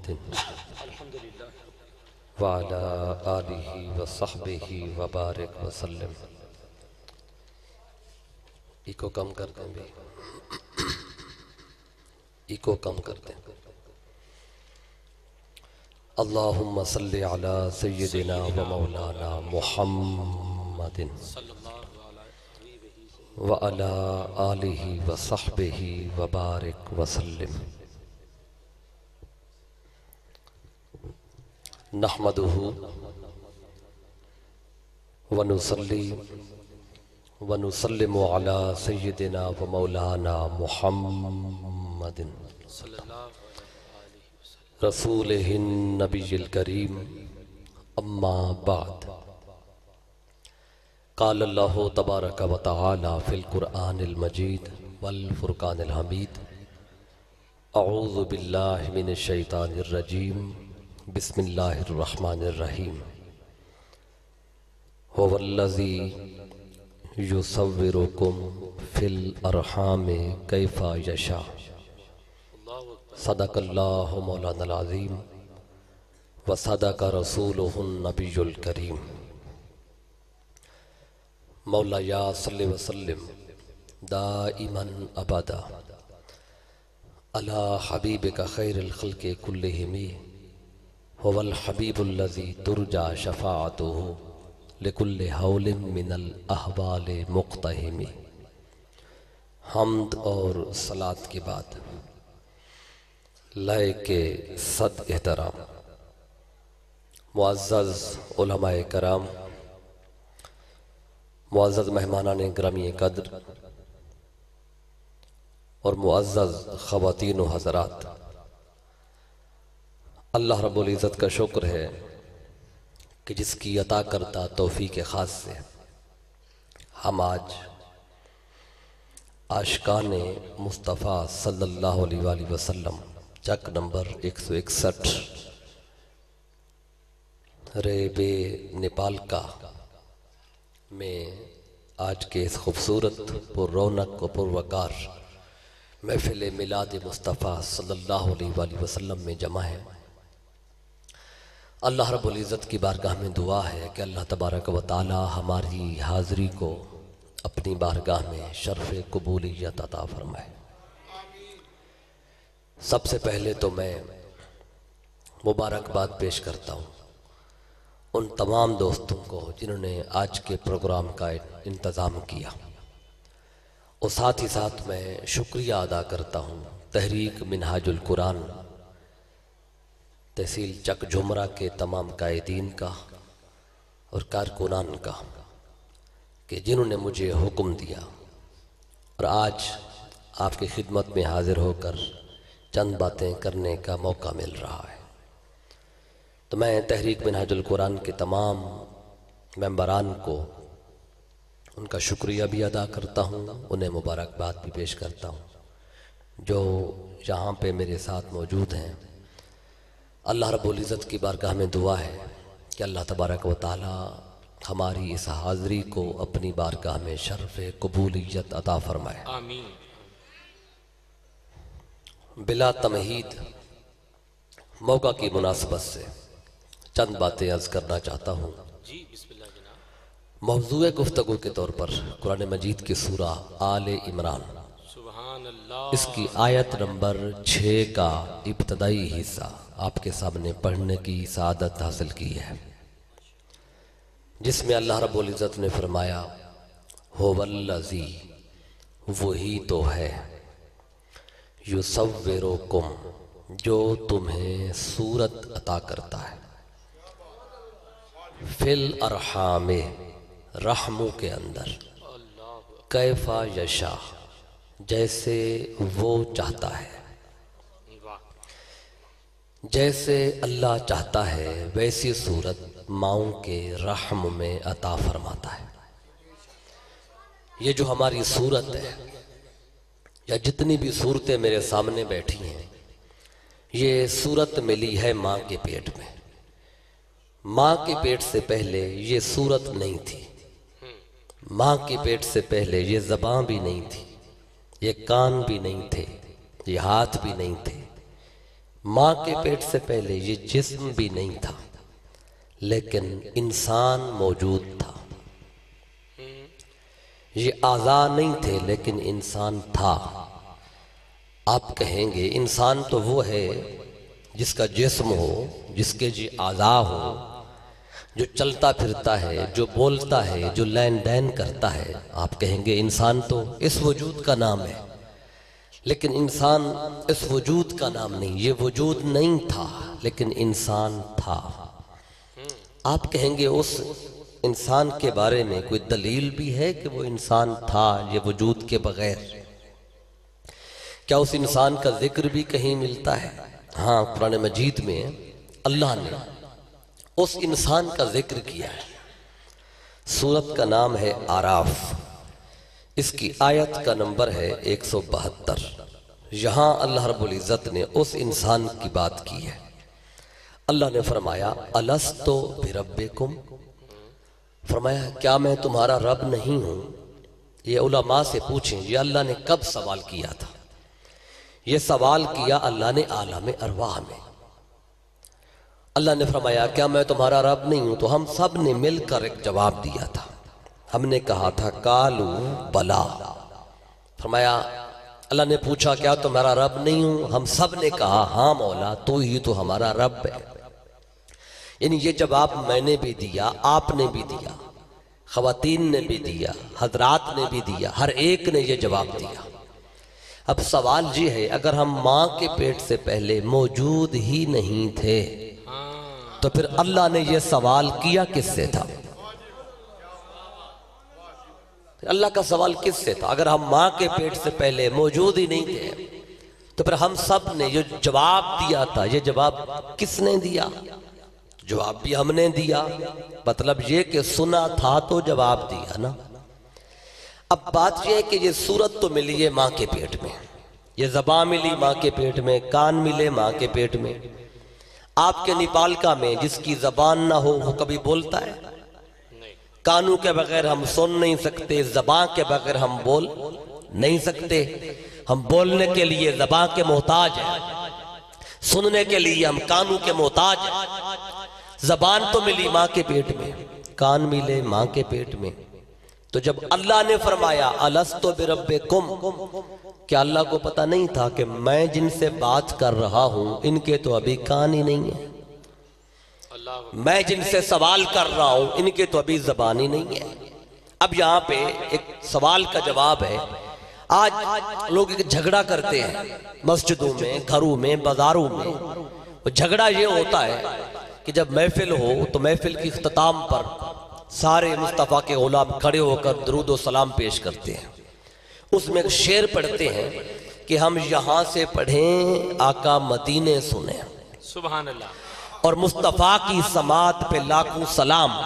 محمد وعلى آلہ وصحبہ وبارک وسلم۔ ایکو کم کر دیں بھی، ایکو کم کر دیں۔ اللہم صلی علی سیدنا و مولانا محمد وعلى آلہ وصحبہ وبارک وسلم۔ نحمدہ ونصلی ونسلم علی سیدنا و مولانا محمد رسولہ النبی الکریم، اما بعد۔ قال اللہ تبارک و تعالی فی القرآن المجید والفرقان الحمید، اعوذ باللہ من الشیطان الرجیم، بسم اللہ الرحمن الرحیم۔ هو الذی یصورکم فی الارحام کیف یشاء۔ صدق اللہ مولانا العظیم وصدق رسولہ النبی الکریم۔ مولا یا صلی وسلم دائما ابدا علی حبیبک خیر الخلق کلہم، هو الحبیب الذی ترجى شفاعته لكل حول من الاحوال مقتحم۔ حمد اور صلاة کے بعد لائق صد احترام معزز علماء کرام، معزز مہمانان گرامی قدر اور معزز خواتین و حضرات، اللہ رب العزت کا شکر ہے کہ جس کی عطا کرتا توفیق خاص سے ہم آج عاشقان مصطفیٰ صلی اللہ علیہ وآلہ وسلم چک نمبر 161 ریبے نیپال کا میں آج کے اس خوبصورت پر رونق و پر وقار محفل میلاد مصطفیٰ صلی اللہ علیہ وآلہ وسلم میں جمع ہے۔ اللہ رب العزت کی بارگاہ میں دعا ہے کہ اللہ تبارک و تعالی ہماری حاضری کو اپنی بارگاہ میں شرف قبولیت عطا فرمائے۔ سب سے پہلے تو میں مبارکباد پیش کرتا ہوں ان تمام دوستوں کو جنہوں نے آج کے پروگرام کا انتظام کیا، اور ساتھ ہی ساتھ میں شکریہ ادا کرتا ہوں تحریک منہاج القرآن تحصیل چک جھمرہ کے تمام قائدین کا اور کارکنان کا، کہ جنہوں نے مجھے حکم دیا اور آج آپ کی خدمت میں حاضر ہو کر چند باتیں کرنے کا موقع مل رہا ہے۔ تو میں تحریک منہاج القرآن کے تمام ممبران کو ان کا شکریہ بھی ادا کرتا ہوں، انہیں مبارکباد بھی پیش کرتا ہوں جو یہاں پہ میرے ساتھ موجود ہیں۔ اللہ رب العزت کی بارگاہ میں دعا ہے کہ اللہ تبارک و تعالی ہماری اس حاضری کو اپنی بارگاہ میں شرف قبولیت عطا فرمائے، آمین۔ بلا تمہید موقع کی مناسبت سے چند باتیں عرض کرنا چاہتا ہوں۔ جی بسم اللہ جناب۔ موضوع گفتگو کے طور پر قرآن مجید کی سورہ آل عمران، سبحان اللہ۔ اس کی آیت نمبر 6 کا ابتدائی حصہ آپ کے سامنے پڑھنے کی سعادت حاصل کی ہے، جس میں اللہ رب العزت نے فرمایا هو الذی، وہی تو ہے، یصورکم، جو تمہیں صورت عطا کرتا ہے، فی الارحام، رحموں کے اندر، کیف یشاء، جیسے وہ چاہتا ہے، جیسے اللہ چاہتا ہے ویسی صورت ماؤں کے رحم میں عطا فرماتا ہے۔ یہ جو ہماری صورت ہے یا جتنی بھی صورتیں میرے سامنے بیٹھی ہیں، یہ صورت ملی ہے ماں کے پیٹ میں۔ ماں کے پیٹ سے پہلے یہ صورت نہیں تھی، ماں کے پیٹ سے پہلے یہ زبان بھی نہیں تھی، یہ کان بھی نہیں تھے، یہ ہاتھ بھی نہیں تھے۔ ماں کے پیٹ سے پہلے یہ جسم بھی نہیں تھا لیکن انسان موجود تھا. یہ اعضاء نہیں تھے لیکن انسان تھا. آپ کہیں گے انسان تو وہ ہے جس کا جسم ہو، جس کے جی اعضاء ہو، جو چلتا پھرتا ہے، جو بولتا ہے، جو لین دین کرتا ہے. آپ کہیں گے انسان تو اس وجود کا نام ہے، لیکن انسان اس وجود کا نام نہیں. یہ وجود نہیں تھا لیکن انسان تھا. آپ کہیں گے اس انسان کے بارے میں کوئی دلیل بھی ہے کہ وہ انسان تھا یہ وجود کے بغیر؟ کیا اس انسان کا ذکر بھی کہیں ملتا ہے؟ ہاں، قرآن مجید میں اللہ نے اس انسان کا ذکر کیا ہے. سورت کا نام ہے آراف، اس کی آیت کا نمبر ہے 172. یہاں اللہ رب العزت نے اس انسان کی بات کی ہے. اللہ نے فرمایا الستو بربکم، فرمایا کیا میں تمہارا رب نہیں ہوں؟ یہ علماء سے پوچھیں یہ اللہ نے کب سوال کیا تھا؟ یہ سوال کیا اللہ نے عالم ارواح میں. اللہ نے فرمایا کیا میں تمہارا رب نہیں ہوں؟ تو ہم سب نے مل کر ایک جواب دیا تھا. ہم نے کہا تھا قالوا بلا. فرمایا اللہ نے پوچھا کیا تمہارا رب نہیں ہوں؟ ہم سب نے کہا ہاں مولا تو ہی تو ہمارا رب ہے. یعنی یہ جواب میں نے بھی دیا، آپ نے بھی دیا، خواتین نے بھی دیا، حضرات نے بھی دیا، ہر ایک نے یہ جواب دیا. اب سوال یہ ہے اگر ہم ماں کے پیٹ سے پہلے موجود ہی نہیں تھے تو پھر اللہ نے یہ سوال کیا کس سے تھا؟ اللہ کا سوال کس سے تھا؟ اگر ہم ماں کے پیٹ سے پہلے موجود ہی نہیں تھے تو پھر ہم سب نے جو جواب دیا تھا یہ جواب کس نے دیا؟ جواب بھی ہم نے دیا. مطلب یہ کہ سنا تھا تو جواب دیا نا. اب بات یہ ہے کہ یہ صورت تو ملی ہے ماں کے پیٹ میں، یہ زبان ملی ماں کے پیٹ میں، کان ملے ماں کے پیٹ میں. آپ کے نیپال میں جس کی زبان نہ ہو وہ کبھی بولتا ہے؟ کانوں کے بغیر ہم سن نہیں سکتے، زبان کے بغیر ہم بول نہیں سکتے. ہم بولنے کے لیے زبان کے محتاج ہیں، سننے کے لیے ہم کانوں کے محتاج ہیں. زبان تو ملی ماں کے پیٹ میں، کان ملے ماں کے پیٹ میں. تو جب اللہ نے فرمایا الستو بربکم، کیا اللہ کو پتہ نہیں تھا کہ میں جن سے بات کر رہا ہوں ان کے تو ابھی کان ہی نہیں ہے؟ میں جن سے سوال کر رہا ہوں ان کے تو ابھی زبان ہی نہیں ہے. اب یہاں پہ ایک سوال کا جواب ہے. آج لوگ ایک جھگڑا کرتے ہیں مسجدوں میں، گھروں میں، بازاروں میں. جھگڑا یہ ہوتا ہے کہ جب محفل ہو تو محفل کی اختتام پر سارے مصطفیٰ کے غلام کھڑے ہو کر درود و سلام پیش کرتے ہیں. اس میں ایک شعر پڑھتے ہیں کہ ہم یہاں سے پڑھیں آقا مدینے سنیں، سبحان اللہ، اور مصطفیٰ کی سماعت پہ لاکھوں سلام.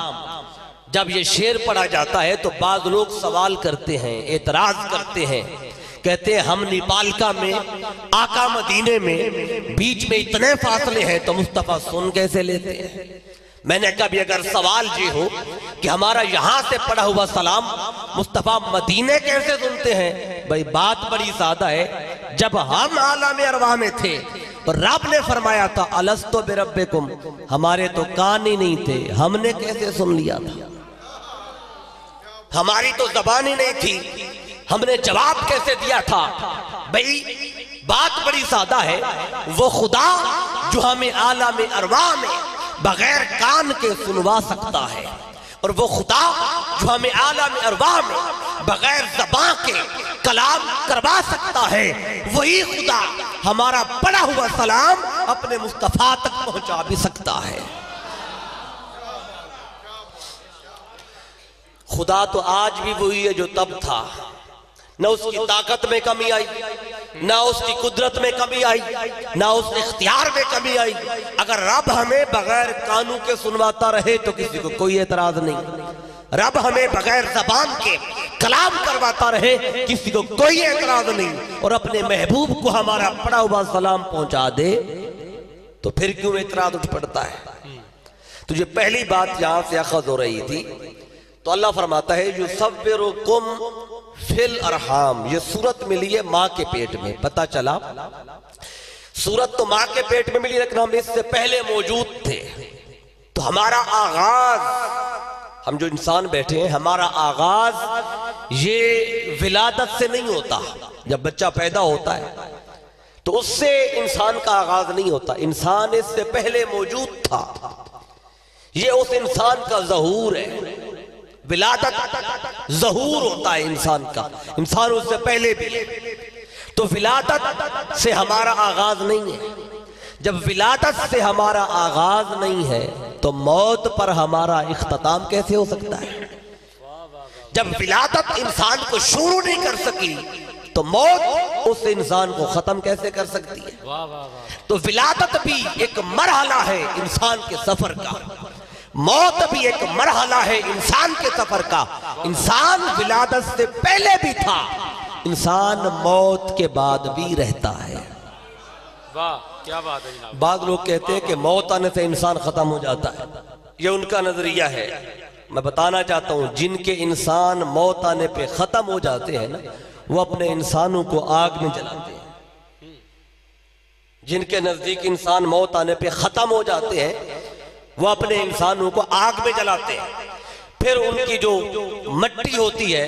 جب یہ شعر پڑھا جاتا ہے تو بعض لوگ سوال کرتے ہیں، اعتراض کرتے ہیں، کہتے ہیں ہم نیپال میں آقا مدینے میں بیچ میں اتنے فاصلے ہیں تو مصطفیٰ سن کیسے لیتے ہیں؟ میں نے کہا بھی اگر سوال یہ ہو کہ ہمارا یہاں سے پڑھا ہوا سلام مصطفیٰ مدینے کیسے سنتے ہیں، بھئی بات بڑی سادہ ہے. جب ہم عالم ارواح میں تھے تو رب نے فرمایا تھا الستو بربکم، ہمارے تو کان ہی نہیں تھے، ہم نے کیسے سن لیا تھا؟ ہماری تو زبان ہی نہیں تھی، ہم نے جواب کیسے دیا تھا؟ بھئی بات بڑی سادہ ہے. وہ خدا جو ہمیں عالم ارواح میں بغیر کان کے سنوا سکتا ہے، اور وہ خدا جو ہمیں عالم ارواح میں بغیر زبان کے کلام کروا سکتا ہے، وہی خدا ہمارا پڑھا ہوا سلام اپنے مصطفیٰ تک پہنچا بھی سکتا ہے. خدا تو آج بھی وہی ہے جو تب تھا. نہ اس کی طاقت میں کمی آئی، نہ اس کی قدرت میں کمی آئی، نہ اس اختیار میں کمی آئی. اگر رب ہمیں بغیر کانوں کے سنواتا رہے تو کسی کو کوئی اعتراض نہیں. رب ہمیں بغیر زبان کے کلام کرواتا رہے کسی کو کوئی اعتراض نہیں. اور اپنے محبوب کو ہمارا پڑھا ہوا سلام پہنچا دے تو پھر کیوں اعتراض اٹھ پڑتا ہے؟ تو یہ پہلی بات یہاں سے اخذ ہو رہی تھی. تو اللہ فرماتا ہے یصورکم فی الارحام، یہ صورت ملی ہے ماں کے پیٹ میں. پتہ چلا صورت تو ماں کے پیٹ میں ملی لیکن ہم اس سے پہلے موجود تھے. تو ہمارا آغاز، ہم جو انسان بیٹھے ہیں، ہمارا آغاز یہ ولادت سے نہیں ہوتا. جب بچہ پیدا ہوتا ہے تو اس سے انسان کا آغاز نہیں ہوتا. انسان اس سے پہلے موجود تھا. یہ اس انسان کا ظہور ہے. ولادت ظہور ہوتا ہے انسان کا. انسان اس سے پہلے بھی. تو ولادت سے ہمارا آغاز نہیں ہے. جب ولادت سے ہمارا آغاز نہیں ہے تو موت پر ہمارا اختتام کیسے ہو سکتا ہے؟ جب ولادت انسان کو شروع نہیں کر سکی تو موت اس انسان کو ختم کیسے کر سکتی ہے؟ تو ولادت بھی ایک مرحلہ ہے انسان کے سفر کا. موت بھی ایک مرحلہ ہے انسان کے سفر کا. انسان ولادت سے پہلے بھی تھا. انسان موت کے بعد بھی رہتا ہے. واہ کیا بات ہے جناب. بعض لوگ کہتے ہیں کہ موت آنے سے انسان ختم ہو جاتا ہے. یہ ان کا نظریہ ہے. میں بتانا چاہتا ہوں جن کے انسان موت آنے پہ ختم ہو جاتے ہیں نا، وہ اپنے انسانوں کو آگ میں جلاتے ہیں. جن کے نزدیک انسان موت آنے پہ ختم ہو جاتے ہیں وہ اپنے انسانوں کو آگ میں جلاتے ہیں. پھر ان کی جو مٹی ہوتی ہے،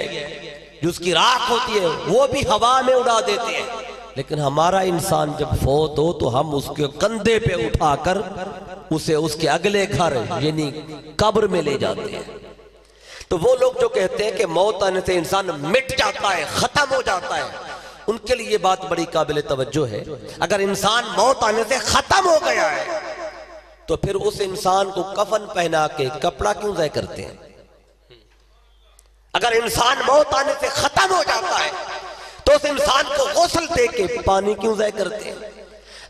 جو اس کی راکھ ہوتی ہے، وہ بھی ہوا میں اڑا دیتے ہیں. لیکن ہمارا انسان جب فوت ہو تو ہم اس کے کندھے پہ اٹھا کر اسے اس کے اگلے گھر یعنی قبر میں لے جاتے ہیں. تو وہ لوگ جو کہتے ہیں کہ موت آنے سے انسان مٹ جاتا ہے، ختم ہو جاتا ہے، ان کے لیے یہ بات بڑی قابل توجہ ہے. اگر انسان موت آنے سے ختم ہو گیا ہے تو پھر اس انسان کو کفن پہنا کے کپڑا کیوں ضائع کرتے ہیں؟ اگر انسان موت آنے سے ختم ہو جاتا ہے تو اس انسان کو غسل دے کے پانی کیوں ضائع کرتے ہیں؟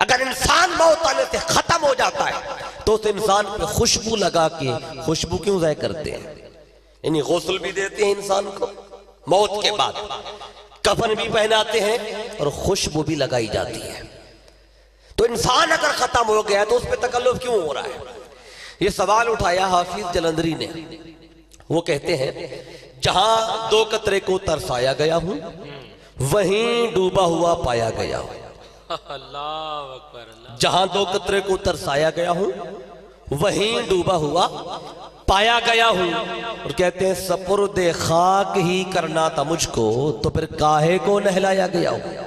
اگر انسان موت آنے سے ختم ہو جاتا ہے تو اس انسان پہ خوشبو لگا کے خوشبو کیوں ضائع کرتے ہیں؟ یعنی غسل بھی دیتے ہیں انسان کو موت کے بعد، کفن بھی پہناتے ہیں اور خوشبو بھی لگائی جاتی ہے. تو انسان اگر ختم ہو گیا تو اس پہ تکلف کیوں ہو رہا ہے؟ یہ سوال اٹھایا حافظ جلندری نے. وہ کہتے ہیں جہاں دو قطرے کو ترسایا گیا ہوں وہیں ڈوبا ہوا پایا گیا ہوں. اللہ اکبر. اللہ. جہاں دو قطرے کو ترسایا گیا ہوں وہیں ڈوبا ہوا پایا گیا ہوں. اور کہتے ہیں سپرد خاک ہی کرنا تھا مجھ کو تو پھر کاہے کو نہلایا گیا ہوں.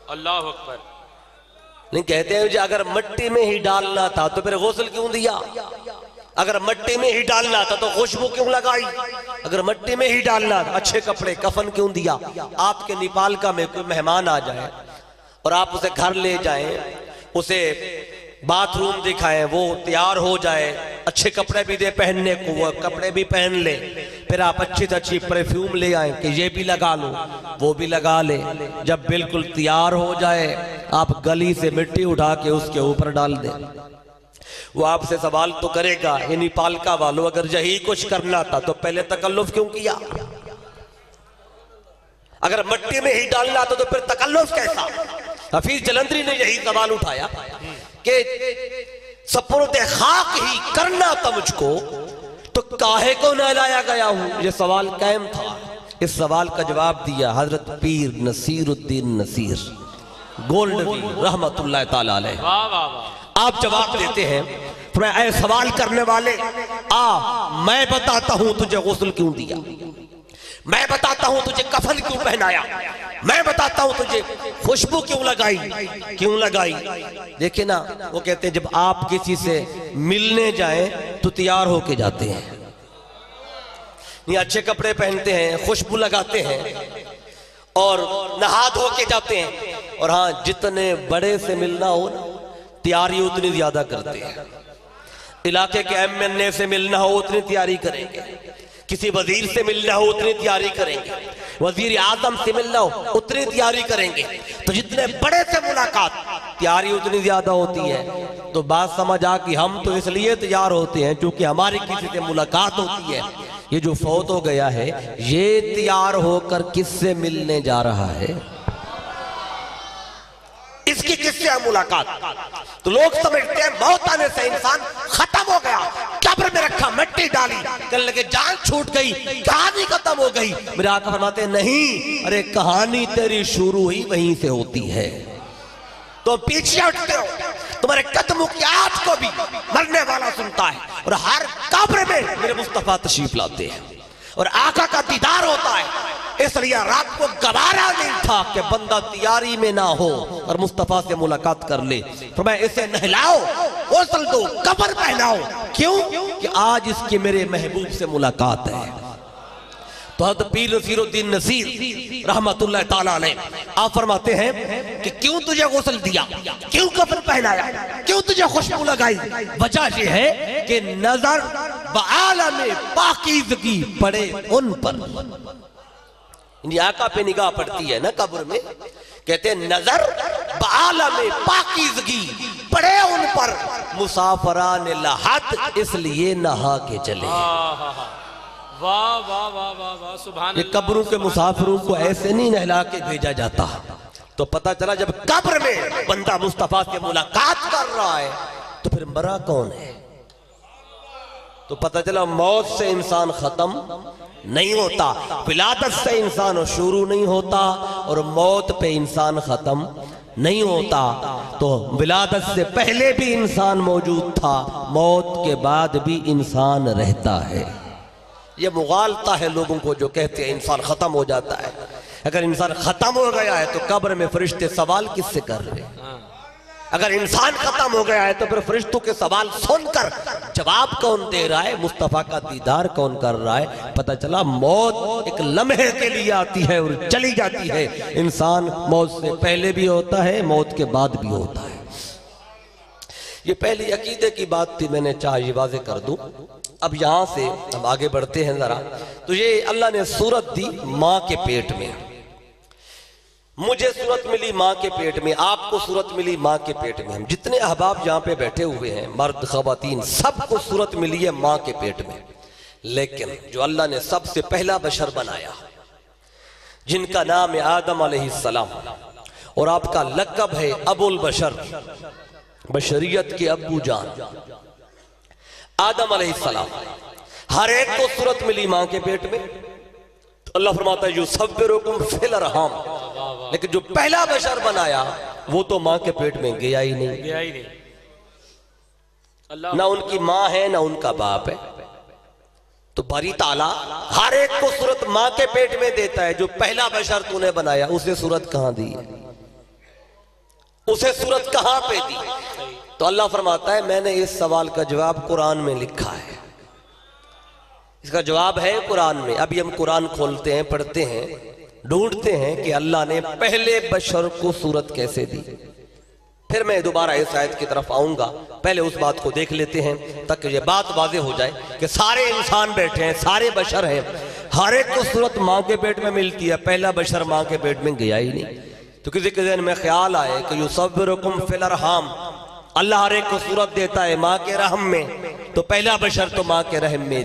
اللہ اکبر. نہیں کہتے ہیں اگر مٹی میں ہی ڈالنا تھا تو پھر غسل کیوں دیا؟ اگر مٹی میں ہی ڈالنا تھا تو خوشبو کیوں لگائی؟ اگر مٹی میں ہی ڈالنا تھا اچھے کپڑے کفن کیوں دیا؟ آپ کے نیپال کا میں کوئی مہمان آ جائے اور آپ اسے گھر لے جائیں، اسے باتھ روم دکھائیں، وہ تیار ہو جائے، اچھے کپڑے بھی دے پہننے کو، وہ کپڑے بھی پہن لے، پھر آپ اچھی سے اچھی پرفیوم لے آئیں کہ یہ بھی لگا لو وہ بھی لگا لے. جب بالکل تیار ہو جائے آپ گلی سے مٹی اٹھا کے اس کے اوپر ڈال دیں. وہ آپ سے سوال تو کرے گا یعنی پالکا والو اگر یہی کچھ کرنا تھا تو پہلے تکلف کیوں کیا؟ اگر مٹی میں ہی ڈالنا تھا تو پھر تکلف کیسا؟ حفیظ جلندری نے یہی سوال اٹھایا کہ سپرد خاک ہی کرنا تھا مجھ کو تو کاہے کو نہلایا گیا ہوں. یہ سوال قائم تھا. اس سوال کا جواب دیا حضرت پیر نصیر الدین نصیر گولڈوی رحمت اللہ تعالی علیہ. واہ واہ واہ. آپ جواب دیتے ہیں اے سوال کرنے والے میں بتاتا ہوں تجھے غسل کیوں دیا، میں بتاتا ہوں تجھے کفن کیوں پہنایا، میں بتاتا ہوں تجھے خوشبو کیوں لگائی. دیکھیں نا وہ کہتے ہیں جب آپ کسی سے ملنے جائیں تو تیار ہو کے جاتے ہیں، یہ اچھے کپڑے پہنتے ہیں، خوشبو لگاتے ہیں اور نہا دھو کے جاتے ہیں. اور ہاں جتنے بڑے سے ملنا ہو نا تیاری اتنی زیادہ کرتے ہیں. علاقے کے ایم سے ملنا ہو اتنی تیاری کریں گے، کسی وزیر سے ملنا ہو اتنی تیاری کریں گے، وزیر اعظم سے ملنا ہو اتنی تیاری کریں گے. تو جتنے بڑے سے ملاقات تیاری اتنی زیادہ ہوتی ہے. تو بات سمجھ آ کہ ہم تو اس لیے تیار ہوتے ہیں کیونکہ ہماری کسی سے ملاقات ہوتی ہے. یہ جو فوت ہو گیا ہے یہ تیار ہو کر کس سے ملنے جا رہا ہے؟ اس کی کس سے ملاقات؟ تو لوگ سمجھتے ہیں موت آنے سے انسان ختم ہو گیا، قبر میں رکھا مٹی ڈالی کہنے لگے جان چھوٹ گئی کہانی ختم ہو گئی. میرے آقا فرماتے ہیں نہیں، ارے کہانی تیری شروع ہی وہیں سے ہوتی ہے. تو پیچھے اٹھتے ہو، تمہارے قدموں کی آواز کو بھی مرنے والا سنتا ہے، اور ہر قبر میں میرے مصطفیٰ تشریف لاتے ہیں اور آقا کا دیدار ہوتا ہے۔ اس لیے رات کو گوارا نہیں تھا کہ بندہ تیاری میں نہ ہو اور مصطفیٰ سے ملاقات کر لے۔ فرمایا اسے نہلاؤ، غسل دو، کفن پہناؤ۔ کیوں؟ کہ آج اس کی میرے محبوب سے ملاقات ہے۔ تو حضرت پیر نصیر الدین نصیر رحمت اللہ تعالیٰ علیہ آپ فرماتے ہیں کہ کیوں تجھے غسل دیا، کیوں کفن پہنایا، کیوں تجھے خوشبو لگائی؟ وجہ یہ ہے کہ نظر بعالم پاکیزگی پڑے ان پر۔ یعنی آقا پہ نگاہ پڑتی ہے نا قبر میں، کہتے ہیں نظر بعالم پاکیزگی پڑے ان پر، مسافران لحد اس لیے نہا کے چلے۔ واہ واہ واہ واہ واہ سبحان یہ قبروں کے مسافروں کو ایسے نہیں نہلا کے بھیجا جاتا۔ تو پتہ چلا جب قبر میں بندہ مصطفیٰ سے ملاقات کر رہا ہے تو پھر مرا کون ہے؟ تو پتہ چلا موت سے انسان ختم نہیں ہوتا، ولادت سے انسان شروع نہیں ہوتا، اور موت پہ انسان ختم نہیں ہوتا۔ تو ولادت سے پہلے بھی انسان موجود تھا، موت کے بعد بھی انسان رہتا ہے۔ یہ مغالطہ ہے لوگوں کو جو کہتے ہیں انسان ختم ہو جاتا ہے۔ اگر انسان ختم ہو گیا ہے تو قبر میں فرشتے سوال کس سے کر رہے ہیں؟ اگر انسان ختم ہو گیا ہے تو پھر فرشتوں کے سوال سن کر جواب کون دے رہا ہے؟ مصطفیٰ کا دیدار کون کر رہا ہے؟ پتہ چلا موت ایک لمحے کے لیے آتی ہے اور چلی جاتی ہے۔ انسان موت سے پہلے بھی ہوتا ہے، موت کے بعد بھی ہوتا ہے۔ یہ پہلی عقیدے کی بات تھی، میں نے چاہیے واضح کر دوں۔ اب یہاں سے ہم آگے بڑھتے ہیں ذرا۔ تو یہ اللہ نے صورت دی ماں کے پیٹ میں، مجھے صورت ملی ماں کے پیٹ میں، آپ کو صورت ملی ماں کے پیٹ میں۔ ہم جتنے احباب یہاں پہ بیٹھے ہوئے ہیں، مرد خواتین، سب کو صورت ملی ہے ماں کے پیٹ میں۔ لیکن جو اللہ نے سب سے پہلا بشر بنایا، جن کا نام ہے آدم علیہ السلام، اور آپ کا لقب ہے ابو البشر، بشریت کے ابو جان، آدم علیہ السلام، ہر ایک کو صورت ملی ماں کے پیٹ میں۔ تو اللہ فرماتا ہے یصورکم فی الارحام، لیکن جو پہلا بشر بنایا وہ تو ماں کے پیٹ میں گیا ہی نہیں، نہ ان کی ماں ہے نہ ان کا باپ ہے۔ تو باری تعالیٰ ہر ایک کو صورت ماں کے پیٹ میں دیتا ہے۔ جو پہلا بشر تو نے بنایا اسے صورت کہاں دی ہے؟ اسے صورت کہاں پہ دی؟ تو اللہ فرماتا ہے میں نے اس سوال کا جواب قرآن میں لکھا ہے۔ اس کا جواب ہے قرآن میں۔ ابھی ہم قرآن کھولتے ہیں، پڑھتے ہیں، ڈھونڈتے ہیں کہ اللہ نے پہلے بشر کو صورت کیسے دی۔ پھر میں دوبارہ اس آیت کی طرف آؤں گا، پہلے اس بات کو دیکھ لیتے ہیں تاکہ یہ بات واضح ہو جائے کہ سارے انسان بیٹھے ہیں، سارے بشر ہیں، ہر ایک کو صورت ماں کے پیٹ میں ملتی ہے، پہلا بشر ماں کے پیٹ میں گیا ہی نہیں۔ تو کسی کے ذہن میں خیال آئے کہ یصورکم فی الارحام، اللہ ہر ایک کو صورت دیتا ہے ماں کے رحم میں، تو پہلا بشر تو ماں کے رحم میں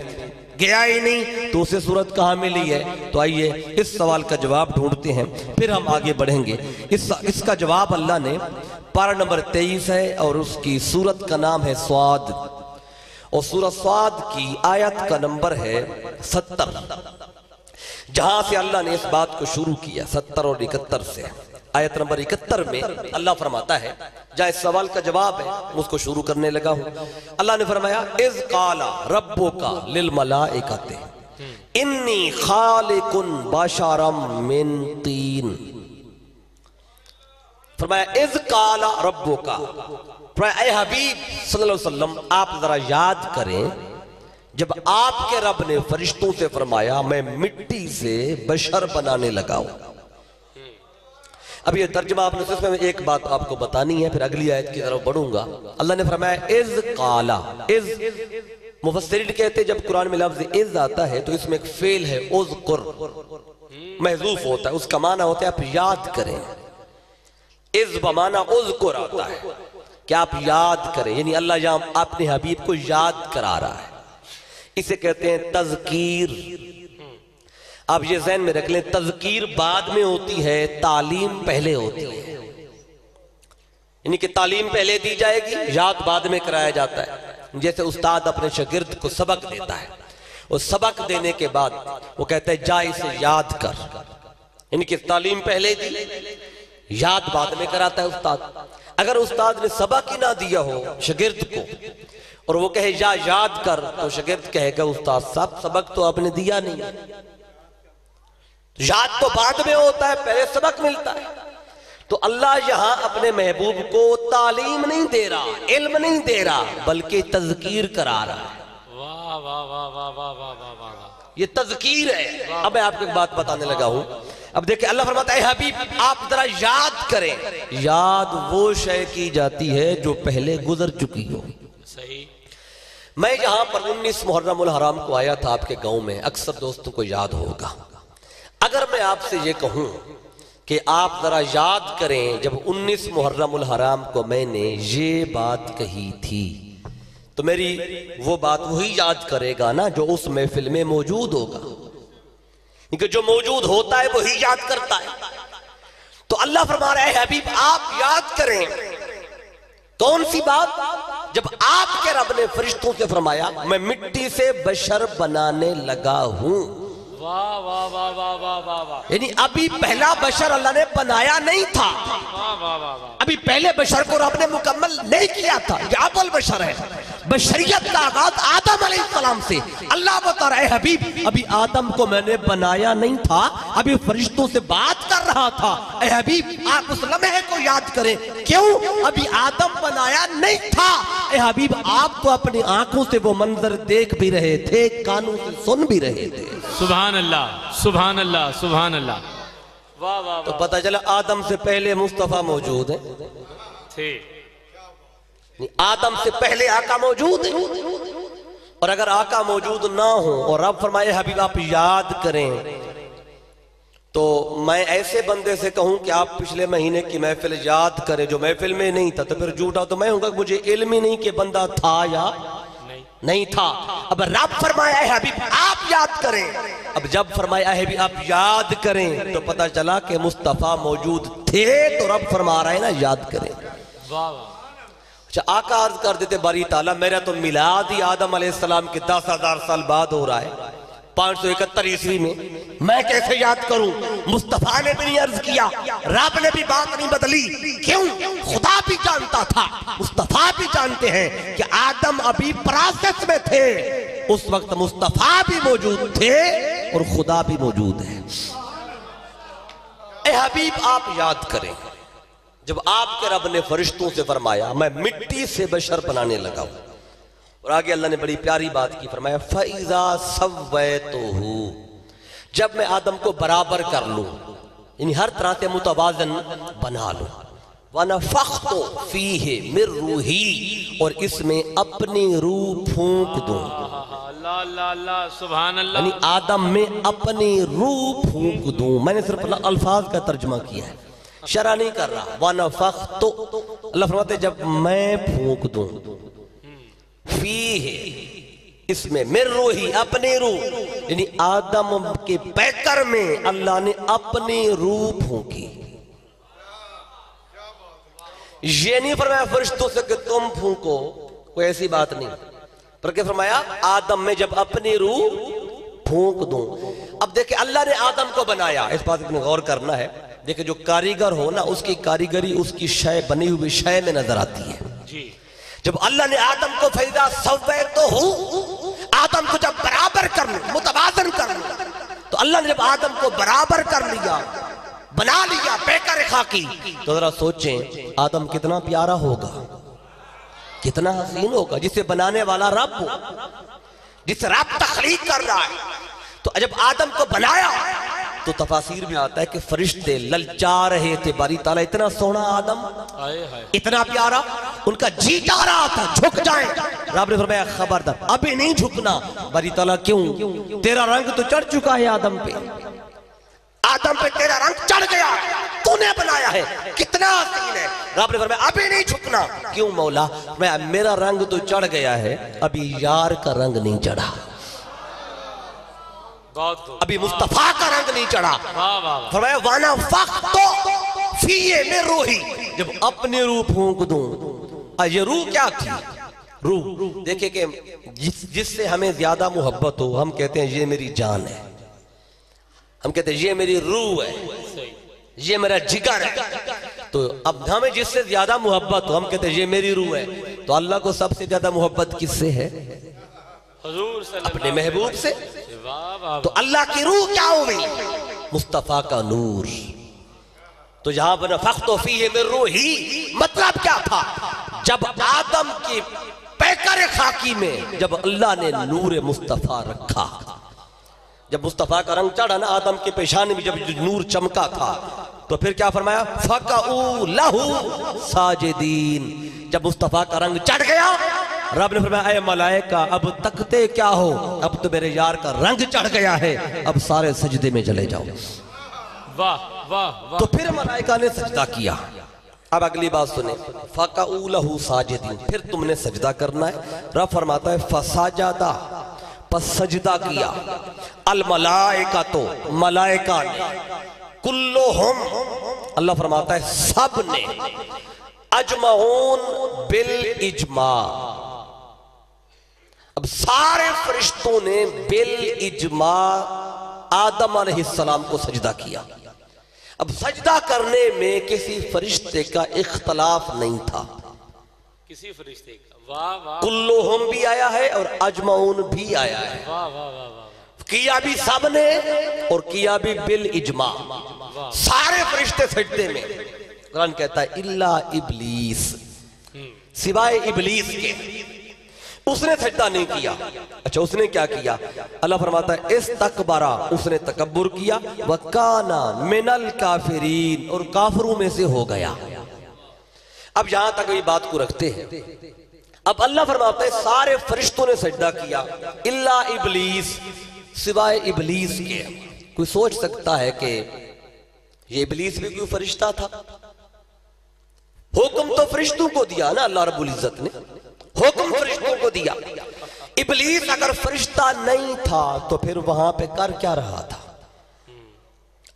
گیا ہی نہیں، تو اسے صورت کہاں ملی ہے؟ تو آئیے اس سوال کا جواب ڈھونڈتے ہیں، پھر ہم آگے بڑھیں گے۔ اس کا جواب اللہ نے پارہ نمبر 23 ہے، اور اس کی سورت کا نام ہے سواد، اور سورت سواد کی آیت کا نمبر ہے 70، جہاں سے اللہ نے اس بات کو شروع کیا، 70 اور 71 سے۔ آیت نمبر 71 میں اللہ فرماتا ہے، جہاں اس سوال کا جواب ہے اس کو شروع کرنے لگا ہوں۔ اللہ نے فرمایا اذ قال ربک للملائکۃ انی خالق بشرا من طین۔ فرمایا اذ قال ربک، فرمایا اے حبیب صلی اللہ علیہ وسلم آپ ذرا یاد کریں جب آپ کے رب نے فرشتوں سے فرمایا میں مٹی سے بشر بنانے لگا ہوں۔ اب یہ ترجمہ آپ نے صرف میں ایک بات آپ کو بتانی ہے، پھر اگلی آیت کی طرف بڑھوں گا۔ اللہ نے فرمایا اذ قال، اذ مفسرین کہتے ہیں جب قرآن میں لفظ اذ آتا ہے تو اس میں ایک فعل ہے اذکر، محذوف ہوتا ہے، اس کا معنی ہوتا ہے آپ یاد کریں۔ اذ بمعنی اذکر آتا ہے کہ آپ یاد کریں، یعنی اللہ یہاں اپنے حبیب کو یاد کرا رہا ہے، اسے کہتے ہیں تذکیر۔ آپ یہ ذہن میں رکھ لیں تذکیر بعد میں ہوتی ہے، تعلیم پہلے ہوتی ہے، یعنی کہ تعلیم پہلے دی جائے گی، یاد بعد میں کرایا جاتا ہے۔ جیسے استاد اپنے شاگرد کو سبق دیتا ہے، وہ سبق دینے کے بعد وہ کہتا ہے جا اسے یاد کر، یعنی کہ تعلیم پہلے دی، یاد بعد میں کراتا ہے استاد۔ اگر استاد نے سبق ہی نہ دیا ہو شاگرد کو اور وہ کہے جا یاد کر، تو شاگرد کہے گا استاد صاحب سبق تو آپ نے دیا نہیں، یاد تو بعد میں ہوتا ہے، پہلے سبق ملتا ہے۔ تو اللہ یہاں اپنے محبوب کو تعلیم نہیں دے رہا، علم نہیں دے رہا، بلکہ تذکیر کرا رہا ہے۔ واہ واہ واہ واہ واہ واہ واہ واہ، یہ تذکیر ہے۔ اب میں آپ کو ایک بات بتانے لگا ہوں۔ اب دیکھیں اللہ فرماتا ہے حبیب آپ ذرا یاد کریں، یاد وہ شے کی جاتی ہے جو پہلے گزر چکی ہو۔ صحیح۔ میں یہاں پر 19 محرم الحرام کو آیا تھا آپ کے گاؤں میں، اکثر دوستوں کو یاد ہوگا۔ اگر میں آپ سے یہ کہوں کہ آپ ذرا یاد کریں جب 19 محرم الحرام کو میں نے یہ بات کہی تھی، تو میری وہ بات وہی یاد کرے گا نا جو اس محفل میں موجود ہوگا، کیونکہ جو موجود ہوتا ہے وہی یاد کرتا ہے۔ تو اللہ فرما رہا ہے حبیب آپ یاد کریں کون سی بات؟ جب آپ کے رب نے فرشتوں سے فرمایا میں مٹی سے بشر بنانے لگا ہوں۔ واہ واہ واہ واہ واہ واہ واہ، یعنی ابھی پہلا بشر اللہ نے بنایا نہیں تھا، واہ واہ واہ واہ، ابھی پہلے بشر کو رب نے مکمل نہیں کیا تھا، یہ اول بشر ہے۔ بشریت کا آغاز آدم علیہ السلام سے۔ اللہ بتا رہا ہے حبیب ابھی آدم کو میں نے بنایا نہیں تھا، ابھی فرشتوں سے بات کر رہا تھا۔ اے حبیب آپ اس لمحے کو یاد کریں، کیوں؟ ابھی آدم بنایا نہیں تھا۔ اے حبیب آپ تو اپنی آنکھوں سے وہ منظر دیکھ بھی رہے تھے، کانوں سے سن بھی رہے تھے۔ سبحان اللہ سبحان اللہ سبحان اللہ، واہ واہ تو واہ، پتہ چلا آدم سے پہلے مصطفیٰ موجود ہے، تھے، آدم سے پہلے آقا موجود ہے۔ اور اگر آقا موجود نہ ہو اور رب فرمائے حبیب آپ یاد کریں، تو میں ایسے بندے سے کہوں کہ آپ پچھلے مہینے کی محفل یاد کریں جو محفل میں نہیں تھا، تو پھر جھوٹا تو میں ہوں گا کہ مجھے علم ہی نہیں کہ بندہ تھا یا نہیں تھا۔ اب رب فرمایا ہے حبیب آپ یاد کریں، اب جب فرمایا ہے حبیب آپ یاد کریں تو پتہ چلا کہ مصطفیٰ موجود تھے، تو رب فرما رہا ہے نا یاد کریں۔ واہ واہ، اچھا آقا عرض کر دیتے باری تعالیٰ میرا تو میلاد ہی آدم علیہ السلام کے 10,000 سال بعد ہو رہا ہے 571 عیسوی میں کیسے یاد کروں؟ مصطفیٰ نے بھی نہیں عرض کیا، رب نے بھی بات نہیں بدلی، کیوں؟ خدا بھی جانتا تھا، مصطفیٰ بھی جانتے ہیں کہ آدم ابھی پروسیس میں تھے، اس وقت مصطفیٰ بھی موجود تھے اور خدا بھی موجود ہے۔ اے حبیب آپ یاد کریں جب آپ کے رب نے فرشتوں سے فرمایا میں مٹی سے بشر بنانے لگا ہوں، اور آگے اللہ نے بڑی پیاری بات کی، فرمایا فَإِذَا سَوَّيْتُهُ، جب میں آدم کو برابر کر لوں، یعنی ہر طرح سے متوازن بنا لوں، وَنَفَخْتُ فِيهِ مِن رُوحِي، اور اس میں اپنی روح پھونک دوں۔ اللہ اللہ اللہ، سبحان اللہ، یعنی آدم میں اپنی روح پھونک دوں۔ میں نے صرف الفاظ کا ترجمہ کیا ہے، شرح نہیں کر رہا۔ وَنَفَخْتُ، اللہ فرماتے ہیں جب میں پھونک دوں، فیہ، اس میں مِن روحی، اپنی روح، یعنی آدم کے پیکر میں اللہ نے اپنی روح پھونکی۔ یہ نہیں فرمایا فرشتوں سے کہ تم پھونکو، کوئی ایسی بات نہیں، بلکہ فرمایا آدم میں جب اپنی روح پھونک دوں۔ اب دیکھیں اللہ نے آدم کو بنایا، اس بات پر غور کرنا ہے۔ دیکھیں جو کاریگر ہو نا اس کی کاریگری اس کی شے بنی ہوئی شے میں نظر آتی ہے۔ جی، جب اللہ نے آدم کو فَإِذَا سَوَّيْتُهُ، آدم کو جب برابر کر لوں، متوازن کر لوں، تو اللہ نے جب آدم کو برابر کر لیا، بنا لیا پیکر خاکی، تو ذرا سوچیں آدم کتنا پیارا ہوگا، کتنا حسین ہوگا، جسے بنانے والا رب ہو، جس رب تخلیق کر رہا ہے۔ تو جب آدم کو بنایا تو تفاسیر میں آتا ہے کہ فرشتے للچا رہے تھے، باری تعالیٰ اتنا سونا آدم، اتنا پیارا، ان کا جی چاہ رہا تھا جھک جائیں۔ رب نے فرمایا خبردار ابھی نہیں جھکنا۔ باری تعالیٰ کیوں؟ تیرا رنگ تو چڑھ چکا ہے آدم پہ، آدم پہ تیرا رنگ چڑھ گیا، تو نے بنایا ہے، کتنا حسین ہے۔ رب نے فرمایا ابھی نہیں جھکنا۔ کیوں مولا؟ میرا رنگ تو چڑھ گیا ہے، ابھی یار کا رنگ نہیں چڑھا، ابھی مصطفیٰ کا رنگ نہیں چڑھا۔ فرمایا وَنَفَخْتُ فِيهِ مِن رُوحِي، جب اپنی روح پھونک دوں۔ یہ روح کیا تھی؟ روح دیکھیں کہ جس سے ہمیں زیادہ محبت ہو ہم کہتے ہیں یہ میری جان ہے، ہم کہتے ہیں یہ میری روح ہے، یہ میرا جگر ہے۔ تو اب ہمیں جس سے زیادہ محبت ہو ہم کہتے ہیں یہ میری روح ہے، تو اللہ کو سب سے زیادہ محبت کس سے ہے؟ حضور صلی اللہ اپنے محبوب سے۔ واہ واہ تو اللہ کی روح کیا ہوئی؟ مصطفیٰ کا نور۔ تو جہاں پر نفخت فیہ من روحی، مطلب کیا تھا؟ جب آدم کی پیکر خاکی میں جب اللہ نے نور مصطفیٰ رکھا، جب مصطفیٰ کا رنگ چڑھا نا آدم کے پیشانے میں، جب نور چمکا تھا، تو پھر کیا فرمایا؟ فَقَعُوا لَهُ سَاجِدِينَ۔ جب مصطفیٰ کا رنگ چڑھ گیا، رب نے فرمایا اے ملائکہ اب تکتے کیا ہو، اب تو میرے یار کا رنگ چڑھ گیا ہے، اب سارے سجدے میں چلے جاؤ۔ واہ واہ واہ۔ تو پھر ملائکہ نے سجدہ کیا۔ اب اگلی بات سنیں، فَقَعُوا لَهُ سَاجِدِينَ، پھر تم نے سجدہ کرنا ہے۔ رب فرماتا ہے فَسَجَدَ، پس سجدہ کیا، الملائکہ، ملائکہ نے، کلہم، اللہ فرماتا ہے سب نے، اجمعون بالاجماع، اب سارے فرشتوں نے بالاجماع آدم علیہ السلام کو سجدہ کیا۔ اب سجدہ کرنے میں کسی فرشتے کا اختلاف نہیں تھا، کسی فرشتے کا، واہ واہ کلہم بھی آیا ہے اور اجمعون بھی آیا ہے، واہ واہ واہ واہ، کیا بھی سب نے اور کیا بھی بالاجماع، سارے فرشتے سجدے میں۔ قرآن کہتا ہے الا ابلیس، سوائے ابلیس کے، اس نے سجدہ نہیں کیا۔ اچھا اس نے کیا کیا؟ اللہ فرماتا ہے استکبرا، اس نے تکبر کیا، وکانا من الکافرین، اور کافروں میں سے ہو گیا۔ اب یہاں تک بھی بات کو رکھتے ہیں۔ اب اللہ فرماتا ہے سارے فرشتوں نے سجدہ کیا الا ابلیس، سوائے ابلیس کے۔ کوئی سوچ سکتا ہے کہ یہ ابلیس بھی کوئی فرشتہ تھا؟ حکم تو فرشتوں کو دیا نا اللہ رب العزت نے، حکم فرشتوں کو دیا۔ ابلیس اگر فرشتہ نہیں تھا تو پھر وہاں پہ کر کیا رہا تھا؟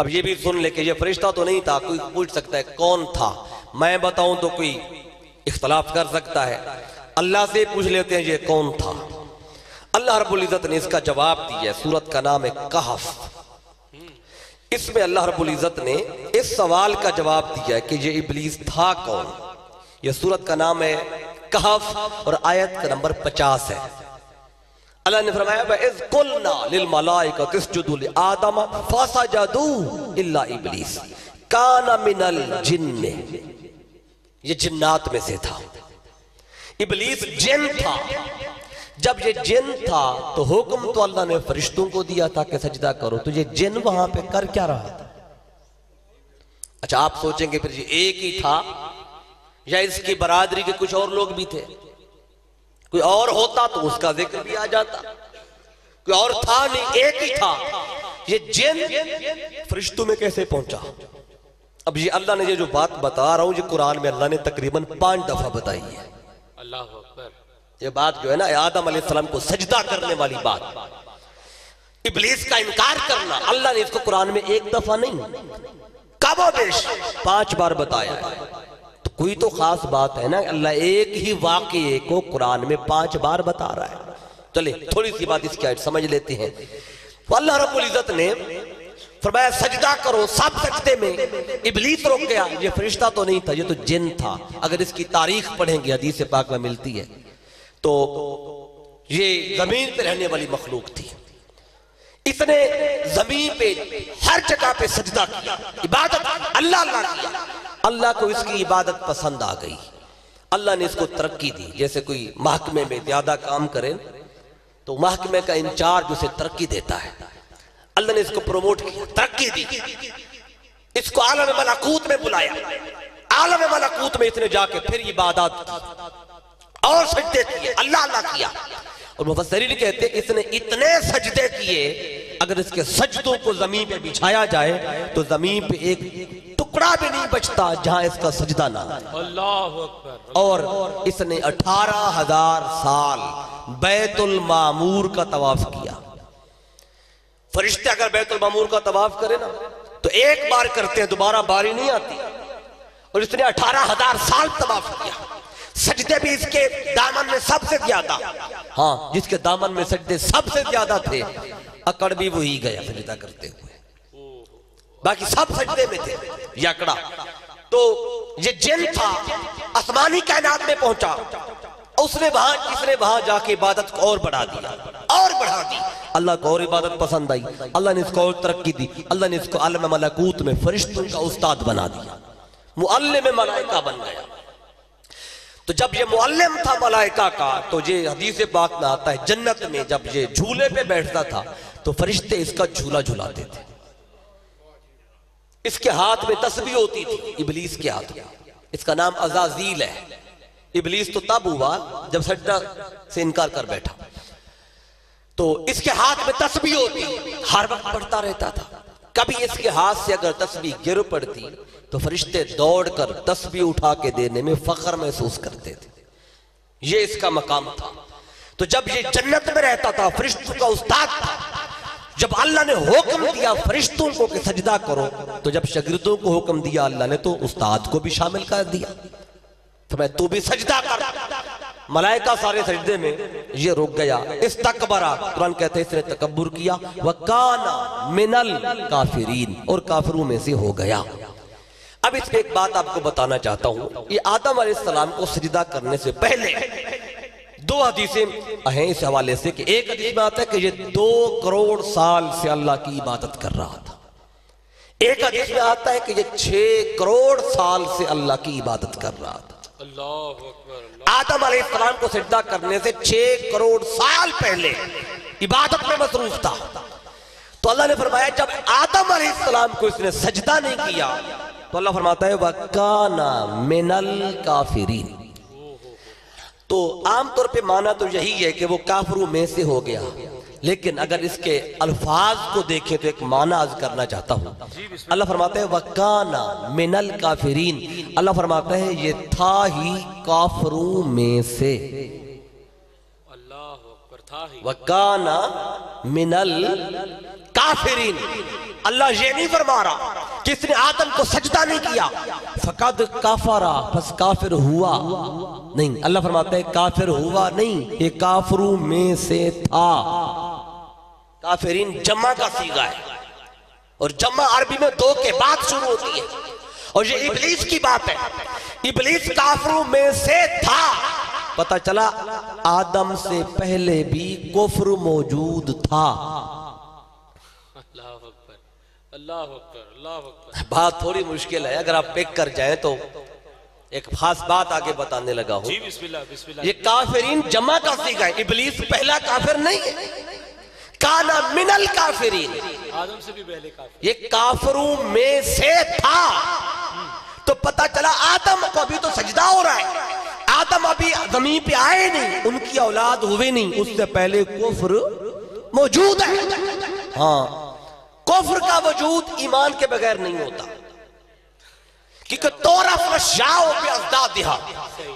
اب یہ بھی سن لے کہ یہ فرشتہ تو نہیں تھا۔ کوئی پوچھ سکتا ہے کون تھا؟ میں بتاؤں تو کوئی اختلاف کر سکتا ہے، اللہ سے پوچھ لیتے ہیں یہ کون تھا۔ اللہ رب العزت نے اس کا جواب دیا ہے، سورت کا نام ہے کہف۔ اس میں اللہ رب العزت نے اس سوال کا جواب دیا ہے کہ یہ ابلیس تھا کون۔ یہ سورت کا نام ہے کہف اور آیت کا نمبر 50 ہے۔ اللہ نے فرمایا وَإِذْ قُلْنَا لِلْمَلَائِكَةِ اسْجُدُوا لِآدَمَ فَسَجَدُوا إِلَّا إِبْلِيسَ كَانَ مِنَ الْجِنِّ، یہ جنات میں سے تھا، ابلیس جن تھا۔ جب یہ جن تھا تو حکم تو اللہ نے فرشتوں کو دیا تھا کہ سجدہ کرو، تو یہ جن وہاں پہ کر کیا رہا تھا؟ اچھا آپ سوچیں گے پھر یہ ایک ہی تھا یا اس کی برادری کے کچھ اور لوگ بھی تھے؟ کوئی اور ہوتا تو اس کا ذکر بھی آ جاتا، کوئی اور تھا نہیں، ایک ہی تھا۔ یہ جن فرشتوں میں کیسے پہنچا؟ اب یہ اللہ نے یہ جو بات بتا رہا ہوں یہ قرآن میں اللہ نے تقریباً 5 دفعہ بتائی ہے۔ اللہ اکبر۔ یہ بات جو ہے نا آدم علیہ السلام کو سجدہ کرنے والی بات، ابلیس کا انکار کرنا، اللہ نے اس کو قرآن میں 1 دفعہ نہیں کم و بیش 5 بار بتایا ہے۔ تو کوئی تو خاص بات ہے نا، اللہ ایک ہی واقعے کو قرآن میں 5 بار بتا رہا ہے۔ چلے تھوڑی سی بات اس کی آیت سمجھ لیتے ہیں۔ تو اللہ رب العزت نے فرمایا سجدہ کرو، سب سجدے میں، ابلیس رک گیا۔ یہ فرشتہ تو نہیں تھا، یہ تو جن تھا۔ اگر اس کی تاریخ پڑھیں گے حدیث پاک میں ملتی ہے تو یہ زمین پہ رہنے والی مخلوق تھی۔ اس نے زمین پہ ہر جگہ پہ سجدہ کیا، عبادت اللہ اللہ کیا۔ اللہ کو اس کی عبادت پسند آ گئی، اللہ نے اس کو ترقی دی۔ جیسے کوئی محکمے میں زیادہ کام کرے تو محکمے کا انچارج اسے ترقی دیتا ہے، اللہ نے اس کو پروموٹ کیا، ترقی دی، اس کو عالم ملکوت میں بلایا۔ عالم ملکوت میں اس نے جا کے پھر عبادات کی اور سجدے کیے، اللہ اللہ کیا۔ اور مفسرین کہتے ہیں اس نے اتنے سجدے کیے، اگر اس کے سجدوں کو زمین پہ بچھایا جائے تو زمین پہ ایک ٹکڑا بھی نہیں بچتا جہاں اس کا سجدہ نہ ہو۔ اللہ اکبر۔ اور اس نے 18,000 سال بیت المعمور کا طواف کیا۔ فرشتے اگر بیت المعمور کا طواف کرے نا تو ایک بار کرتے ہیں، دوبارہ باری نہیں آتی، اور اس نے 18,000 سال طواف کیا۔ سجدے بھی اس کے دامن میں سب سے زیادہ، ہاں جس کے دامن میں سجدے سب سے زیادہ تھے، اکڑ بھی وہی گیا سجدہ کرتے ہوئے، باقی سب سجدے میں تھے، یہ اکڑا تو یہ جن تھا آسمانی کائنات میں پہنچا، اس نے وہاں جا کے عبادت کو اور بڑھا دیا، اور بڑھا دی۔ اللہ کو اور عبادت پسند آئی، اللہ نے اس کو اور ترقی دی، اللہ نے اس کو عالم ملکوت میں فرشتوں کا استاد بنا دیا، معلم ملائکہ بن گیا۔ تو جب یہ معلم تھا ملائکہ کا، تو یہ حدیث پاک میں آتا ہے جنت میں جب یہ جھولے پہ بیٹھتا تھا تو فرشتے اس کا جھولا جھلاتے تھے۔ اس کے ہاتھ میں تسبیح ہوتی تھی، ابلیس کے ہاتھ میں، اس کا نام عزازیل ہے۔ ابلیس تو تب ہوا جب سجدہ سے انکار کر بیٹھا، تو اس کے ہاتھ میں تسبیح ہوتی، ہر وقت پڑھتا رہتا تھا۔ کبھی اس کے ہاتھ سے اگر تسبیح گر پڑتی تو فرشتے دوڑ کر تسبیح اٹھا کے دینے میں فخر محسوس کرتے تھے، یہ اس کا مقام تھا۔ تو جب یہ جنت میں رہتا تھا، فرشتوں کا استاد تھا، جب اللہ نے حکم دیا فرشتوں کو کہ سجدہ کرو، تو جب شاگردوں کو حکم دیا اللہ نے تو استاد کو بھی شامل کر دیا، تو بھی سجدہ کر۔ ملائکہ سارے سجدے میں، یہ رک گیا، استکبرا، قرآن کہتے ہیں اس نے تکبر کیا، وَكَانَ مِنَ الْكَافِرِينَ، اور کافروں میں سے ہو گیا۔ اب اس میں ایک بات آپ کو بتانا چاہتا ہوں، یہ آدم علیہ السلام کو سجدہ کرنے سے پہلے دو حدیثیں ہیں اس حوالے سے، کہ ایک حدیث میں آتا ہے کہ یہ 2 کروڑ سال سے اللہ کی عبادت کر رہا تھا، ایک حدیث میں آتا ہے کہ یہ 6 کروڑ سال سے اللہ کی عبادت کر رہا تھا۔ اللہ اکبر۔ آدم علیہ السلام کو سجدہ کرنے سے 6 کروڑ سال پہلے عبادت میں مصروف تھا۔ تو اللہ نے فرمایا جب آدم علیہ السلام کو اس نے سجدہ نہیں کیا تو اللہ فرماتا ہے وَكَانَ مِنَ الْكَافِرِينَ۔ تو عام طور پہ معنی تو یہی ہے کہ وہ کافروں میں سے ہو گیا، لیکن اگر اس کے الفاظ کو دیکھیں تو ایک معنی عرض کرنا چاہتا ہوں۔ اللہ فرماتا ہے وَكَانَ مِنَ الْكَافِرِينَ، اللہ فرماتا ہے یہ تھا ہی کافروں میں سے۔ اللہ اکبر، تھا ہی۔ وَكَانَ مِنَ الْكَافِرِينَ، اللہ یہ نہیں فرما رہا کہ اس نے آدم کو سجدہ نہیں کیا فقد کافرا، پس کافر ہوا، نہیں، اللہ فرماتا ہے کافر ہوا نہیں، یہ کافروں میں سے تھا۔ کافرین جمع کا صیغہ ہے، اور جمع عربی میں 2 کے بعد شروع ہوتی ہے، اور یہ ابلیس کی بات ہے، ابلیس کافروں میں سے تھا۔ پتہ چلا آدم سے پہلے بھی کفر موجود تھا۔ اللہ اکبر، اللہ اکبر، اللہ اکبر۔ بات تھوڑی مشکل ہے، اگر آپ پک کر جائیں تو ایک خاص بات آگے بتانے لگا ہوں۔ جی بسم اللہ، بسم اللہ۔ یہ کافرین جمع کا صیغہ ہے، ابلیس پہلا کافر نہیں ہے، کانا من الکافرین، آدم سے بھی پہلے کافر، یہ کافروں میں سے تھا۔ تو پتہ چلا آدم کو ابھی تو سجدہ ہو رہا ہے، آدم ابھی زمین پہ آئے نہیں، ان کی اولاد ہوئے نہیں، اس سے پہلے کفر موجود ہے۔ ہاں، کفر کا وجود ایمان کے بغیر نہیں ہوتا، کیونکہ تورف اشیاء بازدادہا،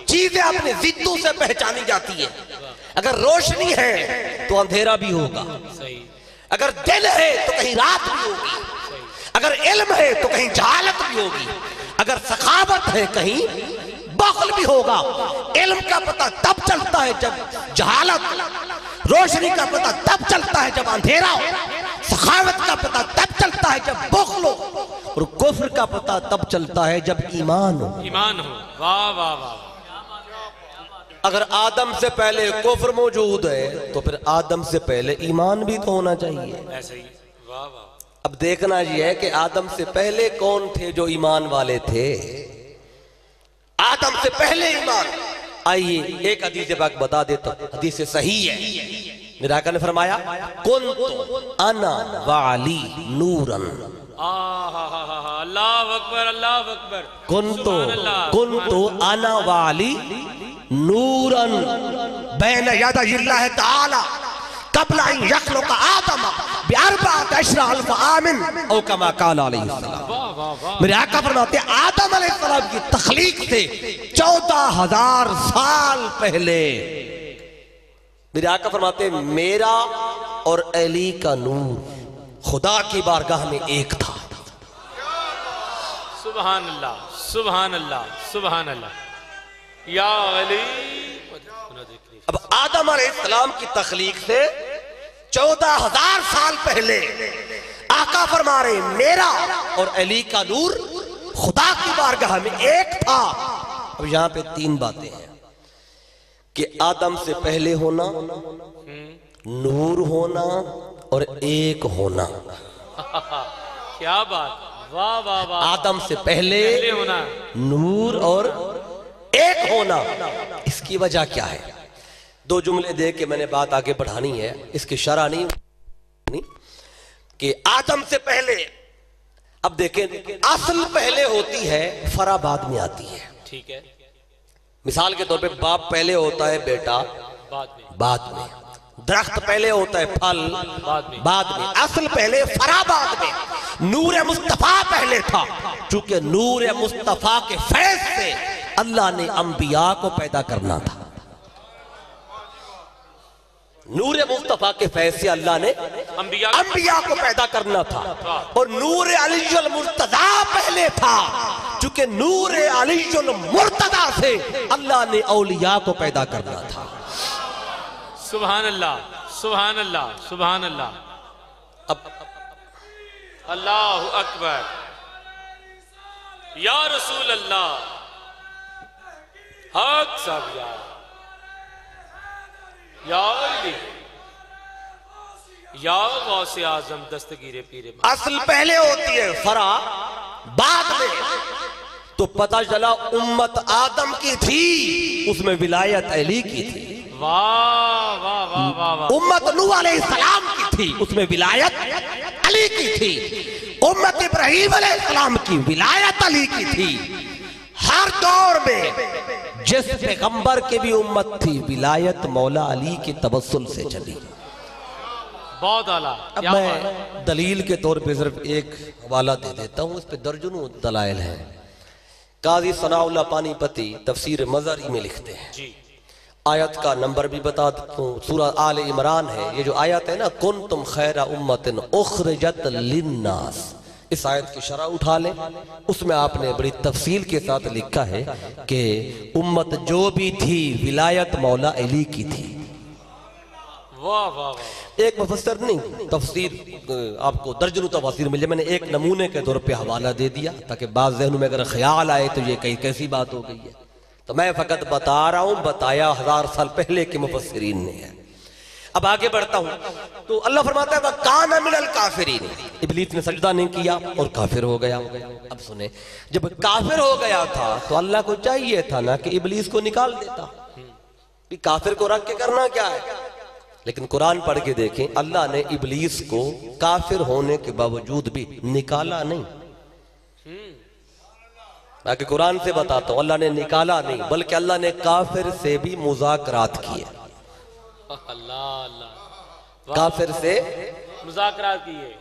چیزیں اپنے ضدوں سے پہچانی جاتی ہیں۔ اگر روشنی ہے تو اندھیرا بھی ہوگا، اگر دل ہے تو کہیں رات بھی ہوگی، اگر علم ہے تو کہیں جہالت بھی ہوگی، اگر سخاوت ہے کہیں بخل بھی ہوگا۔ علم کا پتہ تب چلتا ہے جب جہالت، روشنی کا پتہ تب چلتا ہے جب اندھیرا ہو، سخاوت کا پتہ تب چلتا ہے جب بخل ہو، اور کفر کا پتہ تب چلتا ہے جب ایمان ہو۔ ایمان ہو، واہ واہ واہ۔ اگر آدم سے پہلے کفر موجود ہے تو پھر آدم سے پہلے ایمان بھی تو ہونا چاہیے۔ ایسے ہی، واہ واہ۔ اب دیکھنا یہ ہے کہ آدم سے پہلے کون تھے جو ایمان والے تھے؟ آدم سے پہلے ایمان۔ آئیے ایک حدیث پاک بتا دیتا ہوں، حدیث صحیح ہے۔ میرے آقا نے فرمایا کنت انا وعلی نورا، اللہ اکبر، اللہ اکبر، کنت انا وعلی نورا بین یدی اللہ تعالی قبل ان یخلق آدم باربعۃ عشر الف عام او کما قال علیہ السلام۔ میرے آقا فرماتے ہیں آدم علیہ السلام کی تخلیق سے 14,000 سال پہلے، میرے آقا فرماتے ہیں میرا اور علی کا نور خدا کی بارگاہ میں ایک تھا۔ سبحان اللہ، سبحان اللہ، سبحان اللہ، یا علی۔ اب آدم علیہ السلام کی تخلیق سے 14,000 سال پہلے آقا فرما رہے میرا اور علی کا نور خدا کی بارگاہ میں ایک تھا۔ اب یہاں پہ تین باتیں ہیں کہ آدم سے پہلے ہونا، نور ہونا اور ایک ہونا۔ کیا بات، واہ واہ واہ، آدم سے پہلے ہونا، نور اور ایک ہونا۔ اس کی وجہ کیا ہے؟ دو جملے دے کے میں نے بات آگے بڑھانی ہے، اس کی شرح نہیں کہ آدم سے پہلے، اب دیکھیں اصل پہلے ہوتی ہے، فرع بعد میں آتی ہے۔ ٹھیک ہے، مثال کے طور پہ باپ پہلے ہوتا ہے، بیٹا بعد میں، درخت پہلے ہوتا ہے، پھل بعد میں، اصل پہلے فرع بعد میں۔ نور مصطفیٰ پہلے تھا، چونکہ نور مصطفیٰ کے فیض سے اللہ نے انبیاء کو پیدا کرنا تھا۔ نور مصطفیٰ کے فیض سے اللہ نے انبیاء کو پیدا کرنا تھا، اور نور علی المرتضیٰ پہلے تھا، چونکہ نور علی المرتضیٰ سے اللہ نے اولیاء کو پیدا کرنا تھا۔ سبحان اللہ، سبحان اللہ، سبحان اللہ، اب اللہ اکبر، یا رسول اللہ، حق صاحب، یا علی، یا غوث اعظم دستگیر پیر مہر۔ اصل پہلے ہوتی ہے، فرع بعد میں۔ تو پتہ چلا امت آدم کی تھی، اس میں ولایت علی کی تھی۔ واہ واہ واہ واہ واہ، امت نوح علیہ السلام کی تھی، اس میں ولایت علی کی تھی۔ امت ابراہیم علیہ السلام کی ولایت علی کی تھی۔ ہر دور میں جس پیغمبر کی بھی امت تھی، ولایت مولا علی کے توسل سے چلی۔ بہت اعلیٰ۔ اب میں دلیل کے طور پہ صرف ایک حوالہ دے دیتا ہوں، اس پہ درجنوں دلائل ہیں۔ قاضی ثناء اللہ پانی پتی تفسیر مظہری میں لکھتے ہیں، جی، آیت کا نمبر بھی بتا دیتا ہوں، سورہ آل عمران ہے۔ یہ جو آیت ہے نا، کنتم خیر امت اخرجت للناس، اس آیت کی شرح اٹھا لیں، اس میں آپ نے بڑی تفصیل کے ساتھ لکھا ہے کہ امت جو بھی تھی ولایت مولا علی کی تھی۔ واہ واہ واہ، ایک مفسر نہیں، تفسیر آپ کو درجنوں تفاسیر مل جائے، میں نے ایک نمونے کے طور پہ حوالہ دے دیا تاکہ بعض ذہنوں میں اگر خیال آئے تو یہ کیسی بات ہو گئی ہے، تو میں فقط بتا رہا ہوں، بتایا 1000 سال پہلے کے مفسرین نے ہے۔ اب آگے بڑھتا ہوں تو اللہ فرماتا ہے وَكَانَ مِنَ الْكَافِرِينَ، ابلیس نے سجدہ نہیں کیا اور کافر ہو گیا۔ اب سنیں، جب کافر ہو گیا تھا تو اللہ کو چاہیے تھا نا کہ ابلیس کو نکال دیتا، کہ کافر کو رکھ کے کرنا کیا ہے؟ لیکن قرآن پڑھ کے دیکھیں، اللہ نے ابلیس کو کافر ہونے کے باوجود بھی نکالا نہیں۔ باقی قرآن سے بتاتا ہوں، اللہ نے نکالا نہیں، بلکہ اللہ نے کافر سے بھی مذاکرات کیے۔ اللہ اللہ، کافر سے مذاکرات کیے۔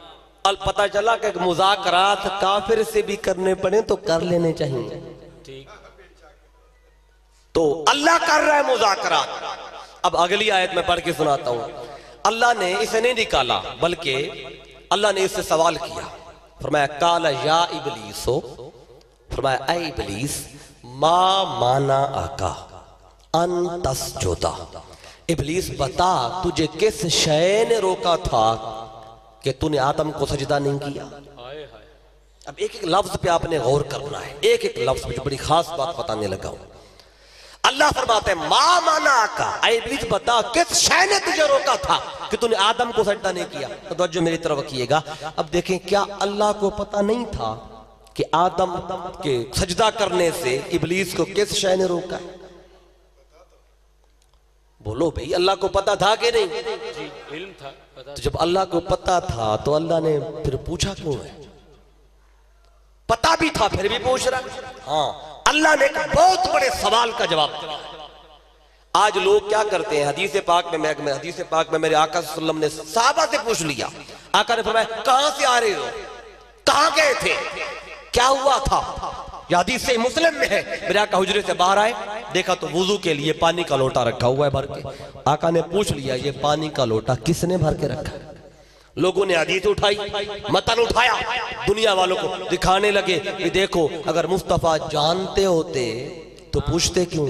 پتہ چلا کہ مذاکرات کافر سے بھی کرنے پڑیں تو کر لینے چاہیے۔ ٹھیک، تو اللہ کر رہا ہے مذاکرات۔ اب اگلی آیت میں پڑھ کے سناتا ہوں، اللہ نے اسے نہیں نکالا بلکہ اللہ نے اس سے سوال کیا، فرمایا قال یا ابلیسو، فرمایا اے ابلیس ما مانا آکا ان تسجدا، ابلیس بتا تجھے کس شے نے روکا تھا کہ تو نے آدم کو سجدہ نہیں کیا۔ ہائے ہائے، اب ایک ایک لفظ پہ آپ نے غور کرنا ہے، ایک ایک لفظ پہ جو بڑی خاص بات بتانے لگا ہوں۔ اللہ فرماتے ہیں ما مانا آکا، اے ابلیس بتا کس شے نے تجھے روکا تھا کہ تو نے آدم کو سجدہ نہیں کیا۔ توجہ میری طرف کیے گا، اب دیکھیں کیا اللہ کو پتہ نہیں تھا کہ آدم کے سجدہ کرنے سے ابلیس کو کس شے نے روکا ہے؟ بولو بھئی، اللہ کو پتہ تھا کہ نہیں؟ جی، علم تھا، پتہ تو جب اللہ کو پتہ تھا تو اللہ نے پھر پوچھا کیوں ہے؟ پتہ بھی تھا پھر بھی پوچھ رہا۔ ہاں، اللہ نے ایک بہت بڑے سوال کا جواب دیا۔ آج لوگ کیا کرتے ہیں، حدیث پاک میں میرے آقا صلی اللہ علیہ وسلم نے صحابہ سے پوچھ لیا، آقا نے فرمایا کہاں سے آ رہے ہو، کہاں گئے تھے، کیا ہوا تھا؟ یہ حدیث سے مسلم میں ہے، میرے آقا حجرے سے باہر آئے، دیکھا تو وضو کے لیے پانی کا لوٹا رکھا ہوا ہے بھر کے۔ آقا نے پوچھ لیا یہ پانی کا لوٹا کس نے بھر کے رکھا؟ لوگوں نے حدیث اٹھائی، متن اٹھایا، دنیا والوں کو دکھانے لگے کہ دیکھو اگر مصطفیٰ جانتے ہوتے تو پوچھتے کیوں؟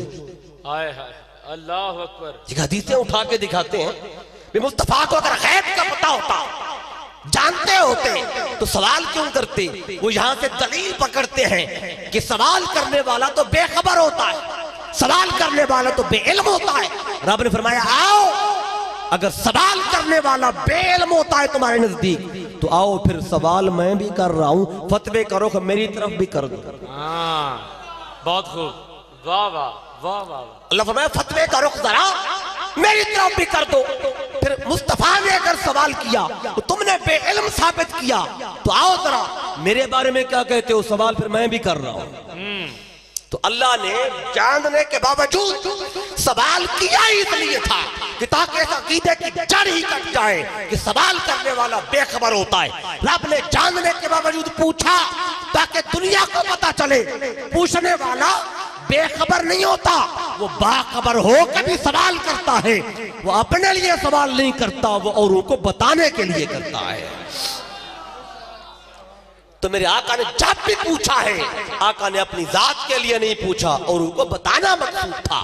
ہائے ہائے، اللہ اکبر، یہ حدیثیں اٹھا کے دکھاتے ہیں کہ مصطفیٰ کو اگر غیب کا پتہ ہوتا جانتے ہوتے تو سوال کیوں کرتے؟ وہ یہاں سے دلیل پکڑتے ہیں کہ سوال کرنے والا تو بے خبر ہوتا ہے، سوال کرنے والا تو بے علم ہوتا ہے۔ رب نے فرمایا آؤ، اگر سوال کرنے والا بے علم ہوتا ہے تمہارے نزدیک تو آؤ پھر سوال میں بھی کر رہا ہوں، فتوے کرو کہ میری طرف بھی کر دو۔ بہت خوب، واہ واہ واہ واہ۔ اللہ فرمایا فتوے کا رخ ذرا میری طرف بھی کر دو۔ پھر مصطفیٰ نے اگر سوال کیا تو تم نے بے علم ثابت کیا تو آؤ ذرا میرے بارے میں کیا کہتے ہو، سوال پھر میں بھی کر رہا ہوں۔ تو اللہ نے جاننے کے باوجود سوال کیا ہی اس لیے تھا کہ تاکہ اس عقیدے کی جڑ ہی کٹ جائے کہ سوال کرنے والا بے خبر ہوتا ہے۔ رب نے جاننے کے باوجود پوچھا تاکہ دنیا کو پتا چلے پوچھنے والا بے خبر نہیں ہوتا، وہ باخبر ہو کے بھی سوال کرتا ہے۔ وہ اپنے لیے سوال نہیں کرتا، وہ اوروں کو بتانے کے لیے کرتا ہے۔ تو میرے آقا نے جب بھی پوچھا ہے، آقا نے اپنی ذات کے لیے نہیں پوچھا، اوروں کو بتانا مقصود تھا۔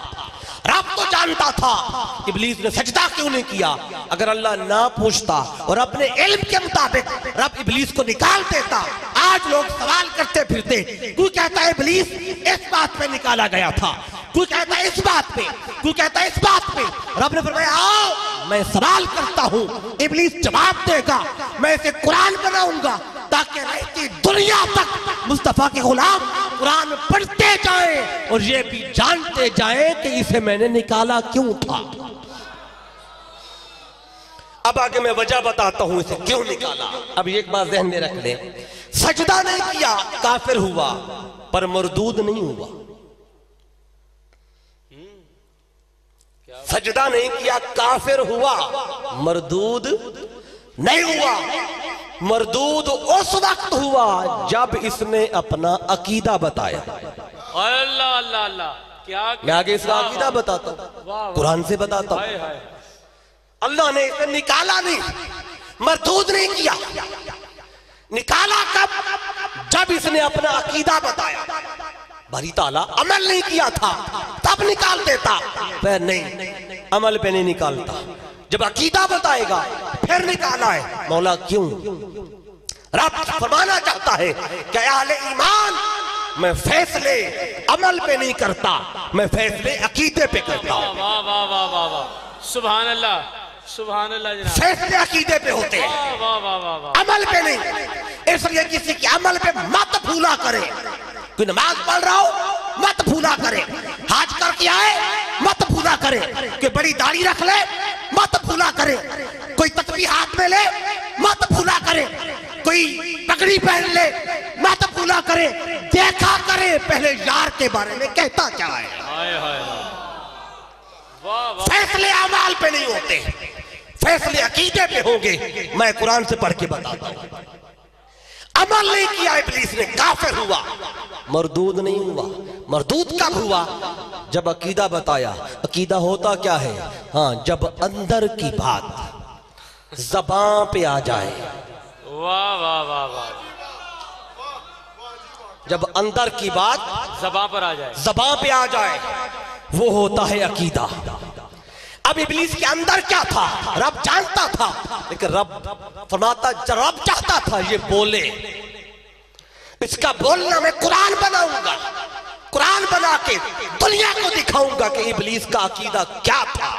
رب تو جانتا تھا ابلیس نے سجدہ کیوں نہیں کیا۔ اگر اللہ نہ پوچھتا اور اپنے علم کے مطابق رب ابلیس کو نکال دیتا، آج لوگ سوال کرتے پھرتے، کوئی کہتا ہے ابلیس اس بات پہ نکالا گیا تھا، کوئی کہتا ہے اس بات پہ، کوئی کہتا ہے اس بات پہ۔ رب نے فرمایا آؤ میں سوال کرتا ہوں، ابلیس جواب دے گا، میں اسے قرآن بناؤں گا تاکہ رہتی دنیا تک مصطفیٰ کے غلام قرآن پڑھتے جائیں اور یہ بھی جانتے جائیں کہ اسے میں نے نکالا کیوں تھا۔ اب آگے میں وجہ بتاتا ہوں اسے کیوں نکالا۔ اب ایک بات ذہن میں رکھ لیں، سجدہ نہیں کیا کافر ہوا پر مردود نہیں ہوا۔ سجدہ نہیں کیا کافر ہوا، مردود نہیں ہوا۔ مردود اس وقت ہوا جب اس نے اپنا عقیدہ بتایا۔ اللہ اللہ اللہ، کیا میں آگے اس کا عقیدہ بتاتا ہوں، قرآن سے بتاتا ہوں۔ اللہ نے اسے نکالا نہیں، مردود نہیں کیا۔ نکالا کب؟ جب اس نے اپنا عقیدہ بتایا۔ باری تعالیٰ عمل نہیں کیا تھا تب نکال دیتا، پھر نہیں، عمل پہ نہیں نکالتا، جب عقیدہ بتائے گا پھر نکالا ہے۔ مولا کیوں؟ رب فرمانا چاہتا ہے کہ اہل ایمان میں فیصلے عمل پہ نہیں کرتا، میں فیصلے عقیدے پہ کرتا ہوں۔ واہ واہ واہ واہ واہ، سبحان اللہ سبحان اللہ جناب۔ فیصلے عقیدے پہ ہوتے ہیں، واہ واہ واہ واہ، عمل پہ نہیں۔ اس لیے کسی کے عمل پہ مت بھولا کرے۔ کوئی نماز پڑھ رہا ہو مت بھولا کرے، حج کر کے آئے مت بھولا کرے، کہ بڑی داڑھی رکھ لے مت بھولا کرے، کوئی تسبیح ہاتھ میں لے مت بھولا کرے، کوئی پگڑی پہن لے مت بھولا کرے، دیکھا کرے پہلے یار کے بارے میں کہتا کیا ہے۔ ہائے ہائے، واہ واہ، فیصلے اعمال پہ نہیں ہوتے، فیصلے عقیدے پہ ہوں گے۔ میں قرآن سے پڑھ کے بتاتا ہوں۔ عمل نہیں کیا ابلیس نے، کافر ہوا، مردود نہیں ہوا۔ مردود کب ہوا؟ جب عقیدہ بتایا۔ عقیدہ ہوتا کیا ہے؟ ہاں، جب اندر کی بات زبان پہ آ جائے۔ واہ واہ واہ واہ، جب اندر کی بات زبان پر آ جائے، زبان پہ آ جائے وہ ہوتا ہے عقیدہ۔ اب ابلیس کے اندر کیا تھا؟ رب جانتا تھا، لیکن رب فرماتا رب چاہتا تھا یہ بولے، اس کا بولنا میں قرآن بناؤں گا، قرآن بنا کے دنیا کو دکھاؤں گا کہ ابلیس کا عقیدہ کیا تھا۔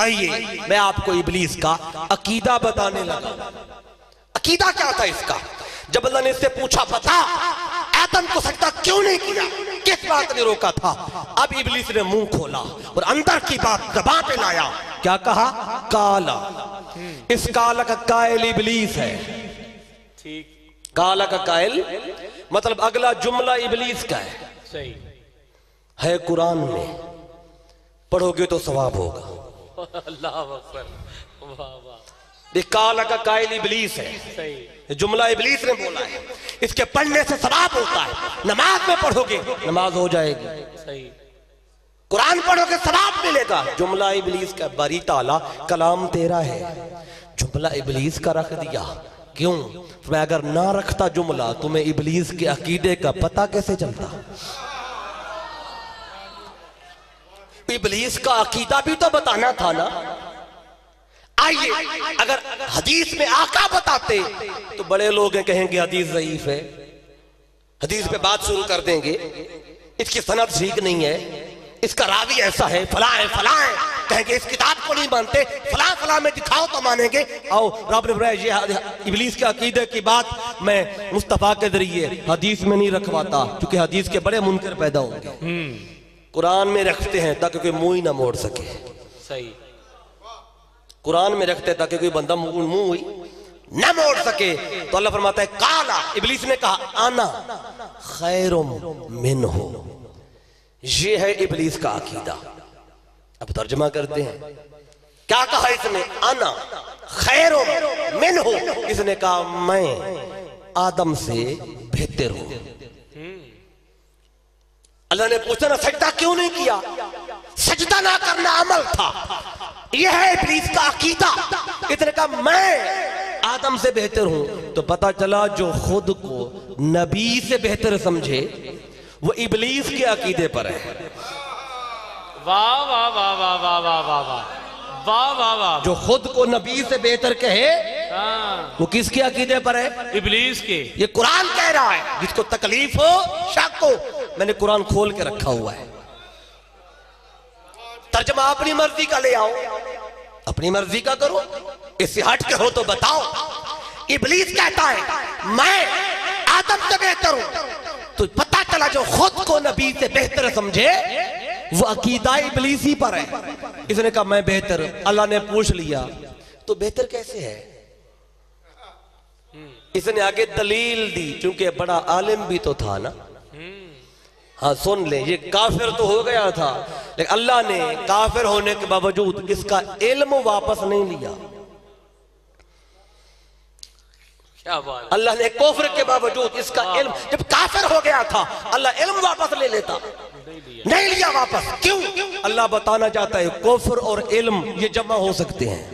آئیے میں آپ کو ابلیس کا عقیدہ بتانے لگا۔ عقیدہ کیا تھا اس کا؟ جب اللہ نے اس سے پوچھا بتا آدم کو سجدہ کیوں نہیں کیا، کس بات نے روکا تھا؟ اب ابلیس نے منہ کھولا اور اندر کی بات زبان پہ لایا۔ کیا کہا؟ کالا۔ اس کالا کا قائل ابلیس ہے۔ ٹھیک، کالا کا قائل مطلب اگلا جملہ ابلیس کا ہے۔ صحیح ہے قرآن میں، پڑھو گے تو ثواب ہوگا۔ اللہ اکبر، واہ واہ، یہ کالا کا قائل ابلیس ہے، صحیح، جملہ ابلیس نے بولا ہے، اس کے پڑھنے سے ثواب ہوتا ہے۔ نماز میں پڑھو گے نماز ہو جائے گی، صحیح، قرآن پڑھو گے ثواب ملے گا۔ جملہ ابلیس کا، باری تعالیٰ کلام تیرا ہے، جملہ ابلیس کا رکھ دیا، کیوں؟ میں اگر نہ رکھتا جملہ تمہیں ابلیس کے عقیدے کا پتہ کیسے چلتا؟ ابلیس کا عقیدہ بھی تو بتانا تھا نا۔ آئیے اگر حدیث میں آقا بتاتے تو بڑے لوگ ہیں کہیں گے حدیث ضعیف ہے، حدیث پہ بات شروع کر دیں گے، اس کی سند ٹھیک نہیں ہے، اس کا راوی ایسا ہے، فلاں ہے فلاں ہے، کہیں گے اس کتاب کو نہیں مانتے، فلاں فلاں میں دکھاؤ تو مانیں گے۔ آؤ رب نے فرمایا یہ ابلیس کے عقیدے کی بات میں مصطفیٰ کے ذریعے حدیث میں نہیں رکھواتا، کیونکہ حدیث کے بڑے منکر پیدا ہوں گے، قرآن میں رکھتے ہیں تاکہ کوئی منہ ہی نہ موڑ سکے، صحیح، قرآن میں رکھتے ہیں تاکہ کوئی بندہ منہ ہی نہ موڑ سکے۔ تو اللہ فرماتا ہے کالا، ابلیس نے کہا انا خیر منہ، یہ ہے ابلیس کا عقیدہ۔ اب ترجمہ کرتے ہیں، کیا کہا اس نے؟ انا خیر منہ، اس نے کہا میں آدم سے بہتر ہوں۔ اللہ نے پوچھا نا سجدہ کیوں نہیں کیا؟ سجدہ نہ کرنا عمل تھا، یہ ہے ابلیس کا عقیدہ۔ اس نے کہا میں آدم سے بہتر ہوں، تو پتا چلا جو خود کو نبی سے بہتر سمجھے وہ ابلیس کے عقیدے پر ہے۔ واہ واہ واہ واہ واہ واہ واہ واہ واہ واہ واہ، جو خود کو نبی سے بہتر کہے ہاں وہ کس کے عقیدے پر ہے؟ ابلیس کے۔ یہ قرآن کہہ رہا ہے، جس کو تکلیف ہو شک ہو، میں نے قرآن کھول کے رکھا ہوا ہے، ترجمہ اپنی مرضی کا لے آؤ، اپنی مرضی کا کرو، اس سے ہٹ کے ہو تو بتاؤ۔ ابلیس کہتا ہے میں آدم سے بہتر ہوں، تو پتہ چلا جو خود کو نبی سے بہتر سمجھے وہ عقیدہ ابلیسی پر ہے۔ اس نے کہا میں بہتر، اللہ نے پوچھ لیا تو بہتر کیسے ہے؟ اس نے آگے دلیل دی، چونکہ بڑا عالم بھی تو تھا نا۔ ہاں سن لیں، یہ کافر تو ہو گیا تھا لیکن اللہ نے کافر ہونے کے باوجود اس کا علم واپس نہیں لیا۔ کیا بات، اللہ نے کفر کے باوجود اس کا علم، جب کافر ہو گیا تھا اللہ علم واپس لے لیتا، نہیں لیا واپس۔ کیوں؟ اللہ بتانا چاہتا ہے کفر اور علم یہ جمع ہو سکتے ہیں۔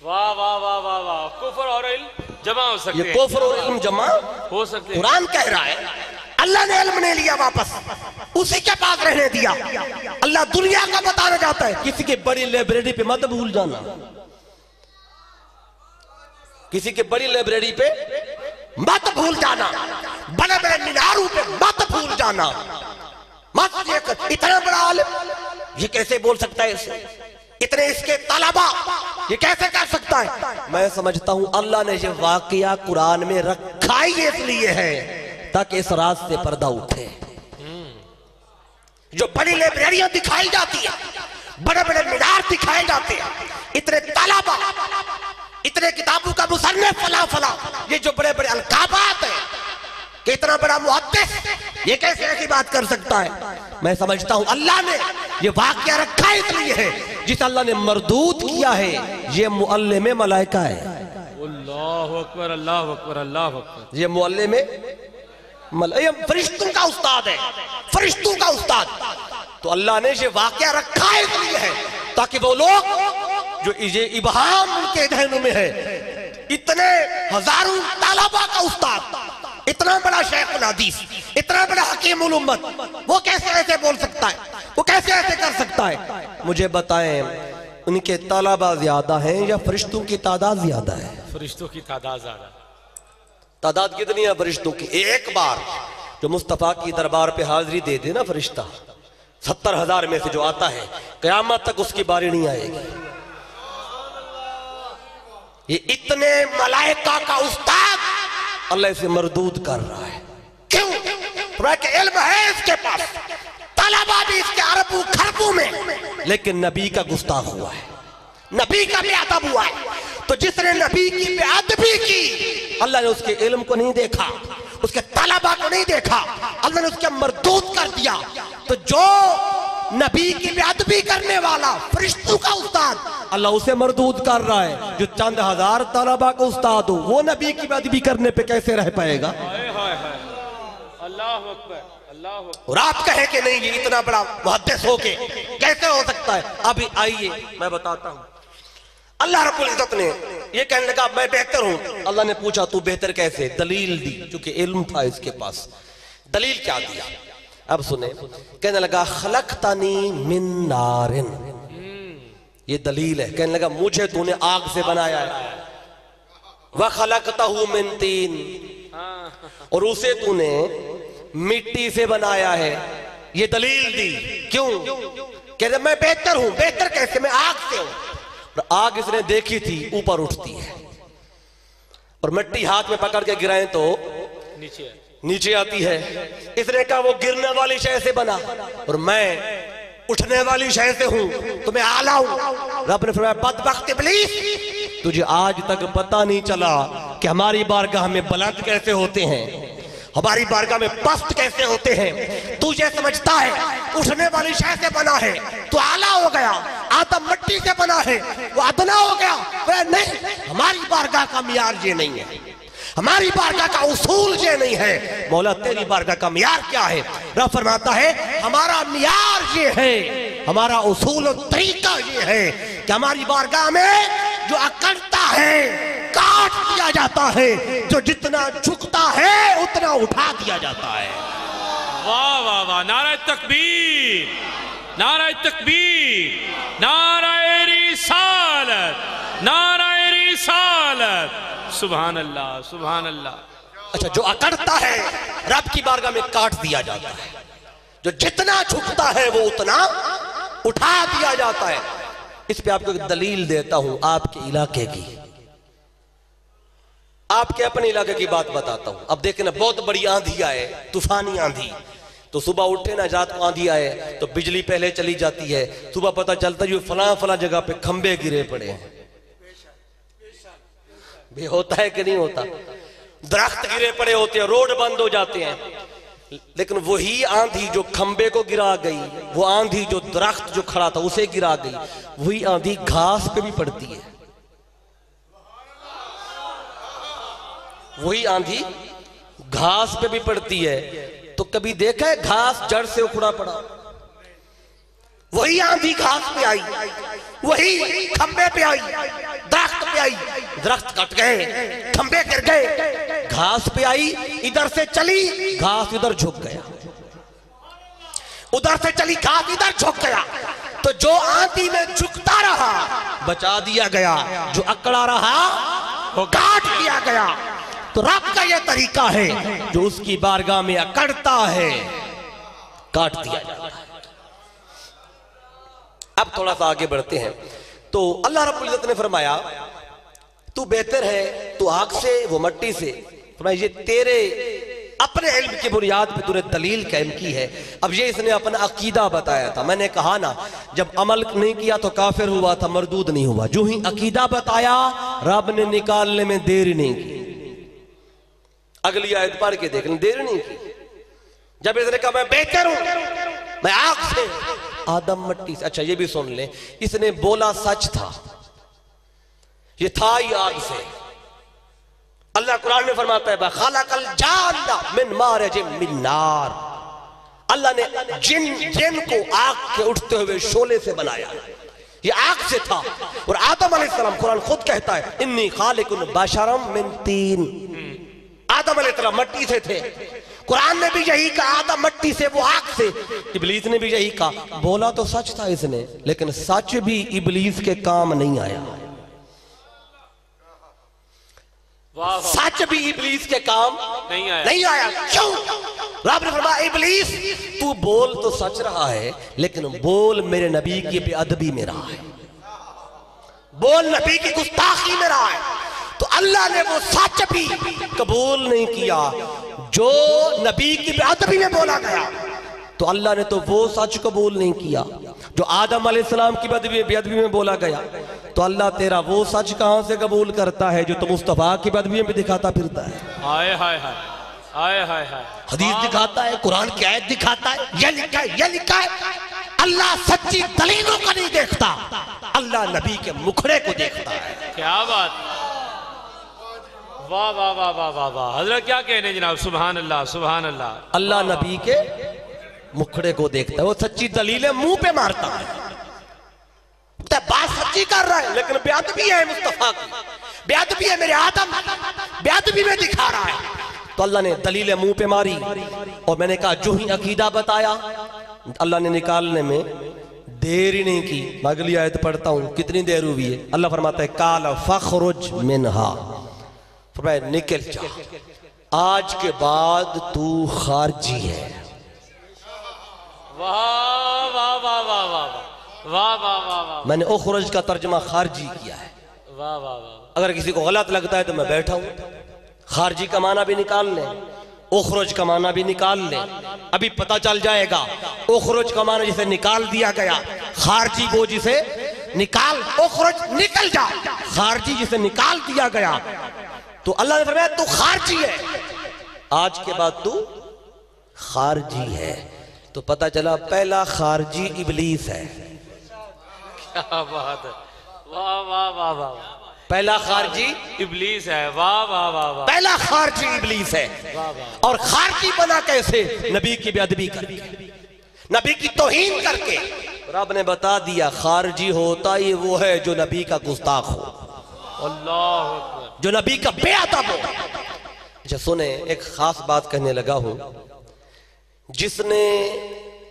واہ واہ واہ واہ واہ، کفر اور علم جمع ہو سکتے یہ ہیں، کفر اور علم جمع ہو سکتے ہیں۔ قرآن کہہ رہا ہے، اللہ نے علم نہیں لیا واپس، اسی کے پاس رہنے دیا۔ اللہ دنیا کا بتانا چاہتا ہے کسی کی بڑی لائبریری پہ مت بھول جانا، کسی کی بڑی لائبریری پہ مت بھول جانا، بڑے بڑے میناروں پہ مت بھول جانا، مت اتنا بڑا عالم یہ کیسے بول سکتا ہے اسے، اتنے اس کے طلبہ یہ کیسے کر سکتا ہے؟ میں سمجھتا ہوں اللہ نے یہ واقعہ قرآن میں رکھا ہی اس لیے ہے تاکہ اس راز سے پردہ اٹھے۔ جو بڑی لائبریریاں دکھائی جاتی ہیں، بڑے بڑے مینار دکھائے جاتے ہیں، اتنے طلبہ، اتنے کتابوں کا مصنف فلاں فلاں، یہ جو بڑے بڑے القابات ہیں کہ اتنا بڑا محدث یہ کیسے ایسی بات کر سکتا ہے؟ میں سمجھتا ہوں اللہ نے یہ واقعہ رکھا اس لیے ہے، جس اللہ نے مردود کیا ہے یہ معلم ملائکہ ہے۔ اللہ اکبر اللہ اکبر اللہ اکبر، یہ معلم فرشتوں کا استاد ہے، فرشتوں کا استاد۔ تو اللہ نے یہ واقعہ رکھا اس لیے ہے تاکہ وہ لوگ جو یہ ابہام ان کے ذہنوں میں ہے، اتنے ہزاروں طلبہ کا استاد، اتنا بڑا شیخ الحدیث، اتنا بڑا حکیم الامت، وہ کیسے ایسے بول سکتا ہے، وہ کیسے ایسے کر سکتا ہے؟ مجھے بتائیں ان کے طلبہ زیادہ ہیں یا فرشتوں کی تعداد زیادہ ہے؟ فرشتوں کی تعداد زیادہ۔ تعداد کتنی ہے فرشتوں کی؟ ایک بار جو مصطفیٰ کی دربار پہ حاضری دے دے نا فرشتہ، 70,000 میں سے جو آتا ہے قیامت تک اس کی باری نہیں آئے گی۔ یہ اتنے ملائکہ کا استاد اللہ اسے مردود کر رہا ہے۔ کیوں؟ کہ علم ہے اس کے پاس، طلبہ بھی اس کے عربوں خربوں میں، لیکن نبی کا گستاخ ہوا ہے، نبی کا بے ادب ہوا ہے۔ تو جس نے نبی کی بے ادبی کی اللہ نے اس کے علم کو نہیں دیکھا، اس کے طلبہ کو نہیں دیکھا، اللہ نے اس کے مردود کر دیا۔ تو جو نبی کی بے ادبی کرنے والا فرشتوں کا استاد اللہ اسے مردود کر رہا ہے، جو چند ہزار طلبہ کا استاد ہو وہ نبی کی بے ادبی کرنے پہ کیسے رہ پائے گا؟ اللہ اکبر اللہ اکبر۔ اور آپ کہیں کہ نہیں یہ اتنا بڑا محدث ہو کے کیسے ہو سکتا ہے؟ ابھی آئیے میں بتاتا ہوں۔ اللہ رب العزت نے یہ کہنے لگا میں بہتر ہوں، اللہ نے پوچھا تو بہتر کیسے؟ دلیل دی، چونکہ علم تھا اس کے پاس۔ دلیل کیا دیا؟ اب سنیں، کہنے لگا خلقتنی من نار، یہ دلیل ہے. کہنے لگا مجھے تو نے آگ سے بنایا ہے. وَخَلَقْتَهُ مِن طِينٍ، اور اسے تو نے مٹی سے بنایا ہے. یہ دلیل دی. کیوں؟ کہہ رہے میں بہتر ہوں. بہتر کیسے؟ میں آگ سے ہوں. اور آگ اس نے دیکھی تھی اوپر اٹھتی ہے، اور مٹی ہاتھ میں پکڑ کے گرائیں تو نیچے آتی ہے. اس نے کہا وہ گرنے والی شے سے بنا اور میں اٹھنے والی شے سے ہوں، تو میں اعلیٰ ہوں. رب نے فرمایا بدبخت ابلیس، تجھے آج تک پتہ نہیں چلا کہ ہماری بارگاہ میں بلند کیسے ہوتے ہیں، ہماری بارگاہ میں پست کیسے ہوتے ہیں. تو یہ سمجھتا ہے اٹھنے والی شے سے بنا ہے تو اعلیٰ ہو گیا، آدم مٹی سے بنا ہے وہ ادنا ہو گیا. نہیں، ہماری بارگاہ کا معیار یہ نہیں ہے، ہماری بارگاہ کا اصول یہ نہیں ہے. مولا تیری بارگاہ کا معیار کیا ہے؟ رب فرماتا ہے ہمارا معیار یہ ہے، ہمارا اصول و طریقہ یہ ہے کہ ہماری بارگاہ میں جو اکڑتا ہے کاٹ دیا جاتا ہے، جو جتنا جھکتا ہے اتنا اٹھا دیا جاتا ہے. واہ واہ واہ، نعرہ تکبیر، نعرہ تکبیر، نعرہ رسالت، نعرہ رسالت. سبحان اللہ، سبحان اللہ. اچھا، جو اکڑتا ہے رب کی بارگاہ میں کاٹ دیا جاتا ہے، جو جتنا جھکتا ہے وہ اتنا اٹھا دیا جاتا ہے. اس پہ آپ کو ایک دلیل دیتا ہوں آپ کے علاقے کی، آپ کے اپنے علاقے کی بات بتاتا ہوں. اب دیکھیں نا، بہت بڑی آندھی آئے، طوفانی آندھی، تو صبح اٹھے نا، رات کو آندھی آئے تو بجلی پہلے چلی جاتی ہے. صبح پتہ چلتا ہے فلاں فلاں جگہ پہ کھمبے گرے پڑے ہیں. بھی ہوتا ہے کہ نہیں ہوتا؟ درخت گرے پڑے ہوتے ہیں، روڈ بند ہو جاتے ہیں. لیکن وہی آندھی جو کھمبے کو گرا گئی، وہ آندھی جو درخت جو کھڑا تھا اسے گرا گئی، وہی آندھی گھاس پہ بھی پڑتی ہے. وہی آندھی گھاس پہ بھی پڑتی ہے. تو کبھی دیکھا ہے گھاس جڑ سے اکھڑا پڑا؟ وہی آندھی گھاس پہ آئی، وہی کھمبے پہ آئی، درخت پہ آئی، درخت کٹ گئے، کھمبے گر گئے. گھاس پہ آئی، ادھر سے چلی، گھاس ادھر جھک گیا، ادھر سے چلی، گھاس ادھر جھک گیا. تو جو آندھی میں جھکتا رہا بچا دیا گیا، جو اکڑا رہا وہ کاٹ دیا گیا. تو رب کا یہ طریقہ ہے، جو اس کی بارگاہ میں اکڑتا ہے کاٹ دیا جاتا ہے. اب تھوڑا سا آگے بڑھتے ہیں. تو اللہ رب العزت نے فرمایا تو بہتر ہے، تو آگ سے وہ مٹی سے. فرمایا یہ تیرے اپنے علم کی بنیاد پہ تو نے دلیل قائم کی ہے. اب یہ اس نے اپنا عقیدہ بتایا تھا. میں نے کہا نا، جب عمل نہیں کیا تو کافر ہوا تھا، مردود نہیں ہوا. جو ہی عقیدہ بتایا رب نے نکالنے میں دیر نہیں کی. اگلی آیت پڑھ کے دیکھ لیں، دیر نہیں کی. جب اس نے کہا میں بہتر ہوں، میں آگ سے، آدم مٹی سے. اچھا یہ بھی سن لیں، اس نے بولا سچ تھا، یہ تھا ہی آگ سے. اللہ قرآن میں فرماتا ہے خَلَقَ الْجَانَّ مِن مَارِجٍ مِن نَار. اللہ نے جن کو آگ کے اٹھتے ہوئے شعلے سے بنایا، یہ آگ سے تھا. اور آدم علیہ السلام، قرآن خود کہتا ہے انی خالق بشرا من طین. آدم علیہ السلام مٹی سے تھے. قرآن نے بھی یہی کہا آدم مٹی سے، وہ آگ سے. ابلیس نے بھی یہی کہا. بولا تو سچ تھا اس نے، لیکن سچ بھی ابلیس کے کام نہیں آیا. سچ بھی ابلیس کے کام نہیں آیا. کیوں؟ رب نے فرمایا ابلیس تو بول تو سچ رہا ہے، لیکن بول میرے نبی کی بے ادبی میں رہا ہے، بول نبی کی گستاخی میں رہا ہے. تو اللہ نے وہ سچ بھی قبول نہیں کیا جو نبی کی بے ادبی میں بولا گیا. تو اللہ نے تو وہ سچ قبول نہیں کیا جو آدم علیہ السلام کی بے ادبی میں بولا گیا. تو اللہ تیرا وہ سچ کہاں سے قبول کرتا ہے جو تو مصطفیٰ کی بے ادبی میں دکھاتا پھرتا ہے؟ آئے ہائے ہائے، آئے ہائے ہائے. حدیث دکھاتا ہے، قرآن کی آیت دکھاتا ہے، یہ لکھا ہے، یہ لکھا ہے. اللہ سچی دلیلوں کو نہیں دیکھتا، اللہ نبی کے مکھڑے کو دیکھتا ہے. کیا بات، واہ واہ واہ واہ واہ واہ. حضرت کیا کہنے جناب، سبحان اللہ، سبحان اللہ. اللہ نبی کے مکھڑے کو دیکھتا ہے. وہ سچی دلیلیں منہ پہ مارتا ہے، بات سچی کر رہا ہے، لیکن بے ادبی ہے مصطفیٰ کی، بے ادبی ہے میرے آدم، بے ادبی میں دکھا رہا ہے. تو اللہ نے دلیلیں منہ پہ ماری. اور میں نے کہا جو ہی عقیدہ بتایا اللہ نے نکالنے میں دیر ہی نہیں کی. میں اگلی آیت پڑھتا ہوں, کتنی دیر ہوئی ہے. اللہ فرماتا ہے قال فخرج منہا, فرمایا نکل جا, آج کے بعد تو خارجی ہے. واہ واہ واہ واہ واہ واہ واہ واہ واہ. میں نے اخرج کا ترجمہ خارجی کیا ہے. واہ واہ واہ. اگر کسی کو غلط لگتا ہے تو میں بیٹھا ہوں, خارجی کا معنی بھی نکال لیں, اخرج کا معنی بھی نکال لیں, ابھی پتہ چل جائے گا. اخرج کا معنی جسے نکال دیا گیا, خارجی وہ جسے نکال, اخرج نکل جا, خارجی جسے نکال دیا گیا. تو اللہ نے فرمایا تو خارجی ہے, آج کے بعد تو خارجی ہے. تو پتہ چلا پہلا خارجی ابلیس ہے. کیا بات ہے. واہ واہ واہ واہ. پہلا خارجی ابلیس ہے. واہ واہ واہ واہ. پہلا خارجی ابلیس ہے. اور خارجی بنا کیسے؟ نبی کی بے ادبی کر کے, نبی کی توہین کر کے. رب نے بتا دیا خارجی ہوتا ہی وہ ہے جو نبی کا گستاخ ہو, اللہ اکبر, جو نبی کا بے ادب ہو. اچھا سنیں, ایک خاص بات کہنے لگا ہوں. جس نے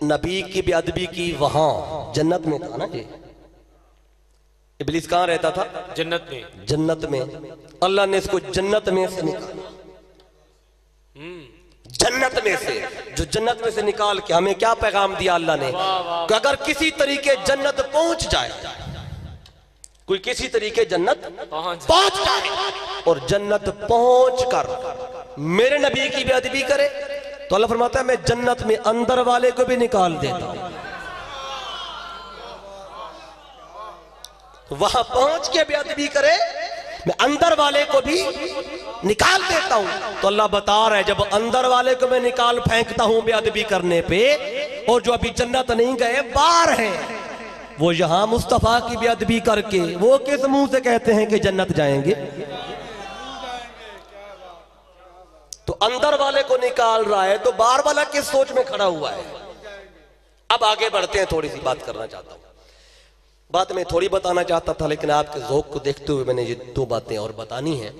نبی کی بے ادبی کی وہاں جنت میں تھا نا جی, ابلیس کہاں رہتا تھا؟ جنت میں. جنت میں. اللہ نے اس کو جنت میں سے نکالا, جنت میں سے. جو جنت میں سے نکال کے ہمیں کیا پیغام دیا اللہ نے, کہ اگر کسی طریقے جنت پہنچ جائے, کوئی کسی طریقے جنت پہنچ جائے اور جنت پہنچ کر میرے نبی کی بے ادبی کرے, تو اللہ فرماتا ہے میں جنت میں اندر والے کو بھی نکال دیتا ہوں. وہاں پہنچ کے بے ادبی کرے, میں اندر والے کو بھی نکال دیتا ہوں. تو اللہ بتا رہا ہے جب اندر والے کو میں نکال پھینکتا ہوں بے ادبی کرنے پہ, اور جو ابھی جنت نہیں گئے باہر ہیں, وہ یہاں مصطفیٰ کی بے ادبی کر کے وہ کس منہ سے کہتے ہیں کہ جنت جائیں گے؟ تو اندر والے کو نکال رہا ہے تو باہر والا کس سوچ میں کھڑا ہوا ہے؟ اب آگے بڑھتے ہیں, تھوڑی سی بات کرنا چاہتا ہوں. بات میں تھوڑی بتانا چاہتا تھا لیکن آپ کے ذوق کو دیکھتے ہوئے میں نے یہ دو باتیں اور بتانی ہیں.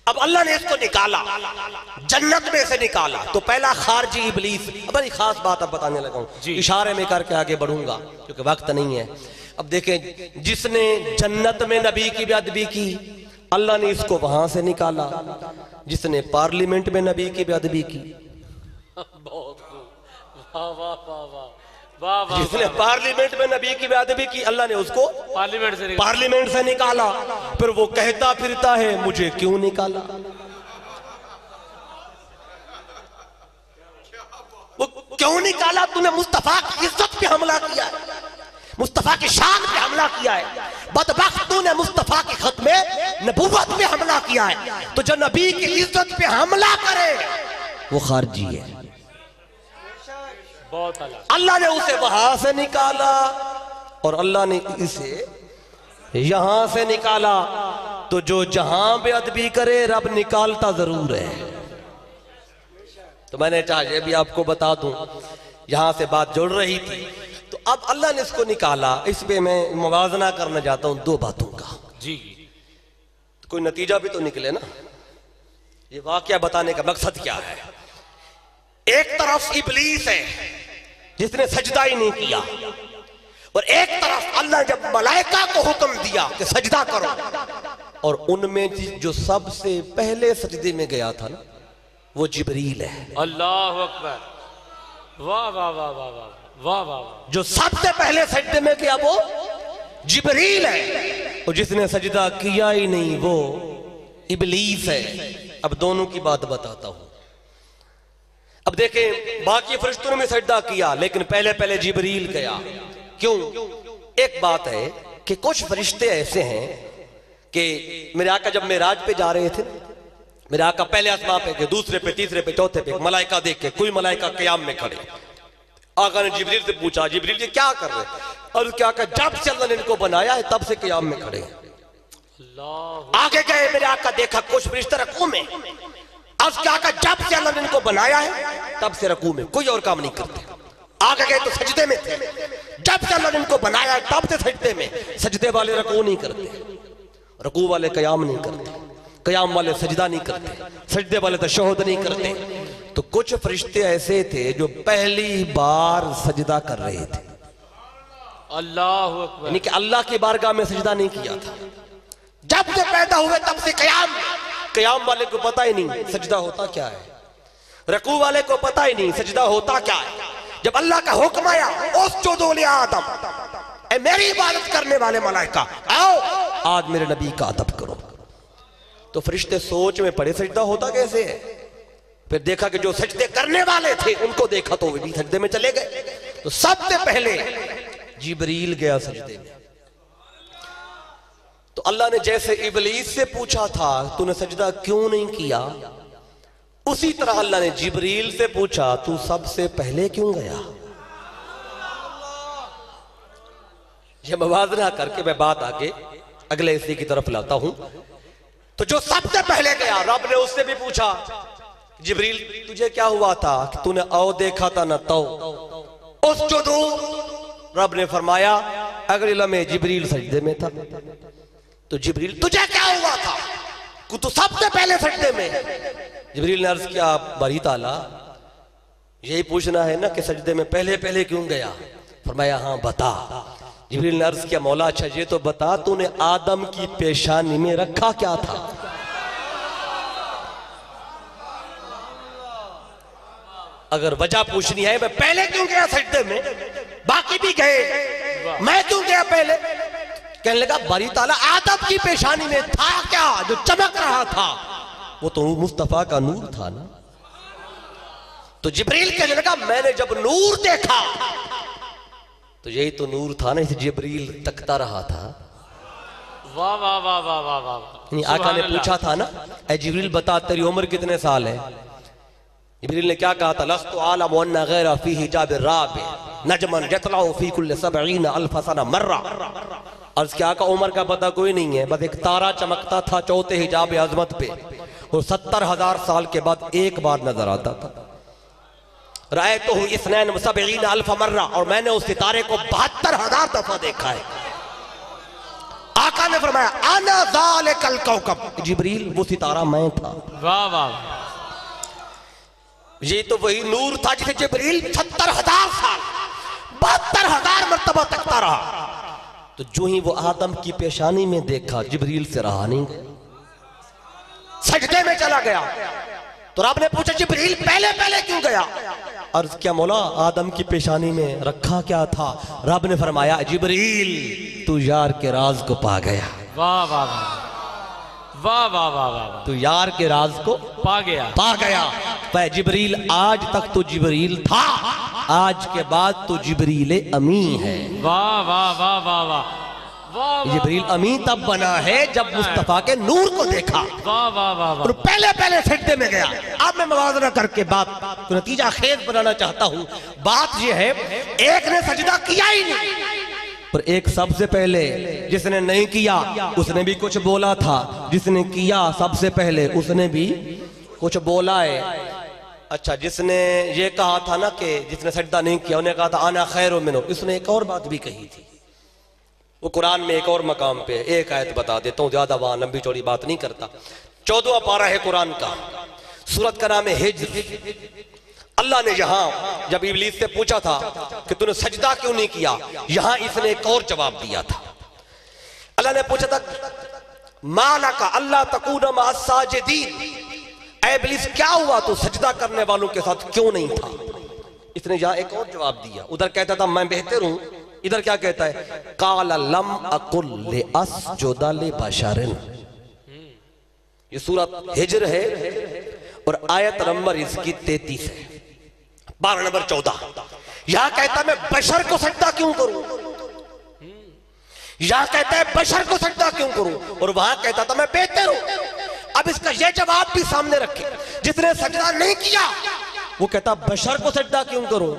اب اللہ نے اس کو نکالا, جنت میں سے نکالا, تو پہلا خارجی ابلیس. بڑی خاص بات اب بتانے لگا ہوں, اشارے میں کر کے آگے بڑھوں گا کیونکہ وقت نہیں ہے. اب دیکھیں, جس نے جنت میں نبی کی بے ادبی کی اللہ نے اس کو وہاں سے نکالا. جس نے پارلیمنٹ میں نبی کی بے ادبی کی, بہت خوب. واہ واہ واہ واہ واہ واہ. جس نے پارلیمنٹ میں نبی کی بے ادبی کی اللہ نے اس کو پارلیمنٹ سے نکالا. پھر وہ کہتا پھرتا ہے مجھے کیوں نکالا. وہ کیوں نکالا؟ تو نے مصطفیٰ کی عزت پہ حملہ کیا ہے, مصطفیٰ کی شان پہ حملہ کیا ہے. بدبخت تو نے مصطفیٰ کی ختم نبوت پہ حملہ کیا ہے. تو جو نبی کی عزت پہ حملہ کرے وہ خارجی ہے. اللہ نے اسے وہاں سے نکالا اور اللہ نے اسے یہاں سے نکالا. تو جو جہاں بے ادبی کرے رب نکالتا ضرور ہے. تو میں نے چاہا یہ بھی آپ کو بتا دوں, یہاں سے بات جڑ رہی تھی. تو اب اللہ نے اس کو نکالا, اس پہ میں موازنہ کرنا چاہتا ہوں دو باتوں کا. جی کوئی نتیجہ بھی تو نکلے نا. یہ واقعہ بتانے کا مقصد کیا ہے؟ ایک طرف ابلیس ہے جس نے سجدہ ہی نہیں کیا, اور ایک طرف اللہ نے جب ملائکہ کو حکم دیا کہ سجدہ کرو, اور ان میں جو سب سے پہلے سجدے میں گیا تھا نا وہ جبریل ہے. اللہ اکبر. واہ واہ واہ واہ واہ واہ واہ. جو سب سے پہلے سجدے میں گیا وہ جبریل ہے, اور جس نے سجدہ کیا ہی نہیں وہ ابلیس ہے. اب دونوں کی بات بتاتا ہوں. اب دیکھیں, باقی فرشتوں نے بھی سجدہ کیا لیکن پہلے پہلے جبریل گیا. کیوں؟ ایک بات ہے کہ کچھ فرشتے ایسے ہیں کہ میرے آقا جب معراج پہ جا رہے تھے, میرے آقا پہلے آسمان پہ گئے, دوسرے پہ, تیسرے پہ, چوتھے پہ, ملائکہ دیکھ کے کوئی ملائکہ قیام میں کھڑے. آقا نے جبریل سے پوچھا, جبریل یہ کیا کر رہے؟ اور کیا کہا, جب سے اللہ نے ان کو بنایا ہے تب سے قیام میں کھڑے ہیں. آگے گئے, میرے آقا دیکھا کچھ فرشتے رکوع میں. اب کیا کہا, جب سے اللہ نے ان کو بنایا ہے تب سے رکوع میں, کوئی اور کام نہیں کرتے. آگے گئے تو سجدے میں تھے, جب سے اللہ نے ان کو بنایا ہے تب سے سجدے میں. سجدے والے رکوع نہیں کرتے, رکوع والے قیام نہیں کرتے, قیام والے سجدہ نہیں کرتے, سجدے والے تشہد نہیں کرتے. تو کچھ فرشتے ایسے تھے جو پہلی بار سجدہ کر رہے تھے. اللہ اکبر. یعنی کہ اللہ کی بارگاہ میں سجدہ نہیں کیا تھا. جب سے پیدا ہوئے تب سے قیام والے کو پتہ ہی نہیں سجدہ ہوتا کیا ہے, رکوع والے کو پتہ ہی نہیں سجدہ ہوتا کیا ہے. جب اللہ کا حکم آیا اسجدوا لآدم, اے میری عبادت کرنے والے ملائکہ آؤ آج میرے نبی کا ادب کرو, تو فرشتے سوچ میں پڑے سجدہ ہوتا کیسے ہے. پھر دیکھا کہ جو سجدے کرنے والے تھے ان کو دیکھا تو وہ بھی سجدے میں چلے گئے. تو سب سے پہلے جبریل گیا سجدے میں. تو اللہ نے جیسے ابلیس سے پوچھا تھا تو نے سجدہ کیوں نہیں کیا, اسی طرح اللہ نے جبریل سے پوچھا تو سب سے پہلے کیوں گیا. یہ موازنہ کر کے میں بات آگے اگلے حصے کی طرف لاتا ہوں. تو جو سب سے پہلے گیا رب نے اس سے بھی پوچھا جبریل تجھے کیا ہوا تھا کہ تو نے او دیکھا تھا نہ تو اسجدو. رب نے فرمایا اگلے لمحے جبریل سجدے میں تھا. تو جبریل تجھے کیا ہوا تھا کہ تو سب سے پہلے سجدے میں. جبریل نے عرض کیا باری تعالیٰ یہی پوچھنا ہے نا کہ سجدے میں پہلے پہلے کیوں گیا. فرمایا ہاں بتا. جبریل نے عرض کیا مولا اچھا یہ تو بتا تو نے آدم کی پیشانی میں رکھا کیا تھا. اگر وجہ پوچھنی ہے میں پہلے کیوں گیا سجدے میں, باقی بھی گئے میں کیوں گیا پہلے. کہنے لگا باری تعالیٰ آدم کی پیشانی میں تھا کیا جو چمک رہا تھا, وہ تو مصطفیٰ کا نور تھا نا. تو جبریل کہنے لگا میں نے جب نور دیکھا تو یہی تو نور تھا نا, اسے جبریل تکتا رہا تھا. واہ واہ واہ واہ واہ واہ. یعنی آقا نے پوچھا تھا نا اے جبریل بتا تیری عمر کتنے سال ہے. جبریل نے کیا کہا تھا لست عالم وان غیر فی حجاب الرابع نجما یطلع فی کل 70 الف سنہ مرہ. عرض کیا آقا عمر کا پتہ کوئی نہیں ہے, بس ایک تارا چمکتا تھا چوتھے حجاب عظمت پہ اور 70,000 سال کے بعد ایک بار نظر آتا تھا. رأیتہ 72 الف مرہ, اور میں نے اس ستارے کو 72,000 دفعہ دیکھا ہے. آقا نے فرمایا انا ذالک الکوکب, جبریل وہ ستارہ میں تھا. واہ واہ. یہ تو وہی نور تھا جسے جبریل 70,000 سال 72,000 مرتبہ تکتا رہا. تو جو ہی وہ آدم کی پیشانی میں دیکھا جبریل سے رہا نہیں گیا, سجدے میں چلا گیا. تو رب نے پوچھا جبریل پہلے پہلے کیوں گیا. عرض کیا مولا آدم کی پیشانی میں رکھا کیا تھا. رب نے فرمایا جبریل تو یار کے راز کو پا گیا. واہ واہ واہ واہ واہ واہ واہ. تو یار کے راز کو پا گیا پا گیا. پہ جبریل آج تک تو جبریل تھا, آج کے بعد تو جبریل امین ہے. واہ واہ واہ واہ واہ. جبریل امین تب بنا ہے جب مصطفیٰ کے نور کو دیکھا. واہ واہ واہ اور پہلے پہلے سجدے میں گیا. اب میں موازنہ کر کے بات کو نتیجہ خیز بنانا چاہتا ہوں. بات یہ ہے ایک نے سجدہ کیا ہی نہیں, پر ایک سب سے پہلے جس نے نہیں کیا اس نے بھی کچھ بولا تھا, جس نے کیا سب سے پہلے اس نے بھی کچھ بولا ہے. اچھا جس نے یہ کہا تھا نا کہ جس نے سجدہ نہیں کیا انہیں کہا تھا انا خیر منہ, اس نے ایک اور بات بھی کہی تھی. وہ قرآن میں ایک اور مقام پہ ایک آیت بتا دیتا ہوں, زیادہ وہاں لمبی چوڑی بات نہیں کرتا. 14واں پارہ ہے قرآن کا, سورت کا نام ہے ہجر. اللہ نے یہاں جب ابلیس سے پوچھا تھا کہ تو نے سجدہ کیوں نہیں کیا, یہاں اس نے ایک اور جواب دیا تھا. اللہ نے پوچھا تھا ما لک الا تکون مع الساجدین, اے ابلیس کیا ہوا تو سجدہ کرنے والوں کے ساتھ کیوں نہیں تھا. اس نے یہاں ایک اور جواب دیا. ادھر کہتا تھا میں بہتر ہوں, ادھر کیا کہتا ہے قال لم اقل لاسجد لبشر. یہ سورۃ ہجر ہے اور آیت نمبر اس کی 33 ہے, بارہ نمبر 14. یہاں کہتا ہے میں بشر کو سجدہ کیوں کروں, یہاں کہتا ہے بشر کو سجدہ کیوں کروں, اور وہاں کہتا تھا میں بہتر ہوں. اب اس کا یہ جواب بھی سامنے رکھے, جس نے سجدہ نہیں کیا وہ کہتا بشر کو سجدہ کیوں کروں.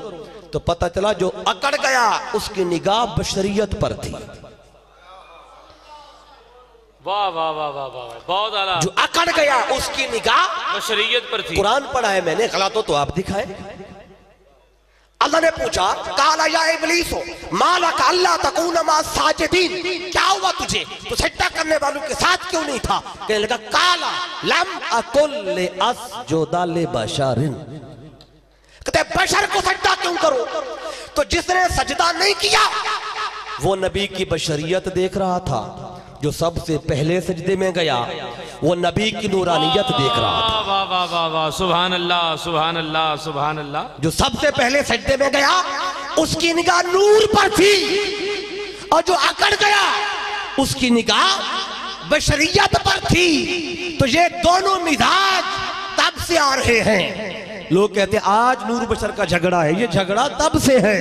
تو پتہ چلا جو اکڑ گیا اس کی نگاہ بشریت پر تھی. واہ واہ واہ واہ واہ, بہت اعلیٰ. جو اکڑ گیا اس کی نگاہ بشریت پر تھی. قرآن پڑھا ہے میں نے, غلط ہو تو آپ دکھائیں. اللہ نے پوچھا قال یا ابلیس ما لک الا تکون مع الساجدین, کیا ہوا تجھے تو سجدہ کرنے والوں کے ساتھ کیوں نہیں تھا. کہنے لگا قال لم اقل لاسجد لبشر, کہتے ہیں بشر کو سجدہ کیوں کرو. تو جس نے سجدہ نہیں کیا وہ نبی کی بشریت دیکھ رہا تھا، جو سب سے پہلے سجدے میں گیا وہ نبی کی نورانیت دیکھ رہا تھا۔ واہ واہ واہ واہ، سبحان اللہ سبحان اللہ سبحان اللہ۔ جو سب سے پہلے سجدے میں گیا اس کی نگاہ نور پر تھی، اور جو اکڑ گیا اس کی نگاہ بشریت پر تھی۔ تو یہ دونوں مزاج تب سے آ رہے ہیں۔ لوگ کہتے ہیں آج نور بشر کا جھگڑا ہے، یہ جھگڑا تب سے ہے۔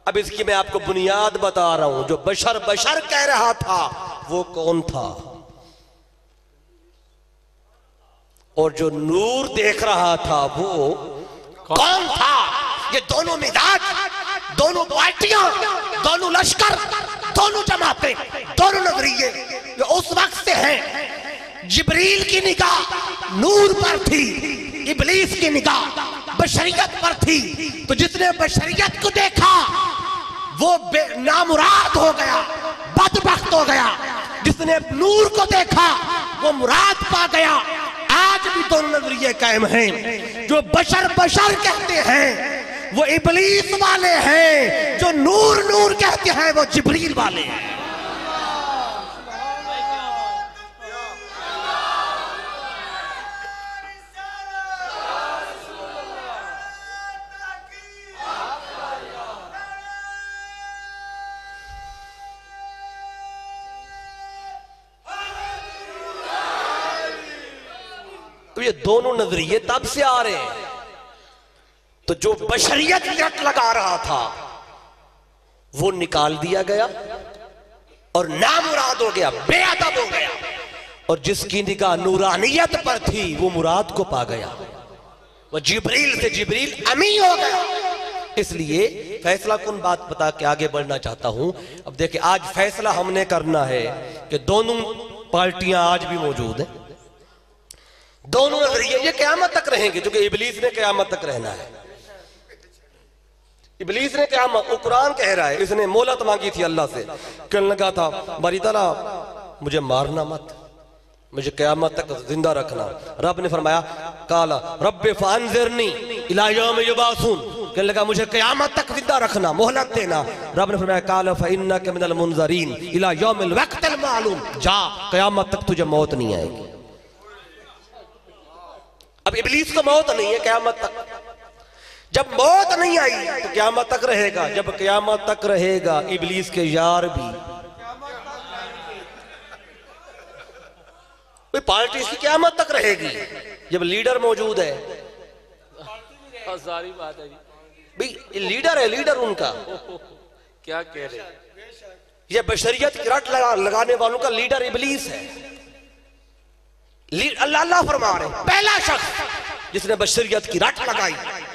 اب اس کی میں آپ کو بنیاد بتا رہا ہوں۔ جو بشر بشر کہہ رہا تھا وہ کون تھا، اور جو نور دیکھ رہا تھا وہ کون تھا؟ یہ دونوں مزاج، دونوں پارٹیاں، دونوں لشکر، دونوں جماعتیں، دونوں نظریے یہ اس وقت سے ہیں۔ جبریل کی نگاہ نور پر تھی، ابلیس کی نگاہ بشریت پر تھی۔ تو جس نے بشریت کو دیکھا وہ نامراد ہو گیا، بدبخت ہو گیا۔ جس نے نور کو دیکھا وہ مراد پا گیا۔ آج بھی دونوں نظریے قائم ہیں۔ جو بشر بشر کہتے ہیں وہ ابلیس والے ہیں، جو نور نور کہتے ہیں وہ جبریل والے ہیں۔ تو یہ دونوں نظریے تب سے آ رہے ہیں۔ تو جو بشریت رٹ لگا رہا تھا وہ نکال دیا گیا اور نامراد ہو گیا، بے ادب ہو گیا۔ اور جس کی نگاہ نورانیت پر تھی وہ مراد کو پا گیا، وہ جبریل سے جبریل امی ہو گیا۔ اس لیے فیصلہ کن بات بتا کے آگے بڑھنا چاہتا ہوں۔ اب دیکھیں آج فیصلہ ہم نے کرنا ہے کہ دونوں پارٹیاں آج بھی موجود ہیں، دونوں نظریے یہ قیامت تک رہیں گے، جو کہ ابلیس نے قیامت تک رہنا ہے۔ ابلیس نے قیامت، وہ قرآن کہہ رہا ہے، اس نے مہلت مانگی تھی اللہ سے، کہنے لگا تھا باری تعالیٰ مجھے مارنا مت، مجھے قیامت تک زندہ رکھنا۔ رب نے فرمایا قالا رب فانذرنی الی یوم یبعثون، کہنے لگا مجھے قیامت تک زندہ رکھنا، مہلت دینا۔ رب نے فرمایا قالا فانک من المنذرین الی یوم الوقت المعلوم، جا قیامت تک تجھے موت نہیں آئے گی۔ اب ابلیس کو موت نہیں ہے قیامت تک، جب موت نہیں آئی تو قیامت تک رہے گا، جب قیامت تک رہے گا ابلیس کے یار بھی۔ پارٹی اس کی قیامت تک رہے گی جب لیڈر موجود ہے۔ ساری بات ہے بھئی لیڈر ہے، لیڈر ان کا کیا کہہ رہے، یہ بشریت کی رٹ لگانے والوں کا لیڈر ابلیس ہے۔ اللہ فرما رہے ہیں پہلا شخص جس نے بشریت کی رٹ لگائی،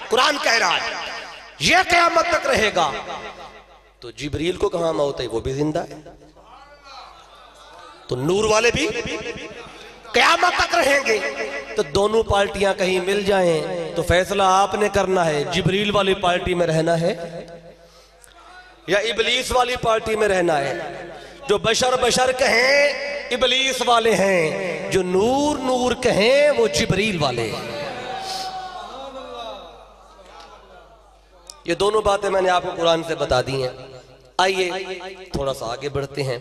قرآن کہہ رہا ہے یہ قیامت تک رہے گا۔ تو جبریل کو کہاں موت ہے، وہ بھی زندہ ہے۔ تو نور والے بھی قیامت تک رہیں گے۔ تو دونوں پارٹیاں کہیں مل جائیں تو فیصلہ آپ نے کرنا ہے، جبریل والی پارٹی میں رہنا ہے یا ابلیس والی پارٹی میں رہنا ہے۔ جو بشر بشر کہیں ابلیس والے ہیں، جو نور نور کہیں وہ جبریل والے ہیں۔ یہ دونوں باتیں میں نے آپ کو قرآن سے بتا دی ہیں۔ آئیے تھوڑا سا آگے بڑھتے ہیں۔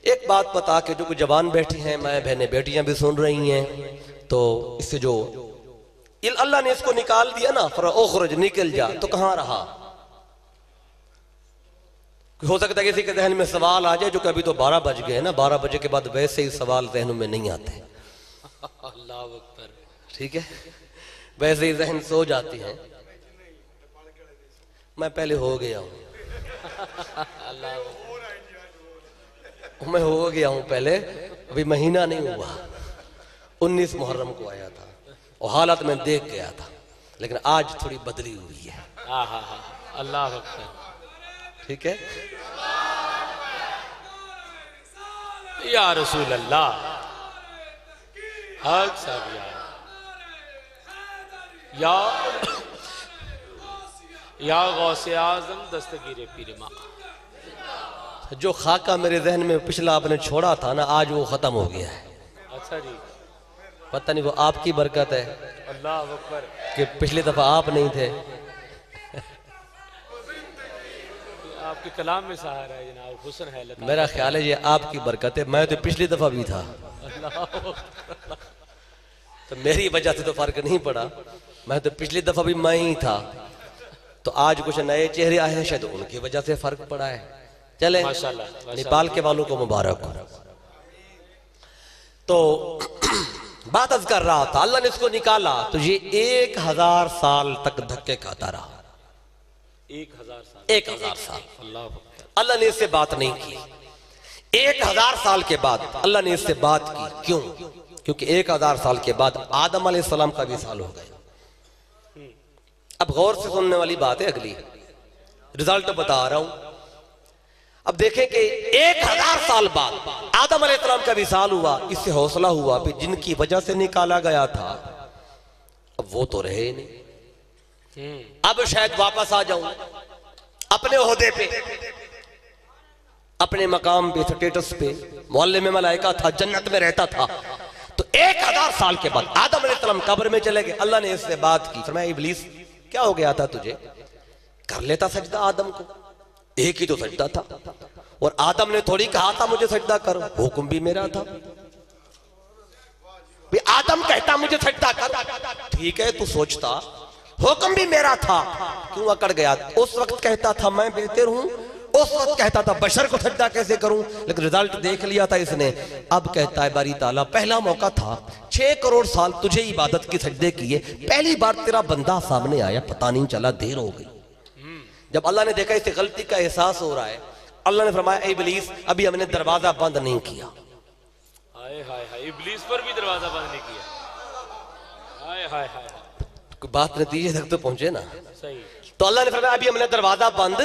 ایک بات بتا کے جو کچھ جوان بیٹھی ہیں، میں بہنیں بیٹیاں بھی سن رہی ہیں، تو اس سے جو اللہ نے اس کو نکال دیا نا، اخرج نکل جا، تو کہاں رہا؟ ہو سکتا ہے کسی کے ذہن میں سوال آ جائے جو کہ ابھی تو 12 بج گئے نا، 12 بجے کے بعد ویسے ہی سوال ذہنوں میں نہیں آتے۔ اللہ اکبر، ٹھیک ہے، ویسے ہی ذہن سو جاتی ہیں۔ میں پہلے ہو گیا ہوں، میں ہو گیا ہوں پہلے، ابھی مہینہ نہیں ہوا، 19 محرم کو آیا تھا اور حالت میں دیکھ گیا تھا، لیکن آج تھوڑی بدلی ہوئی ہے۔ اللہ اکبر، ٹھیک ہے، یا رسول اللہ، حق صاحب یا غوث اعظم دستگیر پیر ماں۔ جو خاکہ میرے ذہن میں پچھلا آپ نے چھوڑا تھا نا، آج وہ ختم ہو گیا ہے۔ اچھا جی، پتہ نہیں وہ آپ کی برکت ہے اللہ اکبر، کہ پچھلی دفعہ آپ نہیں تھے۔ آپ کے کلام میں سہارا ہے جناب، حسن ہے لطافت میرا خیال ہے یہ آپ کی برکت ہے، میں تو پچھلی دفعہ بھی تھا اللہ تو میری وجہ سے تو فرق نہیں پڑا، میں تو پچھلی دفعہ بھی میں ہی تھا، تو آج کچھ نئے چہرے آئے ہیں، شاید ان کی وجہ سے فرق پڑا ہے۔ چلے ماشاءاللہ نیپال کے والوں کو مبارک ہو۔ تو بات از کر رہا تھا، اللہ نے اس کو نکالا تو یہ 1000 سال تک دھکے کھاتا رہا۔ 1000 سال 1000 سال اللہ اکبر۔ اللہ نے اس سے بات نہیں کی۔ 1000 سال کے بعد اللہ نے اس سے بات کی، کیوں؟ کیونکہ 1000 سال کے بعد آدم علیہ السلام کا وصال ہو گیا۔ اب غور سے سننے والی بات ہے، اگلی رزلٹ بتا رہا ہوں۔ اب دیکھیں کہ 1000 سال بعد آدم علیہ السلام کا وصال ہوا، اس سے حوصلہ ہوا پھر جن کی وجہ سے نکالا گیا تھا اب وہ تو رہے نہیں، اب شاید واپس آ جاؤں اپنے عہدے پہ، اپنے مقام پہ، سٹیٹس پہ، معلم ملائکہ تھا، جنت میں رہتا تھا۔ تو 1000 سال کے بعد آدم علیہ السلام قبر میں چلے گئے، اللہ نے اس سے بات کی، فرمایا ابلیس کیا ہو گیا تھا تجھے؟ کر لیتا سجدہ آدم کو، ایک ہی تو سجدہ تھا، اور آدم نے تھوڑی کہا تھا مجھے سجدہ کر، حکم بھی میرا تھا۔ آدم کہتا مجھے سجدہ کر، ٹھیک ہے تو سوچتا، حکم بھی میرا تھا، کیوں اکڑ گیا؟ اس وقت کہتا تھا میں بہتر ہوں، اس وقت کہتا تھا بشر کو سجدہ کیسے کروں، لیکن رزلٹ دیکھ لیا تھا اس نے۔ اب کہتا ہے باری تعالیٰ پہلا موقع تھا، 6 کروڑ سال تجھے عبادت کی سجدے کیے، پہلی بار تیرا بندہ سامنے آیا، پتہ نہیں چلا، دیر ہو گئی۔ جب اللہ نے دیکھا اسے غلطی کا احساس ہو رہا ہے، اللہ نے فرمایا اے ابلیس ابھی ہم نے دروازہ بند نہیں کیا۔ ہائے ہائے ہائے، ابلیس پر بھی دروازہ بند نہیں کیا۔ ہائے ہائے ہائے، کوئی بات نتیجے تک تو پہنچے نا۔ صحیح۔ تو اللہ نے فرمایا ابھی ہم نے دروازہ بند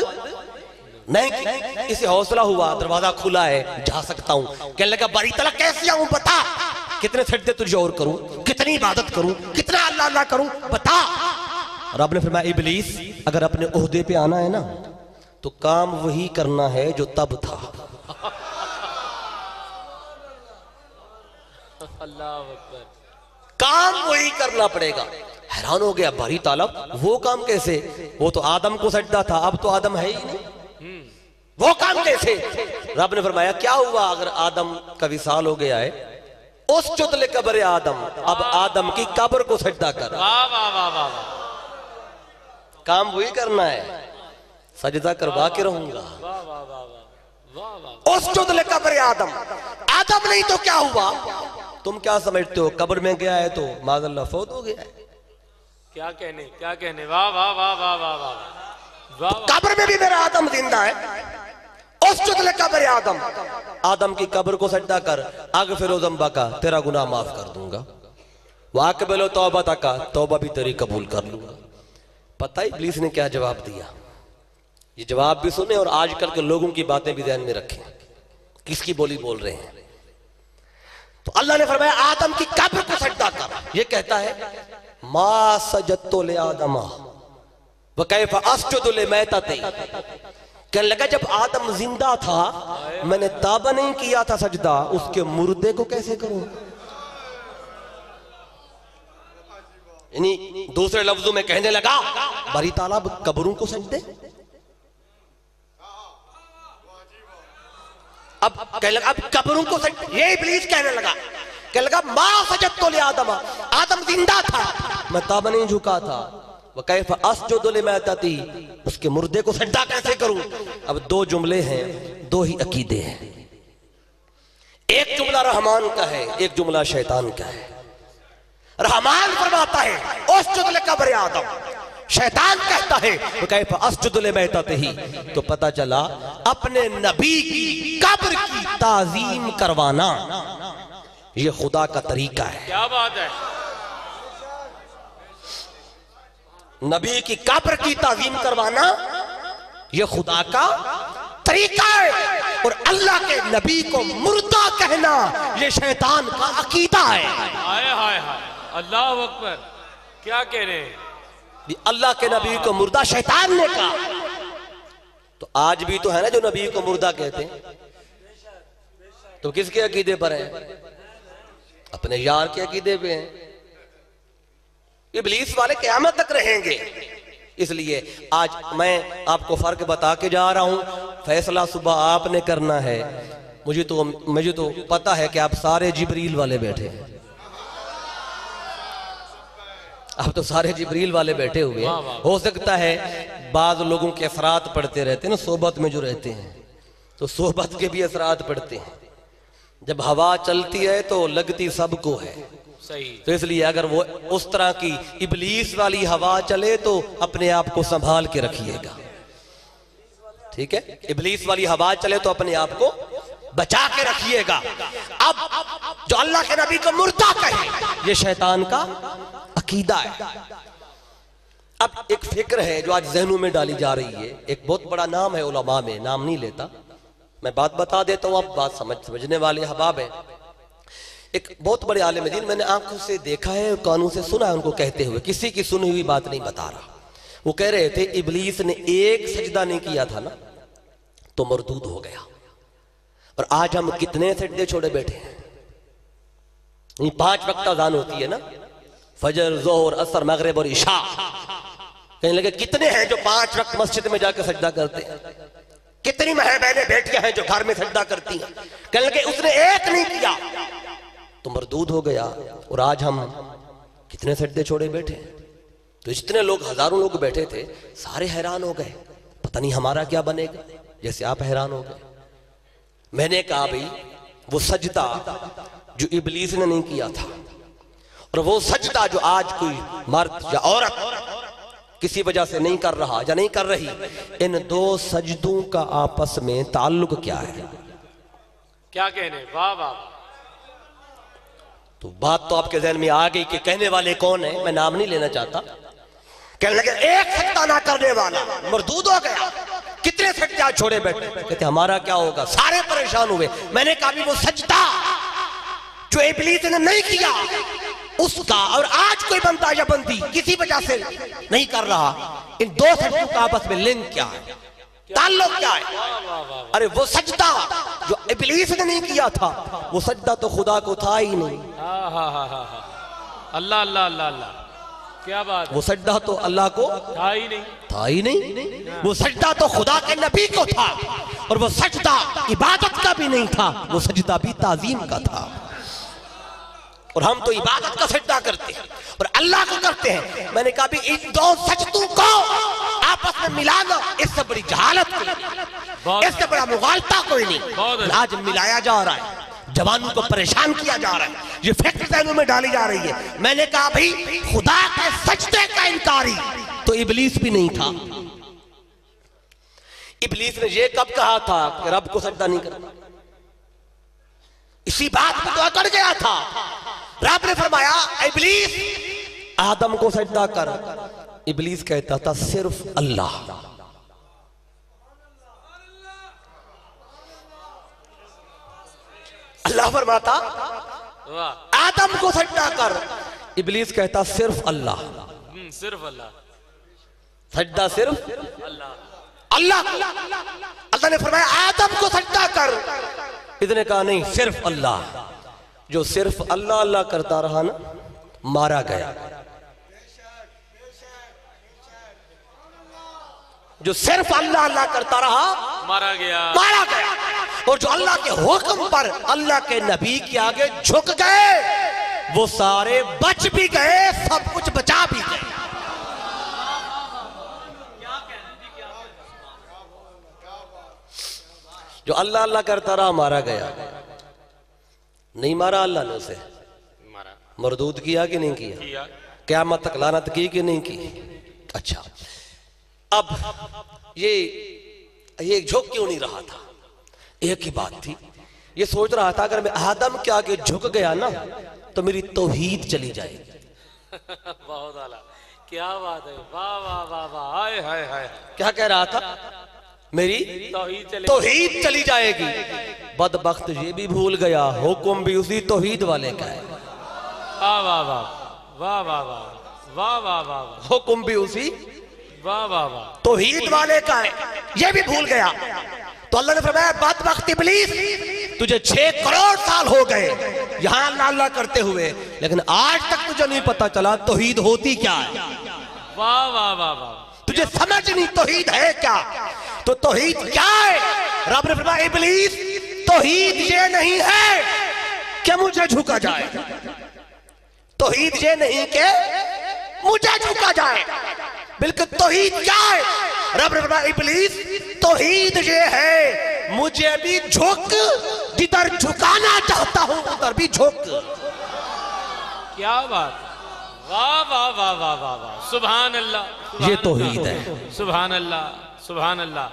نہیں کی، اسے حوصلہ ہوا، دروازہ کھلا ہے، جا سکتا ہوں۔ کہنے لگا باری تعالیٰ کیسے آؤں بتا، کتنے سجدے تجھے اور کروں، کتنی عبادت کروں، کتنا اللہ اللہ کروں، بتا۔ رب نے فرمایا ابلیس اگر اپنے عہدے پہ آنا ہے نا تو کام وہی کرنا ہے جو تب تھا۔ اللہ اکبر، کام وہی کرنا پڑے گا۔ حیران ہو گیا باری تعالیٰ وہ کام کیسے؟ وہ تو آدم کو سجدہ تھا، اب تو آدم ہے ہی نہیں، وہ کام کیسے؟ رب نے فرمایا کیا ہوا اگر آدم کا وصال ہو گیا ہے، اس چتلے قبر آدم، اب آدم کی قبر کو سجدہ کر، واہ واہ واہ واہ واہ کام وہی کرنا ہے، سجدہ کروا کے رہوں گا۔ واہ واہ واہ واہ واہ، اس چتلے قبر آدم، آدم نہیں تو کیا ہوا؟ تم کیا سمجھتے ہو قبر میں گیا ہے تو معاذ اللہ فوت ہو گیا ہے؟ کیا کہنے، کیا کہنے، واہ واہ واہ واہ واہ واہ واہ، قبر میں بھی میرا آدم زندہ ہے، اس چتلے قبر آدم، آدم کی قبر کو سجدہ کر، اغفر ذنبک تیرا گناہ معاف کر دوں گا، واقبل توبتک توبہ بھی تیری قبول کر لوں گا۔ پتہ ہی ابلیس نے کیا جواب دیا؟ یہ جواب بھی سنیں اور آج کل کے لوگوں کی باتیں بھی ذہن میں رکھیں، کس کی بولی بول رہے ہیں۔ تو اللہ نے فرمایا آدم کی قبر کو سجدہ کر، یہ کہتا ہے ما سجدت لآدم وکیف اسجد لمیتۃ، کہنے لگا جب آدم زندہ تھا میں نے تابہ نہیں کیا تھا سجدہ، اس کے مردے کو کیسے کروں؟ یعنی دوسرے لفظوں میں کہنے لگا باری تعالیٰ قبروں کو سجدے، اب کہنے لگا اب قبروں کو سجدے، یہ ابلیس کہنے لگا ما سجدت لآدم، آدم زندہ تھا میں تابہ نہیں جھکا تھا، وَكَيْفَ أَسْجُدُ لِمَيْتَتِهِ اس کے مردے کو سجدہ کیسے کروں؟ اب دو جملے ہیں، دو ہی عقیدے ہیں، ایک جملہ رحمان کا ہے، ایک جملہ شیطان کا ہے۔ رحمان فرماتا ہے اسجد لقبر آدم، شیطان کہتا ہے وَكَيْفَ أَسْجُدُ لِمَيْتَتِهِ، تو پتہ چلا اپنے نبی کی قبر کی تعظیم کروانا یہ خدا کا طریقہ ہے۔ کیا بات ہے، نبی کی قبر کی تعظیم کروانا یہ خدا کا طریقہ ہے، اور اللہ کے نبی کو مردہ کہنا یہ شیطان کا عقیدہ ہے۔ ہائے ہائے ہائے، اللہ اکبر، کیا کہہ رہے ہیں؟ اللہ کے نبی کو مردہ شیطان نے کہا، تو آج بھی تو ہے نا جو نبی کو مردہ کہتے ہیں، تو کس کے عقیدے پر ہیں؟ اپنے یار کے عقیدے پہ ہیں۔ ابلیس والے قیامت تک رہیں گے، اس لیے آج میں آپ کو فرق بتا کے جا رہا ہوں، فیصلہ صبح آپ نے کرنا ہے۔ مجھے تو پتا ہے کہ آپ سارے جبریل والے بیٹھے ہیں، آپ تو سارے جبریل والے بیٹھے ہوئے ہیں۔ ہو سکتا ہے بعض لوگوں کے اثرات پڑتے رہتے ہیں نا، صحبت میں جو رہتے ہیں تو صحبت کے بھی اثرات پڑتے ہیں۔ جب ہوا چلتی ہے تو لگتی سب کو ہے، صحیح۔ تو اس لیے اگر وہ اس طرح کی ابلیس والی ہوا چلے تو اپنے آپ کو سنبھال کے رکھیے گا، ٹھیک ہے؟ ابلیس والی ہوا چلے تو اپنے آپ کو بچا کے رکھیے گا۔ اب جو اللہ کے نبی کو مردہ کہے یہ شیطان کا عقیدہ ہے۔ اب ایک فکر ہے جو آج ذہنوں میں ڈالی جا رہی ہے، ایک بہت بڑا نام ہے علماء میں، نام نہیں لیتا، میں بات بتا دیتا ہوں، اب بات سمجھنے والے احباب ہیں۔ ایک بہت بڑے عالم دین، میں نے آنکھوں سے دیکھا ہے اور کانوں سے سنا ہے ان کو کہتے ہوئے، کسی کی سنی ہوئی بات نہیں بتا رہا۔ وہ کہہ رہے تھے ابلیس نے ایک سجدہ نہیں کیا تھا نا تو مردود ہو گیا، اور آج ہم کتنے سجدے چھوڑے بیٹھے ہیں۔ 5 وقت اذان ہوتی ہے نا، فجر، ظہر، عصر، مغرب اور عشاء، کہنے لگے کتنے ہیں جو 5 وقت مسجد میں جا کے سجدہ کرتے ہیں، کتنی بہنیں بیٹیاں ہیں جو گھر میں سجدہ کرتی ہیں، کہنے لگے اس نے ایک نہیں کیا تو مردود ہو گیا، اور آج ہم کتنے سجدے چھوڑے بیٹھے ہیں۔ تو جتنے لوگ، ہزاروں لوگ بیٹھے تھے، سارے حیران ہو گئے، پتہ نہیں ہمارا کیا بنے گا، جیسے آپ حیران ہو گئے۔ میں نے کہا بھئی وہ سجدہ جو ابلیس نے نہیں کیا تھا، اور وہ سجدہ جو آج کوئی مرد یا عورت کسی وجہ سے نہیں کر رہا یا نہیں کر رہی، ان 2 سجدوں کا آپس میں تعلق کیا ہے؟ کیا کہنے؟ واہ واہ۔ تو بات تو آپ کے ذہن میں آ گئی کہ کہنے والے کون ہیں، میں نام نہیں لینا چاہتا۔ کہنے لگے ایک سجدہ نہ کرنے والا مردود ہو گیا، کتنے سجدہ چھوڑے بیٹھے، کہتے ہمارا کیا ہوگا، سارے پریشان ہوئے۔ میں نے کہا بھی وہ سجدہ جو ابلیس نے نہیں کیا اس کا، اور آج کوئی بندہ یا بندی کسی وجہ سے نہیں کر رہا، ان 2 سجدوں کا آپس میں لنک کیا ہے، تعلق کیا ہے؟ ارے وہ سجدہ جو ابلیس نے نہیں کیا تھا، وہ سجدہ تو خدا کو تھا ہی نہیں۔ اللہ اللہ اللہ اللہ، کیا بات ہے، وہ سجدہ تو اللہ کو تھا ہی نہیں، وہ سجدہ تو خدا کے نبی کو تھا، اور وہ سجدہ عبادت کا بھی نہیں تھا، وہ سجدہ بھی تعظیم کا تھا۔ اور ہم تو عبادت کا سجدہ کرتے ہیں اور اللہ کو کرتے ہیں۔ میں نے کہا بھی ان 2 سجدوں کو آپس میں ملانا اس سے بڑی جہالت کوئی نہیں، اس سے بڑا مغالطہ کوئی نہیں، آج ملایا جا رہا ہے، جوانوں کو پریشان کیا جا رہا ہے، یہ فکر ذہنوں میں ڈالی جا رہی ہے۔ میں نے کہا بھئی خدا کے سجدے کا انکاری تو ابلیس بھی نہیں تھا۔ ابلیس نے یہ کب کہا تھا کہ رب کو سجدہ نہیں کرنا؟ اسی بات پہ تو اکڑ گیا تھا۔ رب نے فرمایا ابلیس آدم کو سجدہ کر، ابلیس کہتا تھا صرف اللہ۔ اللہ فرماتا آدم کو سجدہ کر، ابلیس کہتا صرف اللہ، صرف اللہ، سجدہ صرف اللہ۔ اللہ نے فرمایا آدم کو سجدہ کر، اس نے کہا نہیں صرف اللہ۔ جو صرف اللہ اللہ کرتا رہا نا مارا گیا، جو صرف اللہ اللہ کرتا رہا مارا گیا، اور جو اللہ کے حکم پر اللہ کے نبی کے آگے جھک گئے وہ سارے بچ بھی گئے، سب کچھ بچا بھی گئے۔ جو اللہ اللہ کرتا رہا مارا گیا، نہیں مارا اللہ نے اسے، مردود کیا کہ نہیں کیا؟ قیامت تک لعنت کی کہ نہیں کی؟ اچھا اب یہ جھک کیوں نہیں رہا تھا؟ ایک ہی بات تھی، یہ سوچ رہا تھا اگر میں آدم کے آگے جھک گیا نا تو میری توحید چلی جائے گی۔ بہت اعلیٰ، کیا بات ہے، واہ واہ واہ واہ، ہائے ہائے ہائے۔ کیا کہہ رہا تھا؟ میری توحید چلی جائے گی۔ بدبخت یہ بھی بھول گیا حکم بھی اسی توحید والے کا ہے، واہ واہ واہ واہ واہ واہ واہ واہ، حکم بھی اسی واہ واہ واہ توحید والے کا ہے، یہ بھی بھول گیا۔ تو اللہ نے فرمایا بدبخت ابلیس، تجھے 6 کروڑ سال ہو گئے یہاں اللہ اللہ کرتے ہوئے، لیکن آج تک تجھے نہیں پتا چلا توحید ہوتی کیا ہے۔ واہ واہ واہ واہ، تجھے سمجھ نہیں توحید ہے کیا؟ تو توحید کیا ہے؟ رب نے فرمایا ابلیس توحید یہ نہیں ہے کہ مجھے جھکا جائے، توحید یہ نہیں کہ مجھے جھکا جائے، بلکہ توحید کیا ہے؟ رب نے فرمایا ابلیس توحید یہ ہے مجھے بھی جھک، جدھر جھکانا چاہتا ہوں ادھر بھی جھک۔ کیا بات، واہ واہ واہ واہ واہ واہ، سبحان اللہ، یہ توحید ہے، سبحان اللہ، سبحان اللہ۔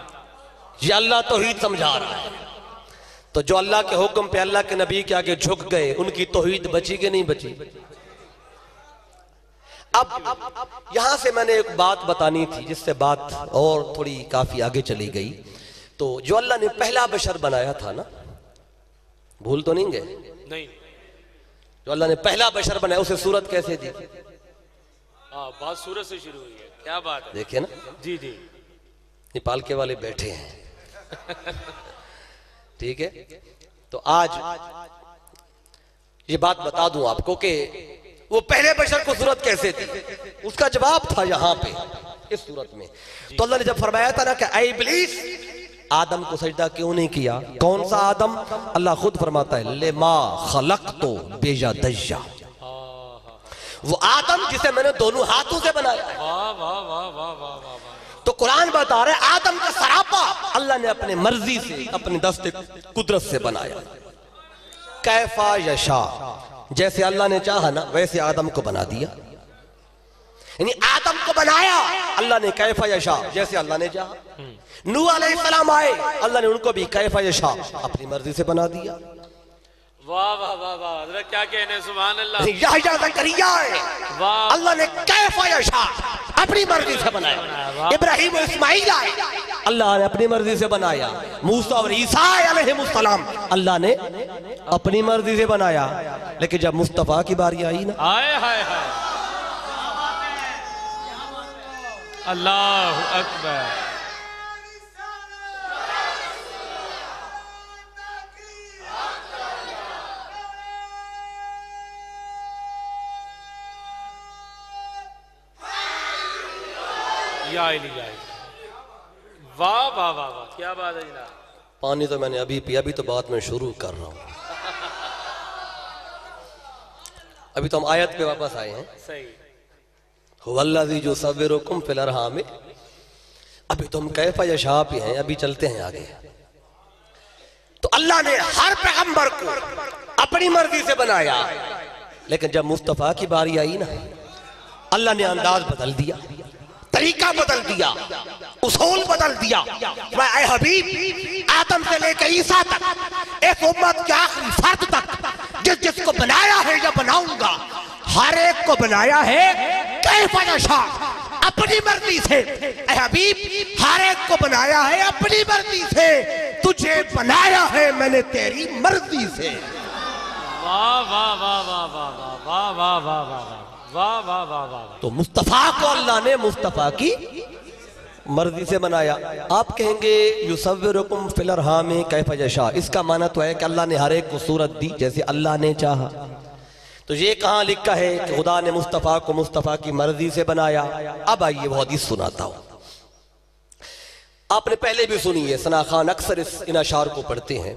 یہ اللہ توحید سمجھا رہا ہے۔ تو جو اللہ کے حکم پہ اللہ کے نبی کے آگے جھک گئے ان کی توحید بچی کہ نہیں بچی؟ اب یہاں سے میں نے ایک بات بتانی تھی جس سے بات اور تھوڑی کافی آگے چلی گئی۔ تو جو اللہ نے پہلا بشر بنایا تھا نا، بھول تو نہیں گئے؟ نہیں، جو اللہ نے پہلا بشر بنایا اسے صورت کیسے دی؟ بات سورج سے شروع ہوئی ہے، کیا بات ہے، دیکھیں نا، جی جی، نیپال کے والے بیٹھے ہیں، ٹھیک ہے؟ تو آج یہ بات بتا دوں آپ کو کہ وہ پہلے بشر کو صورت کیسے دی، اس کا جواب تھا یہاں پہ اس صورت میں۔ تو اللہ نے جب فرمایا تھا نا کہ اے ابلیس آدم کو سجدہ کیوں نہیں کیا؟ کون سا آدم؟ اللہ خود فرماتا ہے لما خلقت بیدیا، وہ آدم جسے میں نے دونوں ہاتھوں سے بنایا ہے۔ واہ واہ واہ واہ واہ واہ۔ تو قرآن بتا رہے آدم کا سراپا اللہ نے اپنے مرضی سے اپنے دست قدرت سے بنایا، کیفا یشا، جیسے اللہ نے چاہا نا ویسے آدم کو بنا دیا، یعنی آدم کو بنایا اللہ نے کیفا یشا جیسے اللہ نے چاہا۔ نوح علیہ السلام آئے اللہ نے ان کو بھی کیفا یشا اپنی مرضی سے بنا دیا۔ واہ واہ واہ واہ، حضرت کیا کہنے، سبحان اللہ۔ یحییٰ زکریا ہے واہ، اللہ نے کیفا یشا اپنی مرضی سے بنایا۔ ابراہیم و اسماعیل آئے اللہ نے اپنی مرضی سے بنایا۔ موسیٰ اور عیسیٰ علیہ السلام اللہ نے اپنی مرضی سے بنایا۔ لیکن جب مصطفیٰ کی باری آئی نا، آئے ہائے ہائے، اللہ اکبر، یا علی یا علی، واہ واہ واہ واہ، کیا بات ہے جناب۔ پانی تو میں نے ابھی پیا، ابھی تو بات میں شروع کر رہا ہوں، ابھی تو ہم آیت پہ واپس آئے ہیں۔ صحیح، هو الذی یصورکم فی الارحام، ابھی تو ہم کیفا یشاء پہ ہیں، ابھی چلتے ہیں آگے۔ تو اللہ نے ہر پیغمبر کو اپنی مرضی سے بنایا، لیکن جب مصطفیٰ کی باری آئی نا اللہ نے انداز بدل دیا، طریقہ بدل دیا، اصول بدل دیا۔ اے حبیب آدم سے لے کے عیسیٰ تک، ایک امت کے آخری فرد تک، جس جس کو بنایا ہے یا بناؤں گا، ہر ایک کو بنایا ہے کیف یشاء اپنی مرضی سے۔ اے حبیب ہر ایک کو بنایا ہے اپنی مرضی سے، تجھے بنایا ہے میں نے تیری مرضی سے۔ واہ واہ واہ واہ واہ واہ واہ واہ واہ واہ واہ واہ واہ واہ۔ تو مصطفیٰ کو اللہ نے مصطفیٰ کی مرضی سے بنایا۔ آپ کہیں گے یصورکم فی الارحام کیف یشاء، اس کا معنی تو ہے کہ اللہ نے ہر ایک کو صورت دی جیسے اللہ نے چاہا۔ تو یہ کہاں لکھا ہے کہ خدا نے مصطفیٰ کو مصطفیٰ کی مرضی سے بنایا؟ اب آئیے وہ حدیث سناتا ہوں، آپ نے پہلے بھی سنی ہے، ثنا خان اکثر ان اشعار کو پڑھتے ہیں۔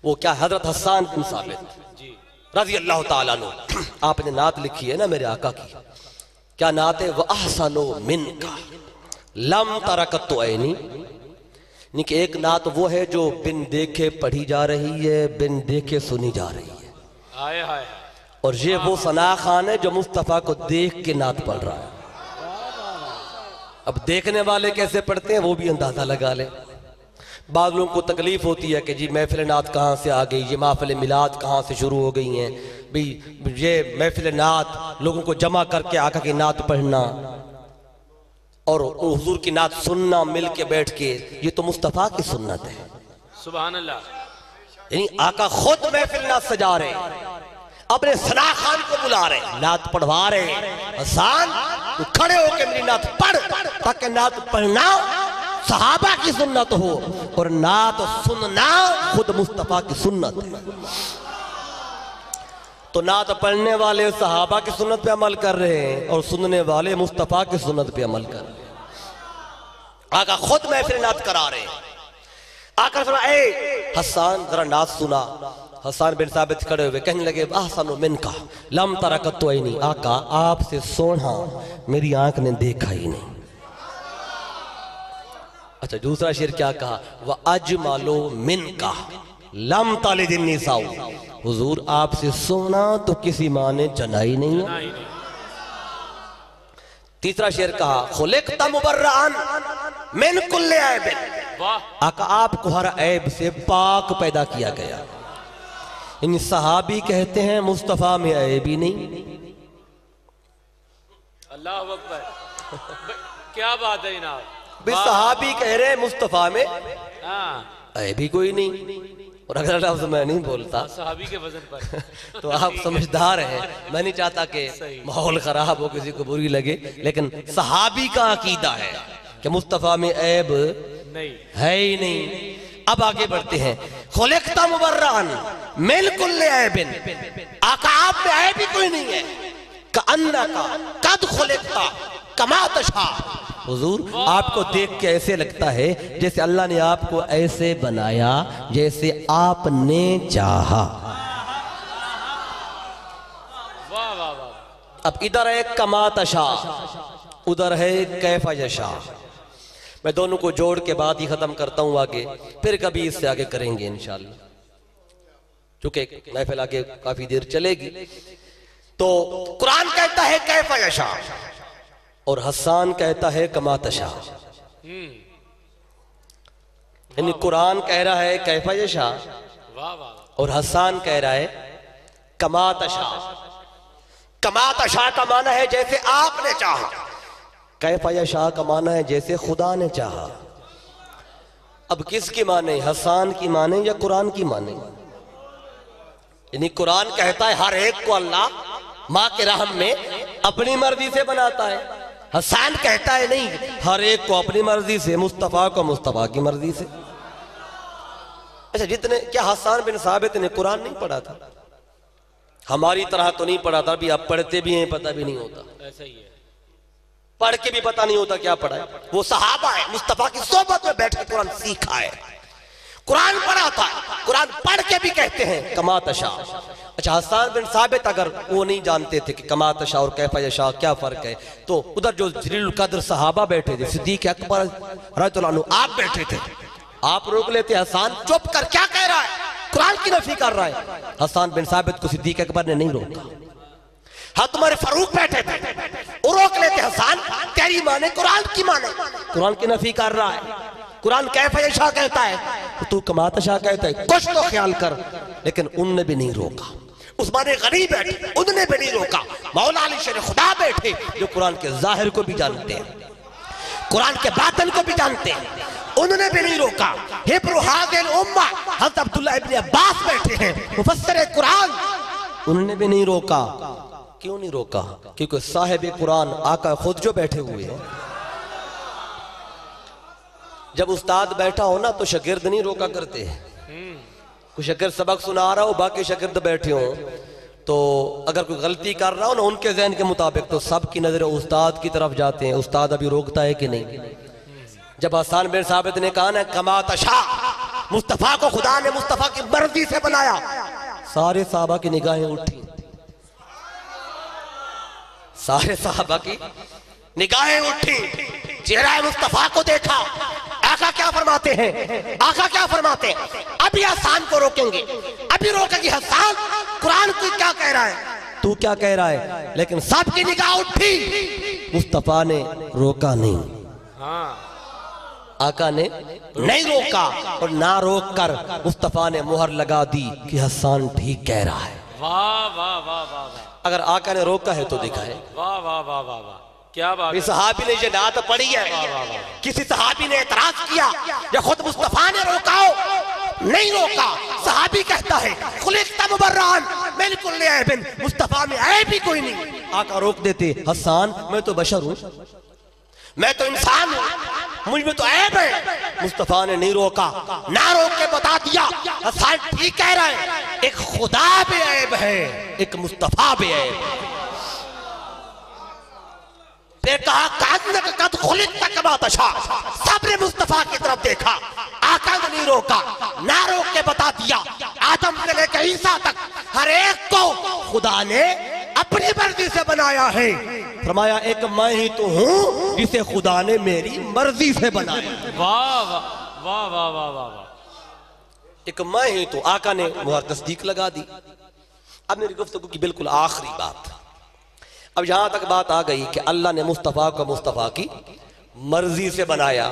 وہ کیا حضرت حسان بن ثابت رضی اللہ تعالیٰ عنہ، آپ نے نعت لکھی ہے نا میرے آقا کی، کیا نعت ہے؟ وَأَحْسَنُ مِنْكَ لَمْ تَرَكَتُ عَيْنِي، یعنی کہ ایک نعت وہ ہے جو بن دیکھے پڑھی جا رہی ہے، بن دیکھے سنی جا رہی ہے، آئے ہائے، اور یہ وہ ثنا خان ہے جو مصطفیٰ کو دیکھ کے نعت پڑھ رہا ہے۔ اب دیکھنے والے کیسے پڑھتے ہیں وہ بھی اندازہ لگا لیں۔ بعض لوگوں کو تکلیف ہوتی ہے کہ جی محفل نعت کہاں سے آ گئی، یہ محفل میلاد کہاں سے شروع ہو گئی ہیں، یہ محفل نعت لوگوں کو جمع کر کے آقا کی نعت پڑھنا اور حضور کی نعت سننا مل کے بیٹھ کے، یہ تو مصطفیٰ کی سنت ہے۔ سبحان اللہ، یعنی آقا خود محفل نعت سجا رہے ہیں، اپنے ثنا خان کو بلا رہے ہیں، نعت پڑھوا رہے ہیں، حسان تو کھڑے ہو کے میری نعت پڑھ، تاکہ نعت پڑھنا صحابہ کی سنت ہو اور نعت سننا خود مصطفیٰ کی سنت ہے۔ تو نعت پڑھنے والے صحابہ کی سنت پہ عمل کر رہے ہیں اور سننے والے مصطفیٰ کی سنت پہ عمل کر رہے ہیں۔ آقا خود محفل نعت کرا رہے ہیں. آقا فرمایا اے حسان ذرا نعت سنا. حسان بن ثابت کھڑے ہوئے کہنے لگے احسن منکا لم ترکت عینی. آقا آپ سے سونا میری آنکھ نے دیکھا ہی نہیں. اچھا دوسرا شعر کیا کہا؟ وَأَجْمَلُ مِنْكَ لَمْ تَلِدِ النِّسَاءُ. حضور آپ سے سونا تو کسی ماں نے جنا ہی نہیں ہے. تیسرا شعر کہا خلقت مبرعا من کل عیب. آقا آپ کو ہر عیب سے پاک پیدا کیا گیا. ان صحابی کہتے ہیں مصطفیٰ میں عیب ہی نہیں. اللہ اکبر کیا بات ہے جناب. صحابی کہہ رہے ہیں مصطفیٰ میں عیب ہی کوئی نہیں. اور اگر لفظ میں نہیں بولتا صحابی کے وزن پر تو آپ سمجھدار ہیں. میں نہیں چاہتا کہ ماحول خراب ہو کسی کو بری لگے لیکن صحابی کا عقیدہ ہے کہ مصطفیٰ میں عیب ہے ہی نہیں. اب آگے بڑھتے ہیں. خلقت مبرعا من کل عیب. آقا آپ میں عیب ہی کوئی نہیں ہے. کأنک قد خلقت کما تشاء. حضور آپ کو دیکھ کے ایسے لگتا ہے جیسے اللہ نے آپ کو ایسے بنایا جیسے آپ نے چاہا. اب ادھر ہے کما تشاء ادھر ہے کیف یشاء. میں دونوں کو جوڑ کے بعد ہی ختم کرتا ہوں. آگے پھر کبھی اس سے آگے کریں گے انشاءاللہ چونکہ محفل آگے کافی دیر چلے گی. تو قرآن کہتا ہے کیف یشاء اور حسان کہتا ہے کما تشاء. یعنی قرآن کہہ رہا ہے کیف یشاء اور حسان کہہ رہا ہے کما تشاء. کما تشاء کا معنی ہے جیسے آپ نے چاہا. کیف یشاء کا معنی ہے جیسے خدا نے چاہا. اب کس کی معنی؟ حسان کی معنی یا قرآن کی معنی؟ یعنی قرآن کہتا ہے ہر ایک کو اللہ ماں کے رحم میں اپنی مرضی سے بناتا ہے. حسان کہتا ہے نہیں ہر ایک کو اپنی مرضی سے مصطفیٰ کو مصطفیٰ کی مرضی سے. اچھا جتنے کیا حسان بن ثابت نے قرآن نہیں پڑھا تھا؟ ہماری طرح تو نہیں پڑھا تھا. ابھی آپ پڑھتے بھی ہیں پتہ بھی نہیں ہوتا. ایسا ہی ہے پڑھ کے بھی پتہ نہیں ہوتا کیا پڑھا ہے. وہ صحابہ ہے مصطفیٰ کی صحبت میں بیٹھ کے قرآن سیکھا ہے. قرآن پڑھا تھا. قرآن پڑھ کے بھی کہتے ہیں کما تشاء. اچھا حسان بن ثابت اگر وہ نہیں جانتے تھے کہ کما تشاء اور کیف یشاء کیا فرق ہے تو ادھر جو جلیل القدر صحابہ بیٹھے تھے صدیق اکبر رضی اللہ عنہ آپ بیٹھے تھے آپ روک لیتے. حسان چپ کر کیا کہہ رہا ہے قرآن کی نفی کر رہا ہے. حسان بن ثابت کو صدیق اکبر نے نہیں روکا. ہاں تمہارے فاروق بیٹھے تھے وہ روک لیتے حسان تیری مانے قرآن کی مانے. قرآن کی نفی کر رہا ہے. قرآن کیف یشاء کہتا ہے تو کما تشاء کہتا ہے. کچھ تو خیال کر. لیکن ان نے بھی نہیں روکا. عثمان غنی بیٹھے ان نے بھی نہیں روکا. مولا علی شیر خدا بیٹھے جو قرآن کے ظاہر کو بھی جانتے ہیں قرآن کے باطن کو بھی جانتے ہیں انہوں نے بھی نہیں روکا. حبر هذه الامہ حضرت عبداللہ ابن عباس بیٹھے ہیں مفسر قرآن انہوں نے بھی نہیں روکا. کیوں نہیں روکا؟ کیونکہ صاحب قرآن آقا خود جو بیٹھے ہوئے ہیں. جب استاد بیٹھا ہو نا تو شاگرد نہیں روکا کرتے. کوئی شاگرد سبق سنا رہا ہو باقی شاگرد بیٹھے ہوں تو اگر کوئی غلطی کر رہا ہو نا ان کے ذہن کے مطابق تو سب کی نظر استاد کی طرف جاتے ہیں. استاد ابھی روکتا ہے کہ نہیں؟ جب حسان بن ثابت نے کہا نا کما تشاء مصطفیٰ کو خدا نے مصطفیٰ کی مرضی سے بنایا سارے صحابہ کی نگاہیں اٹھی. سارے صحابہ کی نگاہیں اٹھی. چہرہ مصطفیٰ کو دیکھا. آقا کیا فرماتے ہیں؟ آقا کیا فرماتے ہیں؟ ابھی حسان کو روکیں گے. ابھی روکیں گے حسان قرآن کی کیا کہہ رہا ہے تو کیا کہہ رہا ہے. لیکن سب کی نگاہ اٹھی. مصطفیٰ نے روکا نہیں. آقا نے نہیں روکا اور نہ روک کر مصطفیٰ نے مہر لگا دی کہ حسان ٹھیک کہہ رہا ہے. واہ واہ واہ واہ. اگر آقا نے روکا ہے تو دکھائے. واہ واہ واہ واہ واہ کیا بات ہے. صحابی نے یہ نعت پڑھی ہے. کسی صحابی نے اعتراض کیا یا خود مصطفیٰ نے روکا ہو؟ نہیں روکا. صحابی کہتا ہے خلقت مبرعا من کل عیب. مصطفیٰ میں عیب ہی کوئی نہیں. آقا روک دیتے حسان میں تو بشر ہوں میں تو انسان ہوں مجھ میں تو عیب ہے. مصطفیٰ نے نہیں روکا نہ روک کے بتا دیا حسان ٹھیک کہہ رہا ہے. ایک خدا بے عیب ہے ایک مصطفیٰ بے عیب. پھر کہا کانک قد خلقت کما تشاء، صبر مصطفیٰ کی طرف دیکھا، آقا نے نہیں روکا، نہ روک کے بتا دیا آدم سے لے کے عیسیٰ تک ہر ایک کو خدا نے اپنی مرضی سے بنایا ہے۔ فرمایا ایک میں ہی تو ہوں جسے خدا نے میری مرضی سے بنایا۔ واہ واہ واہ واہ واہ واہ، ایک میں ہی تو، آقا نے مہر تصدیق لگا دی۔ اب میری گفتگو کی بالکل آخری بات، اب یہاں تک بات آ گئی کہ اللہ نے مصطفیٰ کو مصطفیٰ کی مرضی سے بنایا۔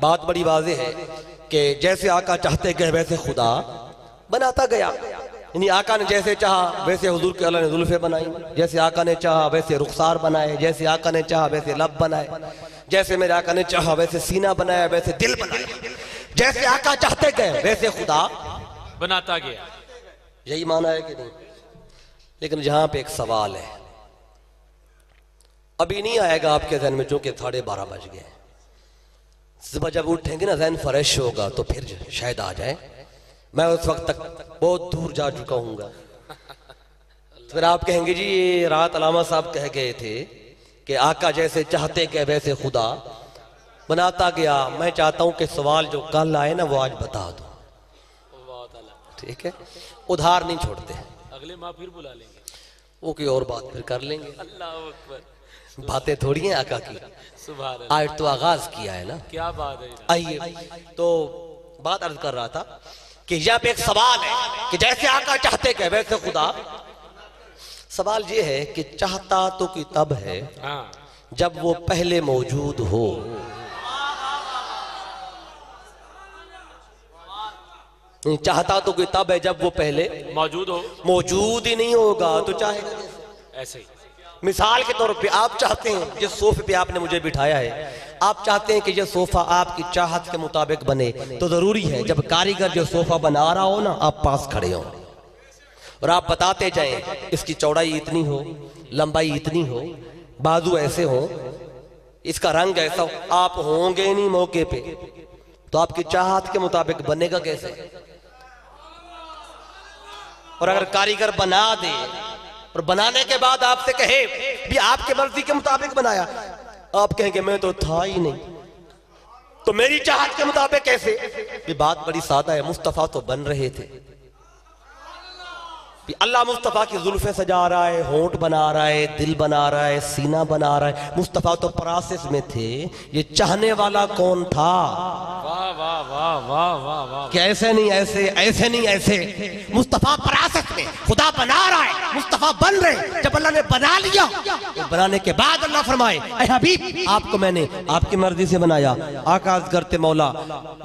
بات بڑی واضح ہے کہ جیسے آقا چاہتے گئے ویسے خدا بناتا گیا، یعنی آقا نے جیسے چاہا ویسے حضور کے اللہ نے زلفیں بنائی، جیسے آقا نے چاہا ویسے رخسار بنائے، جیسے آقا نے چاہا ویسے لب بنائے، جیسے میرے آقا نے چاہا ویسے سینہ بنایا، ویسے دل بنایا، جیسے آقا چاہتے گئے ویسے خدا بناتا گیا۔ یہی معنی ہے کہ نہیں؟ لیکن جہاں پہ ایک سوال ہے، ابھی نہیں آئے گا آپ کے ذہن میں چونکہ 12:30 بج گئے، صبح جب اٹھیں گے نا ذہن فریش ہوگا تو پھر شاید آ جائے۔ میں اس وقت تک بہت دور جا چکا ہوں گا، پھر آپ کہیں گے جی یہ رات علامہ صاحب کہہ گئے تھے کہ آقا جیسے چاہتے کہ ویسے خدا بناتا گیا۔ میں چاہتا ہوں کہ سوال جو کل آئے نا وہ آج بتا دو، ٹھیک ہے؟ ادھار نہیں چھوڑتے، اگلے ماہ پھر بلا لیں گے، وہ کوئی اور بات پھر کر لیں گے، اللہ اکبر، باتیں تھوڑی ہیں آقا کی، سبحان اللہ، آج تو آغاز کیا ہے نا۔ کیا بات ہے۔ آئیے تو بات عرض کر رہا تھا کہ یہاں پہ ایک سوال ہے کہ جیسے آقا چاہتے کہ ویسے خدا۔ سوال یہ ہے کہ چاہتا تو کی تب ہے ہاں، جب وہ پہلے موجود ہو، چاہتا تو کوئی تب ہے جب وہ پہلے موجود ہو، موجود ہی نہیں ہوگا تو چاہے گا کیسے؟ ایسے ہی۔ مثال کے طور پہ آپ چاہتے ہیں جس صوفے پہ آپ نے مجھے بٹھایا ہے، آپ چاہتے ہیں کہ یہ صوفہ آپ کی چاہت کے مطابق بنے، تو ضروری ہے جب کاریگر جو صوفہ بنا رہا ہو نا آپ پاس کھڑے ہوں اور آپ بتاتے جائیں اس کی چوڑائی اتنی ہو، لمبائی اتنی ہو، بازو ایسے ہو، اس کا رنگ ایسا ہو۔ آپ ہوں گے نہیں موقع پہ تو آپ کی چاہت کے مطابق بنے گا کیسے؟ اور اگر کاریگر بنا دے اور بنانے کے بعد آپ سے کہے بھی آپ کے مرضی کے مطابق بنایا، آپ کہیں کہ میں تو تھا ہی نہیں، تو میری چاہت کے مطابق کیسے؟ یہ بات بڑی سادہ ہے، مصطفیٰ تو بن رہے تھے، اللہ مصطفیٰ کی زلفیں سجا رہا ہے، ہونٹ بنا رہا ہے، دل بنا رہا ہے، سینہ بنا رہا ہے، مصطفیٰ تو پراسس میں تھے۔ یہ چاہنے والا کون تھا؟ واہ واہ واہ واہ واہ واہ، کہ ایسے نہیں ایسے، ایسے نہیں ایسے، مصطفیٰ پراسس میں، خدا بنا رہا ہے، مصطفیٰ بن رہے۔ جب اللہ نے بنا لیا تو بنانے کے بعد اللہ فرمائے اے حبیب آپ کو میں نے آپ کی مرضی سے بنایا۔ آقا عرض کرتے مولا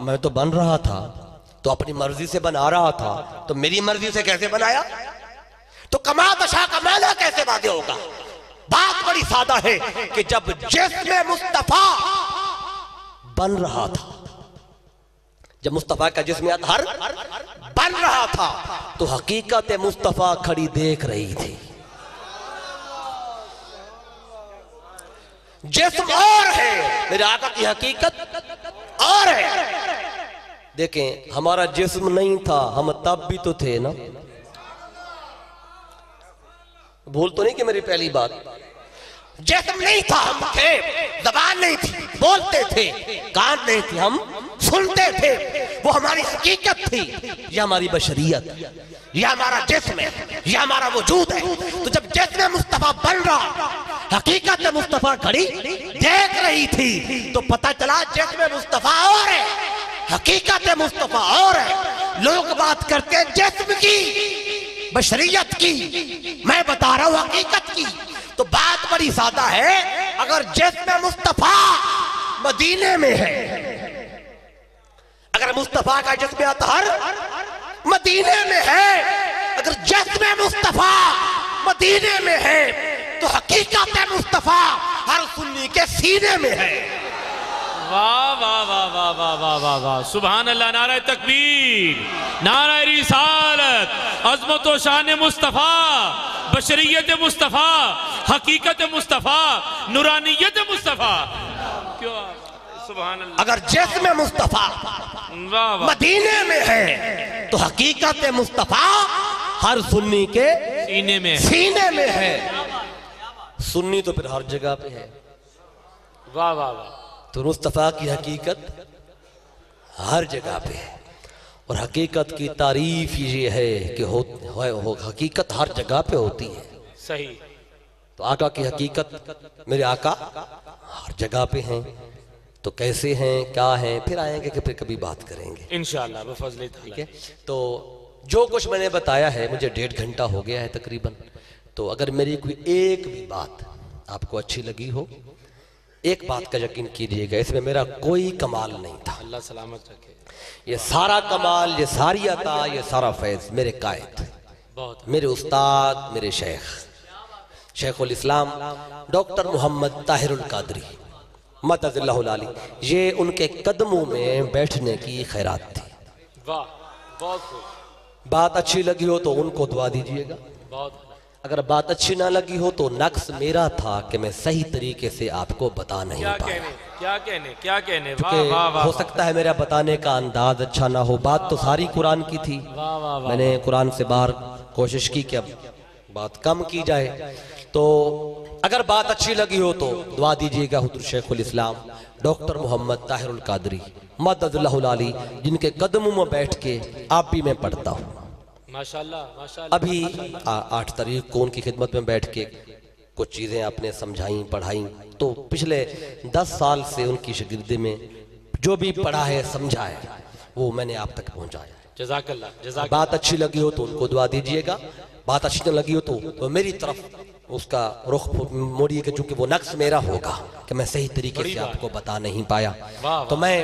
میں تو بن رہا تھا، تو اپنی مرضی سے بنا رہا تھا، تو میری مرضی سے کیسے بنایا؟ تو کما تشاء کا معنی کیسے واضح ہوگا؟ بات بڑی سادہ ہے کہ جب جسم مصطفیٰ بن رہا تھا، جب مصطفیٰ کا جسم اطہر بن رہا تھا تو حقیقت مصطفیٰ کھڑی دیکھ رہی تھی۔ جسم اور ہے، میرے آقا کی حقیقت اور ہے۔ دیکھیں ہمارا جسم نہیں تھا، ہم تب بھی تو تھے نا، بھول تو نہیں کہ میری پہلی بات، جسم نہیں تھا ہم تھے، زبان نہیں تھی بولتے تھے، کان نہیں تھی ہم سنتے تھے، وہ ہماری حقیقت تھی، یہ ہماری بشریت، یہ ہمارا جسم ہے، یہ ہمارا وجود ہے۔ تو جب جسم مصطفیٰ بن رہا، حقیقت مصطفیٰ کھڑی دیکھ رہی تھی، تو پتہ چلا جسم مصطفیٰ اور ہے، حقیقت مصطفیٰ اور ہے۔ لوگ بات کرتے جسم کی، بشریت کی، میں بتا رہا ہوں حقیقت کی۔ تو بات بڑی سادہ ہے، اگر جسم مصطفیٰ مدینے میں ہے، اگر مصطفیٰ کا جسم اطہر مدینے میں ہے، اگر جسم مصطفیٰ مدینے میں ہے تو حقیقت مصطفیٰ ہر سنی کے سینے میں ہے۔ واہ واہ واہ واہ واہ واہ واہ واہ، سبحان اللہ، نعرہ تکبیر، نعرہ رسالت، عظمت و شان مصطفیٰ، بشریت مصطفیٰ، حقیقت مصطفیٰ، نورانیت مصطفیٰ۔ کیوں سبحان اللہ، اگر جسم مصطفیٰ واہ واہ، مدینے میں ہے تو حقیقت مصطفیٰ ہر سنی کے سینے میں ہے۔ سینے میں ہے۔ سنی تو پھر ہر جگہ پہ ہے، واہ واہ واہ. تو مصطفیٰ کی حقیقت ہر جگہ پہ ہے، اور حقیقت کی تعریف یہ ہے کہ حقیقت ہر جگہ پہ ہوتی ہے. صحیح. تو آقا کی حقیقت، میرے آقا ہر جگہ پہ ہیں. تو کیسے ہیں، کیا ہیں، پھر آئیں گے کہ پھر کبھی بات کریں گے. انشاءاللہ بفضل تعالی. ٹھیک ہے. تو جو کچھ میں نے بتایا ہے، مجھے 1.5 گھنٹہ ہو گیا ہے تقریباً. تو اگر میری کوئی ایک بھی بات آپ کو اچھی لگی ہو، ایک بات کا یقین کیجئے گا، اس میں میرا کوئی کمال نہیں تھا. اللہ سلامت رکھے. یہ سارا کمال، یہ ساری عطا، یہ سارا فیض میرے قائد، بہت. میرے استاد، میرے شیخ الاسلام ڈاکٹر محمد طاہر القادری مدد اللہ العالی، یہ ان کے قدموں میں بیٹھنے کی خیرات تھی. واہ بہت خوب. بات اچھی لگی ہو تو ان کو دعا دیجئے گا. بہت. اگر بات اچھی نہ لگی ہو تو نقص میرا تھا کہ میں صحیح طریقے سے آپ کو بتا نہیں کیا پایا. کہنے کیا کہنے کیا کہنے. واہ کہ واہ واہ. ہو سکتا ہے میرا بتانے کا انداز اچھا نہ ہو. بات تو ساری قرآن کی تھی. واہ واہ واہ. میں نے قرآن سے باہر کوشش کی کہ اب بات کم کی جائے. تو اگر بات اچھی لگی ہو تو دعا دیجئے گا حضور شیخ الاسلام ڈاکٹر محمد طاہر القادری مدد اللہ العالی، جن کے قدموں میں بیٹھ کے آپ بھی میں پڑھتا ہوں. ماشاءاللہ ماشاءاللہ. ابھی 8 تاریخ کو ان کی خدمت میں بیٹھ کے کچھ چیزیں آپ نے سمجھائیں، پڑھائیں. تو پچھلے 10 سال سے ان کی شاگردی میں جو بھی پڑھا ہے، سمجھا ہے، وہ میں نے آپ تک پہنچایا. جزاک اللہ. جزاک. بات اچھی لگی ہو تو ان کو دعا دیجئے گا. بات اچھی نہ لگی ہو تو میری طرف اس کا رخ موڑیے گا، چونکہ وہ نقص میرا ہوگا کہ میں صحیح طریقے سے آپ کو بتا نہیں پایا. تو میں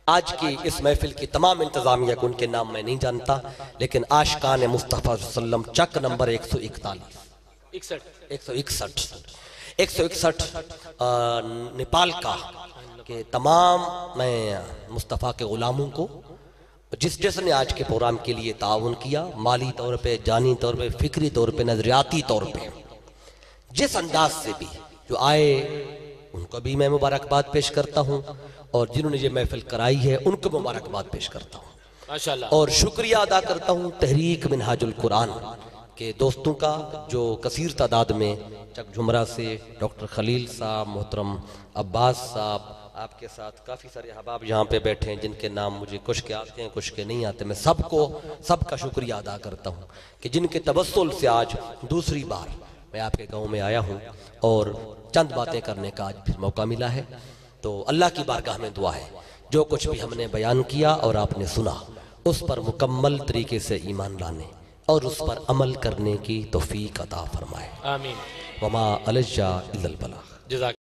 آج کی اس محفل کی تمام انتظامیہ کو، ان کے نام میں نہیں جانتا، لیکن عاشقان مصطفیٰ صلی اللہ علیہ وسلم چک نمبر 161 نیپال کا، کہ تمام میں مصطفیٰ کے غلاموں کو جس نے آج کے پروگرام کے لیے تعاون کیا، مالی طور پہ، جانی طور پہ، فکری طور پہ، نظریاتی طور پہ، جس انداز سے بھی جو آئے، ان کو بھی میں مبارکباد پیش کرتا ہوں، اور جنہوں نے یہ محفل کرائی ہے ان کو مبارکباد پیش کرتا ہوں. ماشاءاللہ. اور شکریہ ادا کرتا ہوں تحریک منہاج القرآن کے دوستوں کا، جو کثیر تعداد میں چک جھمرہ سے ڈاکٹر خلیل صاحب، محترم عباس صاحب، آپ کے ساتھ کافی سارے احباب یہاں پہ بیٹھے ہیں جن کے نام مجھے کچھ کے آتے ہیں کچھ کے نہیں آتے. میں سب کا شکریہ ادا کرتا ہوں کہ جن کے توسل سے آج دوسری بار میں آپ کے گاؤں میں آیا ہوں اور چند باتیں کرنے کا آج پھر موقع ملا ہے. تو اللہ کی بارگاہ میں دعا ہے جو کچھ بھی ہم نے بیان کیا اور آپ نے سنا، اس پر مکمل طریقے سے ایمان لانے اور اس پر عمل کرنے کی توفیق عطا فرمائے. آمین. وما علیہ الا البلاغ. جزاک.